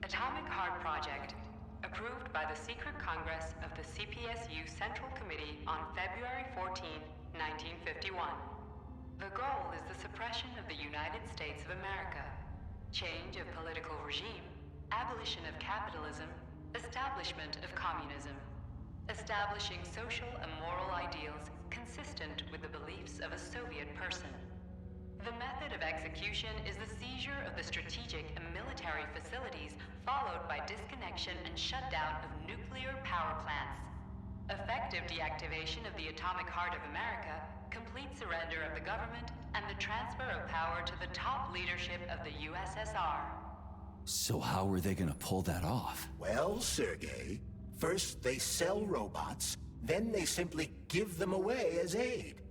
Atomic Heart Project, approved by the Secret Congress of the CPSU Central Committee on February 14, 1951. The goal is the suppression of the United States of America, change of political regime, abolition of capitalism, establishment of communism, establishing social and moral ideals consistent with the beliefs of a Soviet person. The method of execution is the seizure of the strategic and military facilities, followed by disconnection and shutdown of nuclear power plants. Effective deactivation of the Atomic Heart of America, complete surrender of the government, and the transfer of power to the top leadership of the USSR. So how are they gonna pull that off? Well, Sergei, first they sell robots, then they simply give them away as aid.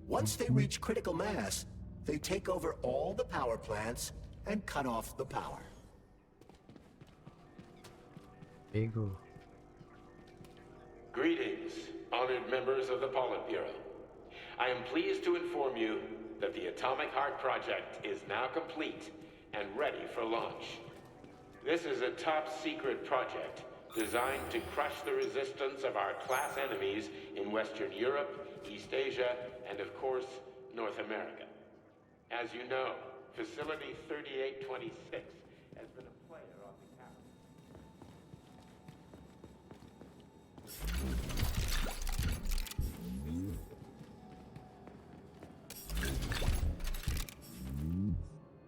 Once they reach critical mass, they take over all the power plants and cut off the power. Bigoo. Greetings, honored members of the Politburo. I am pleased to inform you that the Atomic Heart Project is now complete and ready for launch. This is a top-secret project designed to crush the resistance of our class enemies in Western Europe, East Asia, and of course, North America. As you know, Facility 3826 has been a player on the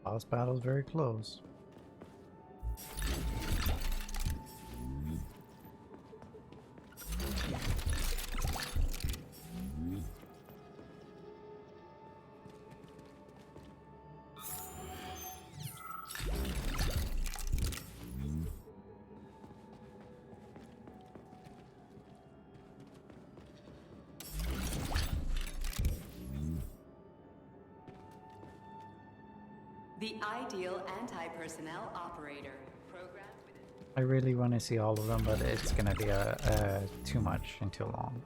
Boss battle's very close. The ideal anti-personnel operator. Programmed with I really want to see all of them, but it's gonna be too much and too long.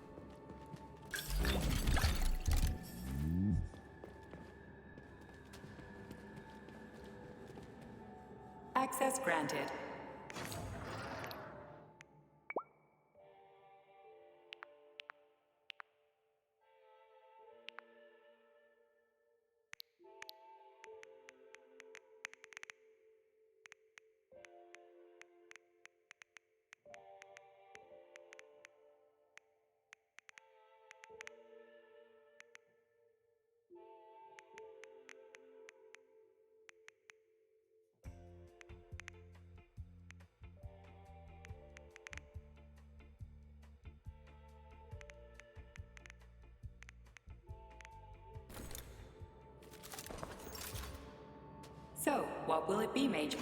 access granted. So, what will it be, Major?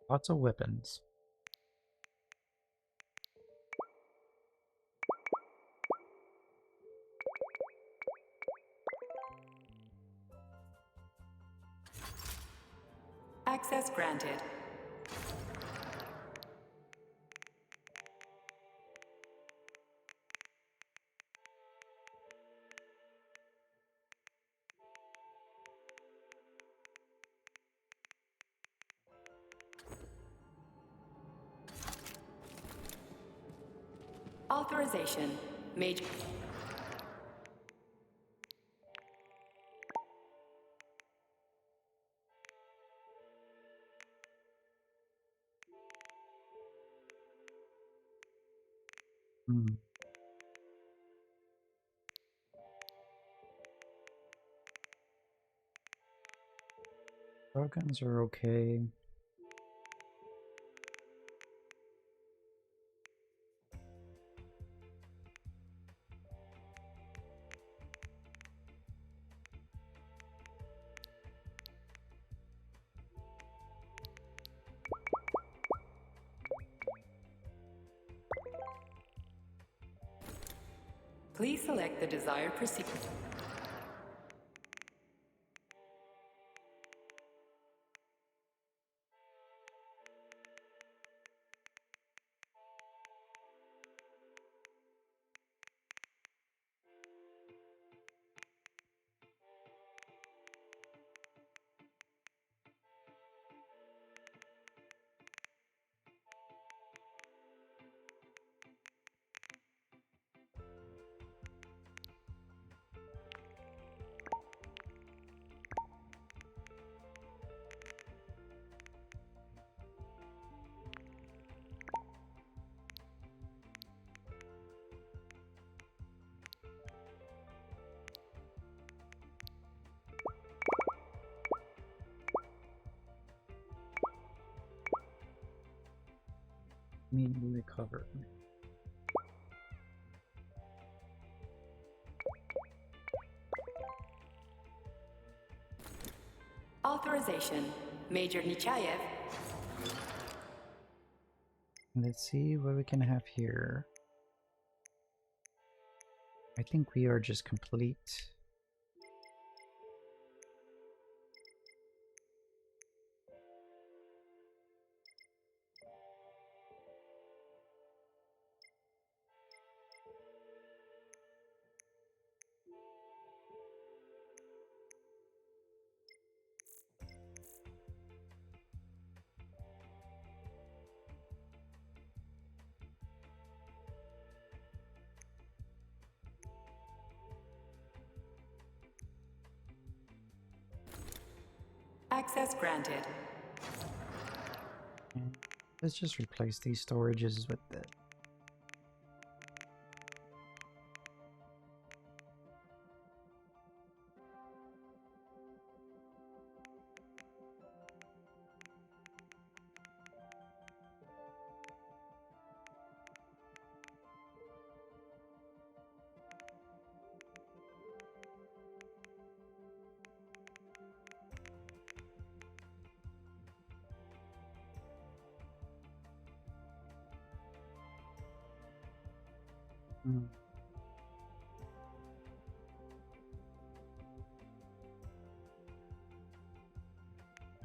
Lots of weapons. Access granted. Authorization. Major. Hmm. Shotguns are okay. Please select the desired procedure. Immediately covered. Authorization. Major Nichayev. Let's see what we can have here. I think we are just complete. Access granted. Let's just replace these storages with the...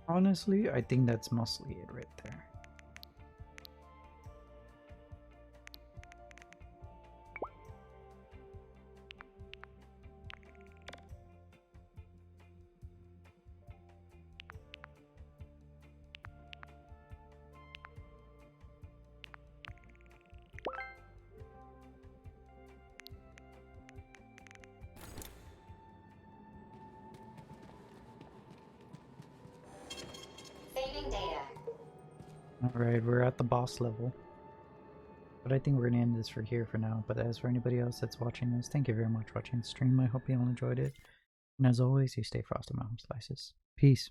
Honestly, I think that's mostly it right there. Saving data. Alright, we're at the boss level. But I think we're gonna end this for here for now. But as for anybody else that's watching this, thank you very much for watching the stream. I hope you all enjoyed it. And as always, you stay frosty, Mountain Slices. Peace.